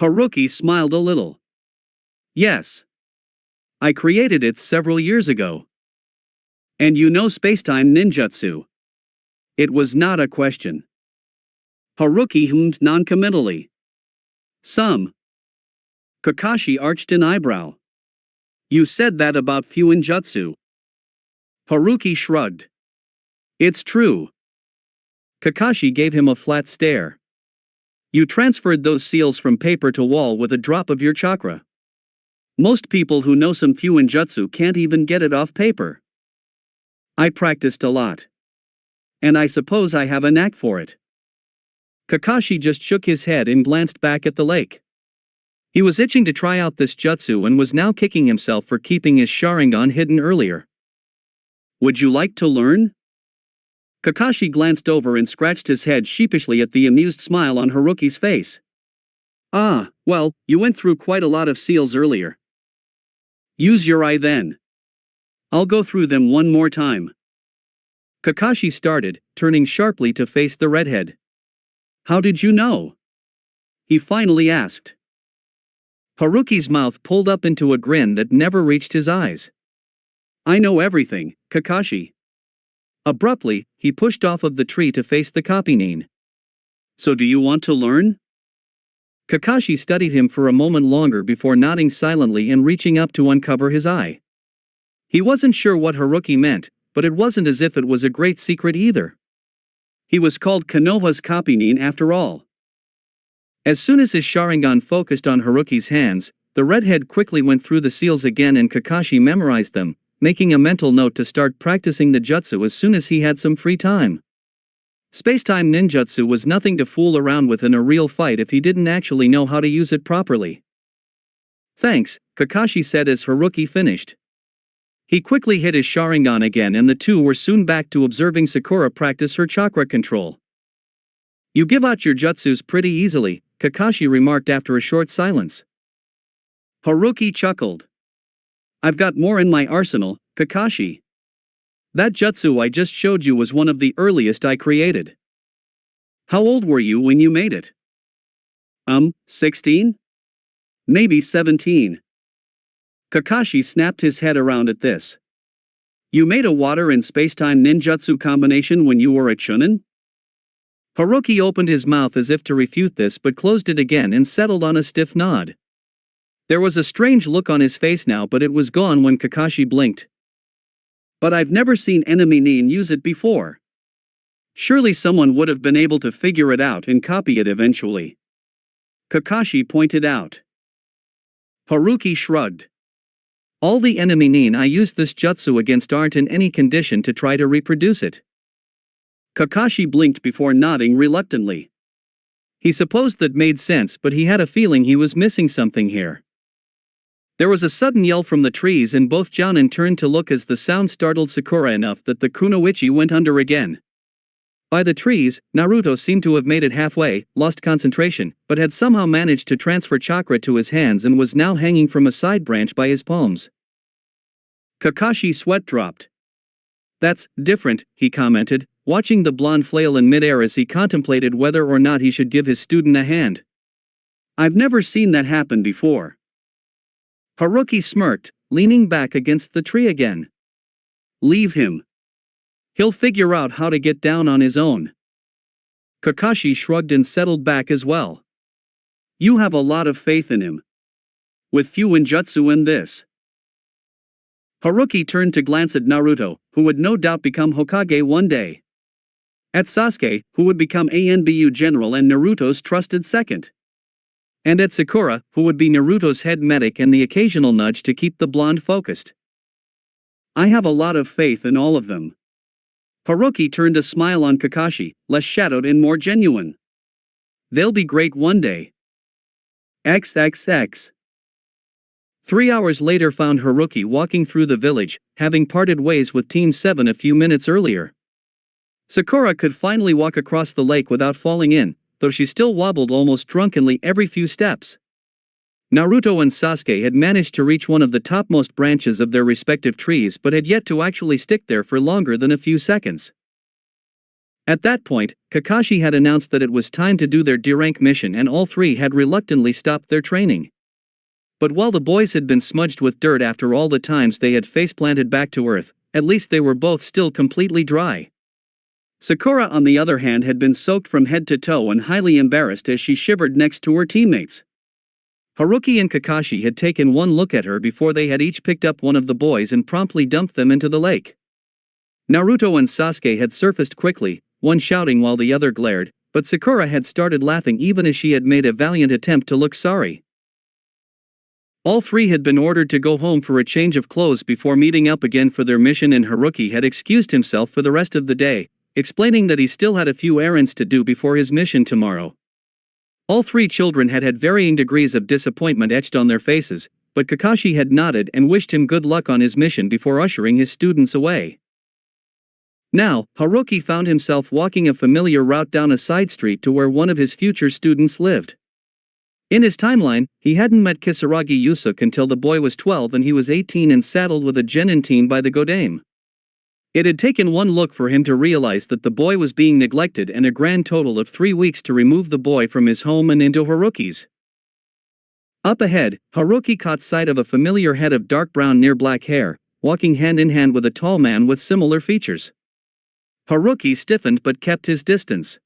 Haruki smiled a little. Yes. I created it several years ago. And you know spacetime ninjutsu. It was not a question. Haruki hummed noncommittally. Some. Kakashi arched an eyebrow. You said that about fuinjutsu. Haruki shrugged. It's true. Kakashi gave him a flat stare. You transferred those seals from paper to wall with a drop of your chakra. Most people who know some fuinjutsu can't even get it off paper. I practiced a lot. And I suppose I have a knack for it. Kakashi just shook his head and glanced back at the lake. He was itching to try out this jutsu and was now kicking himself for keeping his Sharingan hidden earlier. Would you like to learn? Kakashi glanced over and scratched his head sheepishly at the amused smile on Haruki's face. Ah, well, you went through quite a lot of seals earlier. Use your eye then. I'll go through them one more time. Kakashi started, turning sharply to face the redhead. How did you know? He finally asked. Haruki's mouth pulled up into a grin that never reached his eyes. I know everything, Kakashi. Abruptly, he pushed off of the tree to face the copy-nin. So do you want to learn? Kakashi studied him for a moment longer before nodding silently and reaching up to uncover his eye. He wasn't sure what Haruki meant, but it wasn't as if it was a great secret either. He was called Konoha's copy-nin after all. As soon as his Sharingan focused on Haruki's hands, the redhead quickly went through the seals again and Kakashi memorized them, making a mental note to start practicing the jutsu as soon as he had some free time. Spacetime ninjutsu was nothing to fool around with in a real fight if he didn't actually know how to use it properly. Thanks, Kakashi said as Haruki finished. He quickly hit his Sharingan again and the two were soon back to observing Sakura practice her chakra control. You give out your jutsus pretty easily, Kakashi remarked after a short silence. Haruki chuckled. I've got more in my arsenal, Kakashi. That jutsu I just showed you was one of the earliest I created. How old were you when you made it? 16? Maybe 17. Kakashi snapped his head around at this. You made a water and spacetime ninjutsu combination when you were a chunin? Haruki opened his mouth as if to refute this but closed it again and settled on a stiff nod. There was a strange look on his face now, but it was gone when Kakashi blinked. But I've never seen enemy nin use it before. Surely someone would have been able to figure it out and copy it eventually. Kakashi pointed out. Haruki shrugged. All the enemy nin I used this jutsu against aren't in any condition to try to reproduce it. Kakashi blinked before nodding reluctantly. He supposed that made sense, but he had a feeling he was missing something here. There was a sudden yell from the trees and both jounin turned to look as the sound startled Sakura enough that the kunoichi went under again. By the trees, Naruto seemed to have made it halfway, lost concentration, but had somehow managed to transfer chakra to his hands and was now hanging from a side branch by his palms. Kakashi's sweat dropped. That's different, he commented, watching the blonde flail in midair as he contemplated whether or not he should give his student a hand. I've never seen that happen before. Haruki smirked, leaning back against the tree again. Leave him. He'll figure out how to get down on his own. Kakashi shrugged and settled back as well. You have a lot of faith in him. With few ninjutsu in this. Haruki turned to glance at Naruto, who would no doubt become Hokage one day. At Sasuke, who would become ANBU general and Naruto's trusted second. And at Sakura, who would be Naruto's head medic and the occasional nudge to keep the blonde focused. I have a lot of faith in all of them. Haruki turned a smile on Kakashi, less shadowed and more genuine. They'll be great one day. XXX. 3 hours later found Haruki walking through the village, having parted ways with Team 7 a few minutes earlier. Sakura could finally walk across the lake without falling in, though she still wobbled almost drunkenly every few steps. Naruto and Sasuke had managed to reach one of the topmost branches of their respective trees but had yet to actually stick there for longer than a few seconds. At that point, Kakashi had announced that it was time to do their D-rank mission and all three had reluctantly stopped their training. But while the boys had been smudged with dirt after all the times they had face-planted back to earth, at least they were both still completely dry. Sakura on the other hand had been soaked from head to toe and highly embarrassed as she shivered next to her teammates. Haruki and Kakashi had taken one look at her before they had each picked up one of the boys and promptly dumped them into the lake. Naruto and Sasuke had surfaced quickly, one shouting while the other glared, but Sakura had started laughing even as she had made a valiant attempt to look sorry. All three had been ordered to go home for a change of clothes before meeting up again for their mission, and Haruki had excused himself for the rest of the day, explaining that he still had a few errands to do before his mission tomorrow. All three children had had varying degrees of disappointment etched on their faces, but Kakashi had nodded and wished him good luck on his mission before ushering his students away. Now, Haruki found himself walking a familiar route down a side street to where one of his future students lived. In his timeline, he hadn't met Kisaragi Yusuke until the boy was 12 and he was 18 and saddled with a genin team by the Godame. It had taken one look for him to realize that the boy was being neglected and a grand total of 3 weeks to remove the boy from his home and into Haruki's. Up ahead, Haruki caught sight of a familiar head of dark brown near black hair, walking hand in hand with a tall man with similar features. Haruki stiffened but kept his distance.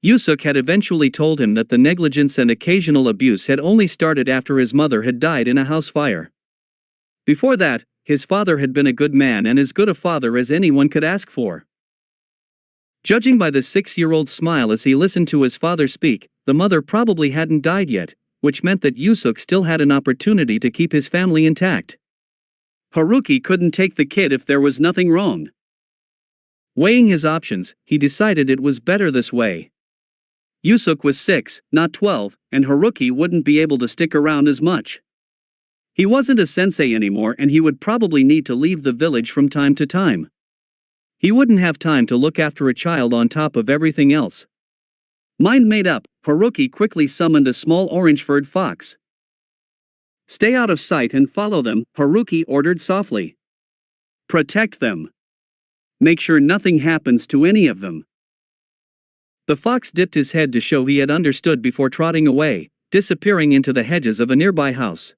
Yusuke had eventually told him that the negligence and occasional abuse had only started after his mother had died in a house fire. Before that, his father had been a good man and as good a father as anyone could ask for. Judging by the 6-year-old's smile as he listened to his father speak, the mother probably hadn't died yet, which meant that Yusuke still had an opportunity to keep his family intact. Haruki couldn't take the kid if there was nothing wrong. Weighing his options, he decided it was better this way. Yusuke was 6, not 12, and Haruki wouldn't be able to stick around as much. He wasn't a sensei anymore and he would probably need to leave the village from time to time. He wouldn't have time to look after a child on top of everything else. Mind made up, Haruki quickly summoned a small orange-furred fox. Stay out of sight and follow them, Haruki ordered softly. Protect them. Make sure nothing happens to any of them. The fox dipped his head to show he had understood before trotting away, disappearing into the hedges of a nearby house.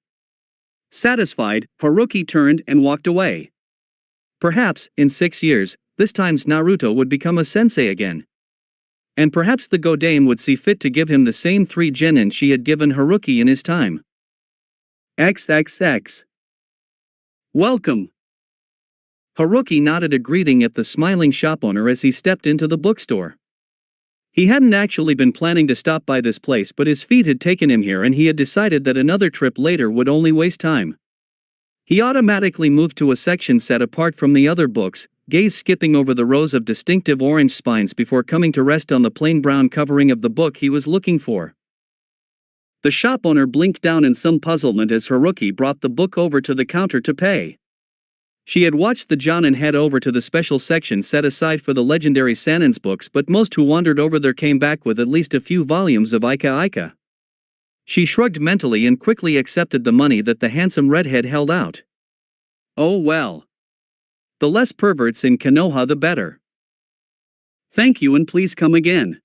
Satisfied, Haruki turned and walked away. Perhaps, in 6 years, this time's Naruto would become a sensei again. And perhaps the Godame would see fit to give him the same 3 genin she had given Haruki in his time. XXX. Welcome. Haruki nodded a greeting at the smiling shop owner as he stepped into the bookstore. He hadn't actually been planning to stop by this place, but his feet had taken him here and he had decided that another trip later would only waste time. He automatically moved to a section set apart from the other books, gaze skipping over the rows of distinctive orange spines before coming to rest on the plain brown covering of the book he was looking for. The shop owner blinked down in some puzzlement as Haruki brought the book over to the counter to pay. She had watched the Jonin head over to the special section set aside for the legendary Sanin's books, but most who wandered over there came back with at least a few volumes of Ika Ika. She shrugged mentally and quickly accepted the money that the handsome redhead held out. Oh well. The less perverts in Konoha the better. Thank you and please come again.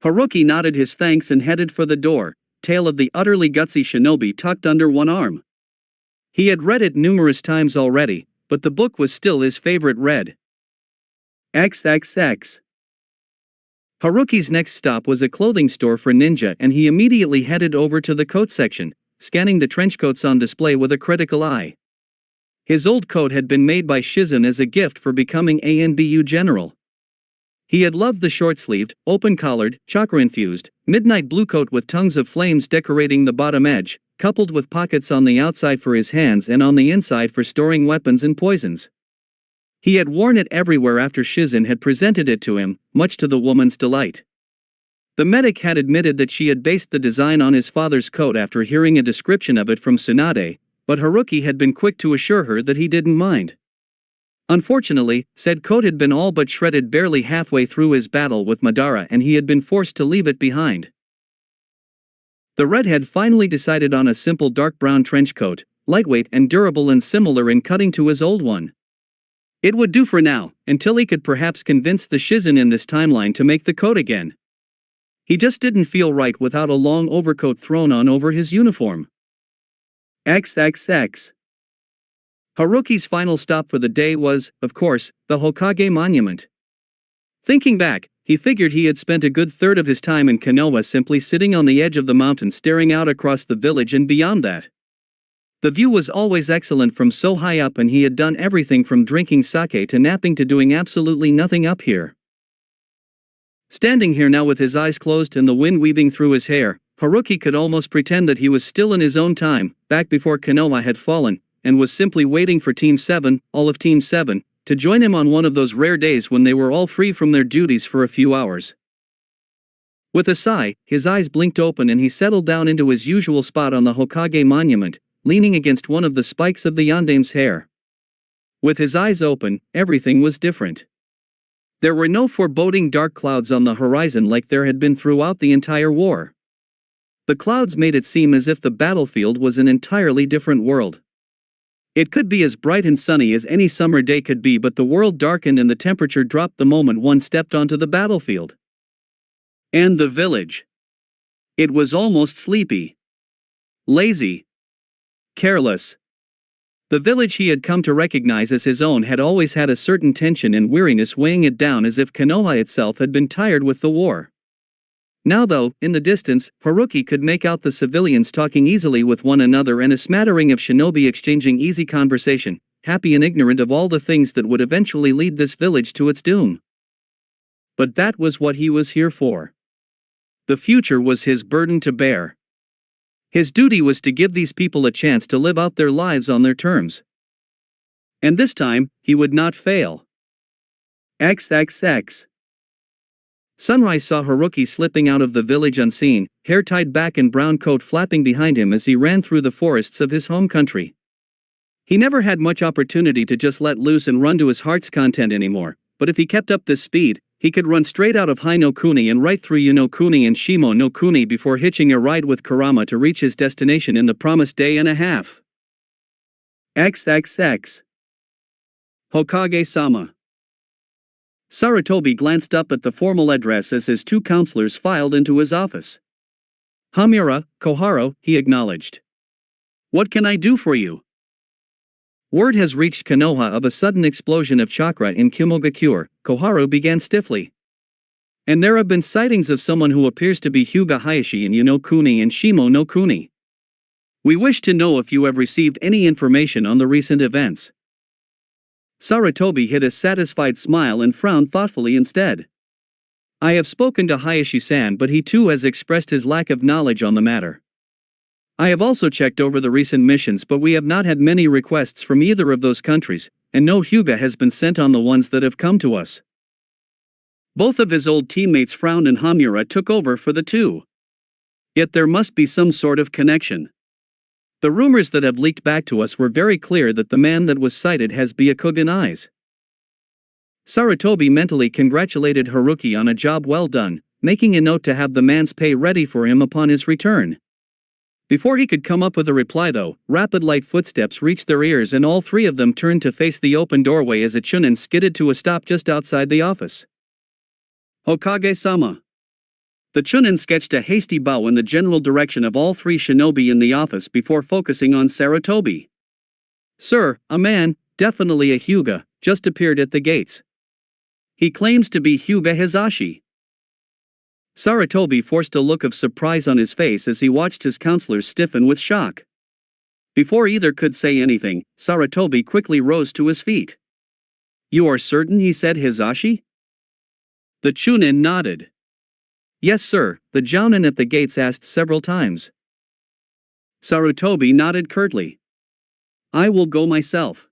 Haruki nodded his thanks and headed for the door, tail of the utterly gutsy shinobi tucked under one arm. He had read it numerous times already, but the book was still his favorite read. XXX. Haruki's next stop was a clothing store for ninja and he immediately headed over to the coat section, scanning the trench coats on display with a critical eye. His old coat had been made by Shizen as a gift for becoming a NBU general. He had loved the short-sleeved, open-collared, chakra-infused, midnight blue coat with tongues of flames decorating the bottom edge, coupled with pockets on the outside for his hands and on the inside for storing weapons and poisons. He had worn it everywhere after Shizen had presented it to him, much to the woman's delight. The medic had admitted that she had based the design on his father's coat after hearing a description of it from Tsunade, but Haruki had been quick to assure her that he didn't mind. Unfortunately, said coat had been all but shredded barely halfway through his battle with Madara and he had been forced to leave it behind. The redhead finally decided on a simple dark brown trench coat, lightweight and durable and similar in cutting to his old one. It would do for now, until he could perhaps convince the Shizen in this timeline to make the coat again. He just didn't feel right without a long overcoat thrown on over his uniform. XXX. Haruki's final stop for the day was, of course, the Hokage Monument. Thinking back, he figured he had spent a good third of his time in Konoha simply sitting on the edge of the mountain staring out across the village and beyond that. The view was always excellent from so high up and he had done everything from drinking sake to napping to doing absolutely nothing up here. Standing here now with his eyes closed and the wind weaving through his hair, Haruki could almost pretend that he was still in his own time, back before Konoha had fallen, and was simply waiting for Team 7, all of Team 7, to join him on one of those rare days when they were all free from their duties for a few hours. With a sigh, his eyes blinked open and he settled down into his usual spot on the Hokage Monument, leaning against one of the spikes of the yandame's hair. With his eyes open, everything was different. There were no foreboding dark clouds on the horizon like there had been throughout the entire war. The clouds made it seem as if the battlefield was an entirely different world. It could be as bright and sunny as any summer day could be, but the world darkened and the temperature dropped the moment one stepped onto the battlefield. And the village. It was almost sleepy. Lazy. Careless. The village he had come to recognize as his own had always had a certain tension and weariness weighing it down, as if Konoha itself had been tired with the war. Now though, in the distance, Haruki could make out the civilians talking easily with one another and a smattering of shinobi exchanging easy conversation, happy and ignorant of all the things that would eventually lead this village to its doom. But that was what he was here for. The future was his burden to bear. His duty was to give these people a chance to live out their lives on their terms. And this time, he would not fail. XXX. Sunrise saw Haruki slipping out of the village unseen, hair tied back and brown coat flapping behind him as he ran through the forests of his home country. He never had much opportunity to just let loose and run to his heart's content anymore, but if he kept up this speed, he could run straight out of Hai no Kuni and right through Yuno Kuni and Shimo no Kuni before hitching a ride with Kurama to reach his destination in the promised day and a half. XXX. Hokage-sama. Sarutobi glanced up at the formal address as his two counselors filed into his office. Hamura, Koharu, he acknowledged. What can I do for you? Word has reached Konoha of a sudden explosion of chakra in Kumogakure, Koharu began stiffly. And there have been sightings of someone who appears to be Hyuga Hayashi in Yonokuni and Shimo no Kuni. We wish to know if you have received any information on the recent events. Sarutobi hid a satisfied smile and frowned thoughtfully instead. I have spoken to Hayashi-san, but he too has expressed his lack of knowledge on the matter. I have also checked over the recent missions, but we have not had many requests from either of those countries, and no Hyuga has been sent on the ones that have come to us. Both of his old teammates frowned and Hamura took over for the two. Yet there must be some sort of connection. The rumors that have leaked back to us were very clear that the man that was sighted has Byakugan eyes. Sarutobi mentally congratulated Haruki on a job well done, making a note to have the man's pay ready for him upon his return. Before he could come up with a reply though, rapid light footsteps reached their ears and all three of them turned to face the open doorway as a chunin skidded to a stop just outside the office. Hokage-sama. The chunin sketched a hasty bow in the general direction of all three shinobi in the office before focusing on Sarutobi. Sir, a man, definitely a Hyuga, just appeared at the gates. He claims to be Hyuga Hizashi. Sarutobi forced a look of surprise on his face as he watched his counselors stiffen with shock. Before either could say anything, Sarutobi quickly rose to his feet. You are certain he said Hizashi? The chunin nodded. Yes sir, the jounin at the gates asked several times. Sarutobi nodded curtly. I will go myself.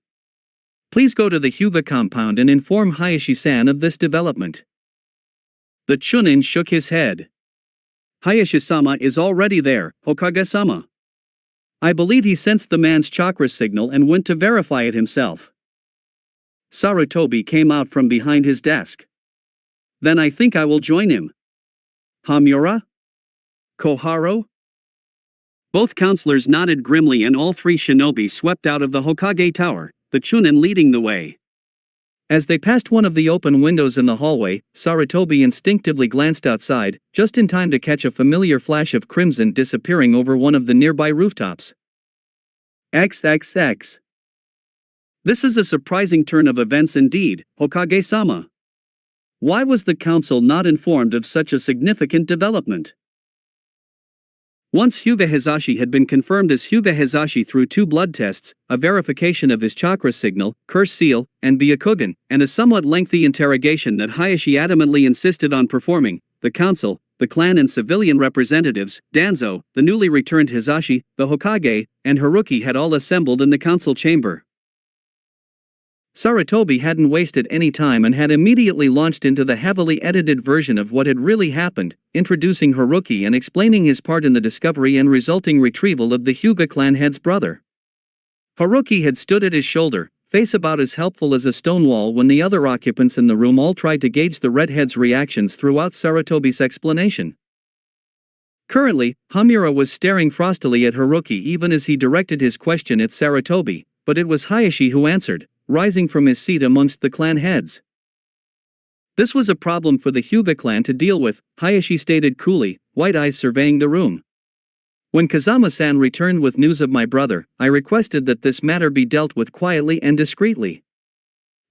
Please go to the Hyuga compound and inform Hayashi-san of this development. The chunin shook his head. Hayashi-sama is already there, Hokage-sama. I believe he sensed the man's chakra signal and went to verify it himself. Sarutobi came out from behind his desk. Then I think I will join him. Hamura? Koharu? Both counselors nodded grimly and all three shinobi swept out of the Hokage tower, the chunin leading the way. As they passed one of the open windows in the hallway, Sarutobi instinctively glanced outside, just in time to catch a familiar flash of crimson disappearing over one of the nearby rooftops. XXX. This is a surprising turn of events indeed, Hokage-sama. Why was the council not informed of such a significant development? Once Hyuga Hizashi had been confirmed as Hyuga Hizashi through 2 blood tests, a verification of his chakra signal, curse seal, and Byakugan, and a somewhat lengthy interrogation that Hayashi adamantly insisted on performing, the council, the clan and civilian representatives, Danzo, the newly returned Hizashi, the Hokage, and Haruki had all assembled in the council chamber. Sarutobi hadn't wasted any time and had immediately launched into the heavily edited version of what had really happened, introducing Haruki and explaining his part in the discovery and resulting retrieval of the Hyuga clan head's brother. Haruki had stood at his shoulder, face about as helpful as a stone wall when the other occupants in the room all tried to gauge the redhead's reactions throughout Sarutobi's explanation. Currently, Hamura was staring frostily at Haruki even as he directed his question at Sarutobi, but it was Hayashi who answered, rising from his seat amongst the clan heads. This was a problem for the Hyuga clan to deal with, Hayashi stated coolly, white eyes surveying the room. When Kazama-san returned with news of my brother, I requested that this matter be dealt with quietly and discreetly.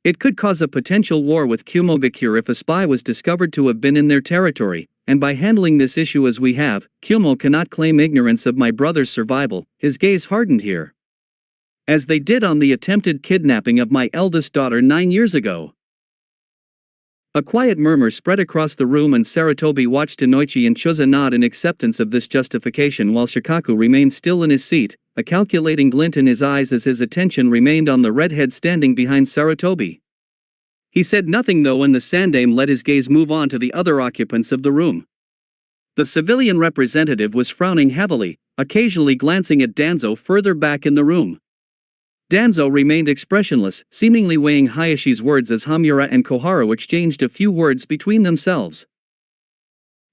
It could cause a potential war with Kumogakure if a spy was discovered to have been in their territory, and by handling this issue as we have, Kumo cannot claim ignorance of my brother's survival. His gaze hardened here. As they did on the attempted kidnapping of my eldest daughter 9 years ago. A quiet murmur spread across the room and Sarutobi watched Inoichi and Choza nod in acceptance of this justification while Shikaku remained still in his seat, a calculating glint in his eyes as his attention remained on the redhead standing behind Sarutobi. He said nothing though and the Sandaime let his gaze move on to the other occupants of the room. The civilian representative was frowning heavily, occasionally glancing at Danzo further back in the room. Danzo remained expressionless, seemingly weighing Hayashi's words as Hamura and Koharu exchanged a few words between themselves.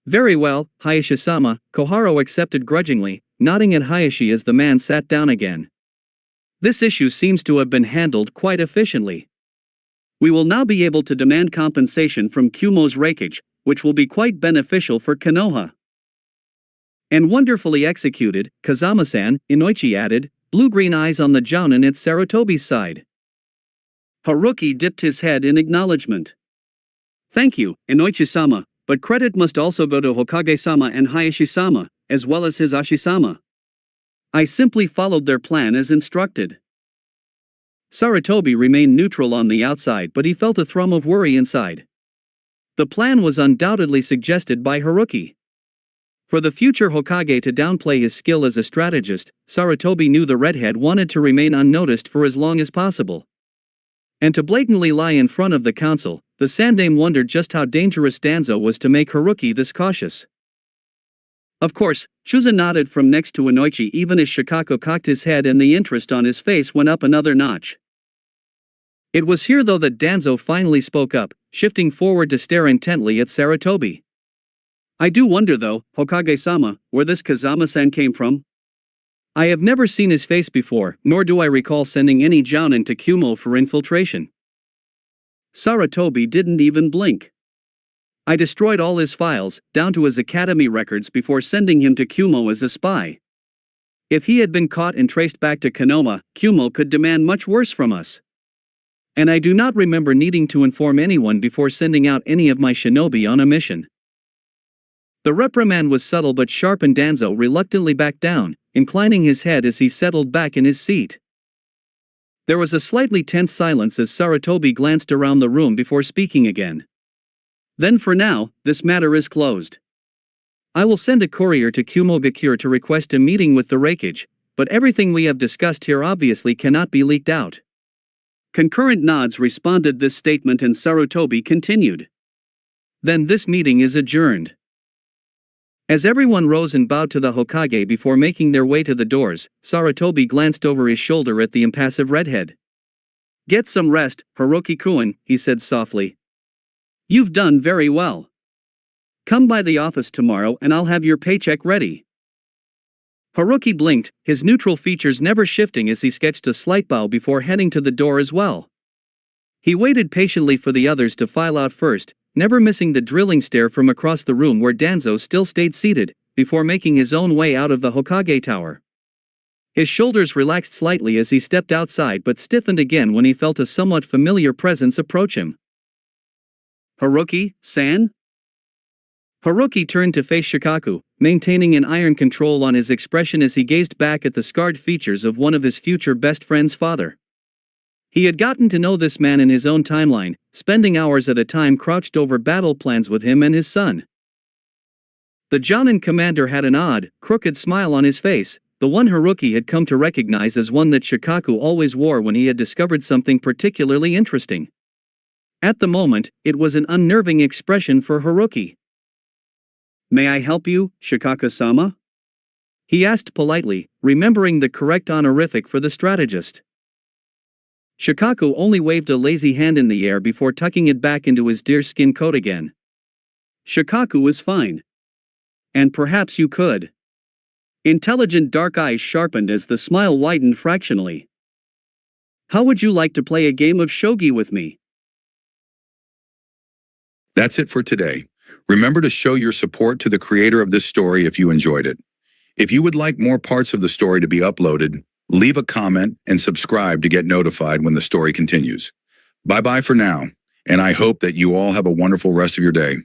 Very well, Hayashi-sama, Koharu accepted grudgingly, nodding at Hayashi as the man sat down again. This issue seems to have been handled quite efficiently. We will now be able to demand compensation from Kumo's rakeage, which will be quite beneficial for Konoha. And wonderfully executed, Kazama-san, Inoichi added, blue-green eyes on the jounin at Sarutobi's side. Haruki dipped his head in acknowledgement. Thank you, Inoichi-sama, but credit must also go to Hokage-sama and Hayashi-sama, as well as Hizashi-sama. I simply followed their plan as instructed. Sarutobi remained neutral on the outside, but he felt a thrum of worry inside. The plan was undoubtedly suggested by Haruki. For the future Hokage to downplay his skill as a strategist, Sarutobi knew the redhead wanted to remain unnoticed for as long as possible. And to blatantly lie in front of the council, the Sandaime wondered just how dangerous Danzo was to make Haruki this cautious. Of course, Chusa nodded from next to Inoichi even as Shikaku cocked his head and the interest on his face went up another notch. It was here though that Danzo finally spoke up, shifting forward to stare intently at Sarutobi. I do wonder though, Hokage-sama, where this Kazama-san came from? I have never seen his face before, nor do I recall sending any jounin to Kumo for infiltration. Sarutobi didn't even blink. I destroyed all his files, down to his academy records before sending him to Kumo as a spy. If he had been caught and traced back to Konoha, Kumo could demand much worse from us. And I do not remember needing to inform anyone before sending out any of my shinobi on a mission. The reprimand was subtle but sharp and Danzo reluctantly backed down, inclining his head as he settled back in his seat. There was a slightly tense silence as Sarutobi glanced around the room before speaking again. Then for now, this matter is closed. I will send a courier to Kumogakure to request a meeting with the Raikage, but everything we have discussed here obviously cannot be leaked out. Concurrent nods responded this statement and Sarutobi continued. Then this meeting is adjourned. As everyone rose and bowed to the Hokage before making their way to the doors, Sarutobi glanced over his shoulder at the impassive redhead. Get some rest, Haruki-kun, he said softly. You've done very well. Come by the office tomorrow and I'll have your paycheck ready. Haruki blinked, his neutral features never shifting as he sketched a slight bow before heading to the door as well. He waited patiently for the others to file out first, never missing the drilling stare from across the room where Danzo still stayed seated, before making his own way out of the Hokage Tower. His shoulders relaxed slightly as he stepped outside but stiffened again when he felt a somewhat familiar presence approach him. Haruki-san? Haruki turned to face Shikaku, maintaining an iron control on his expression as he gazed back at the scarred features of one of his future best friend's father. He had gotten to know this man in his own timeline, spending hours at a time crouched over battle plans with him and his son. The jounin commander had an odd, crooked smile on his face, the one Haruki had come to recognize as one that Shikaku always wore when he had discovered something particularly interesting. At the moment, it was an unnerving expression for Haruki. May I help you, Shikaku-sama? He asked politely, remembering the correct honorific for the strategist. Shikaku only waved a lazy hand in the air before tucking it back into his deerskin coat again. Shikaku is fine. And perhaps you could. Intelligent dark eyes sharpened as the smile widened fractionally. How would you like to play a game of shogi with me? That's it for today. Remember to show your support to the creator of this story if you enjoyed it. If you would like more parts of the story to be uploaded, leave a comment and subscribe to get notified when the story continues. Bye-bye for now, and I hope that you all have a wonderful rest of your day.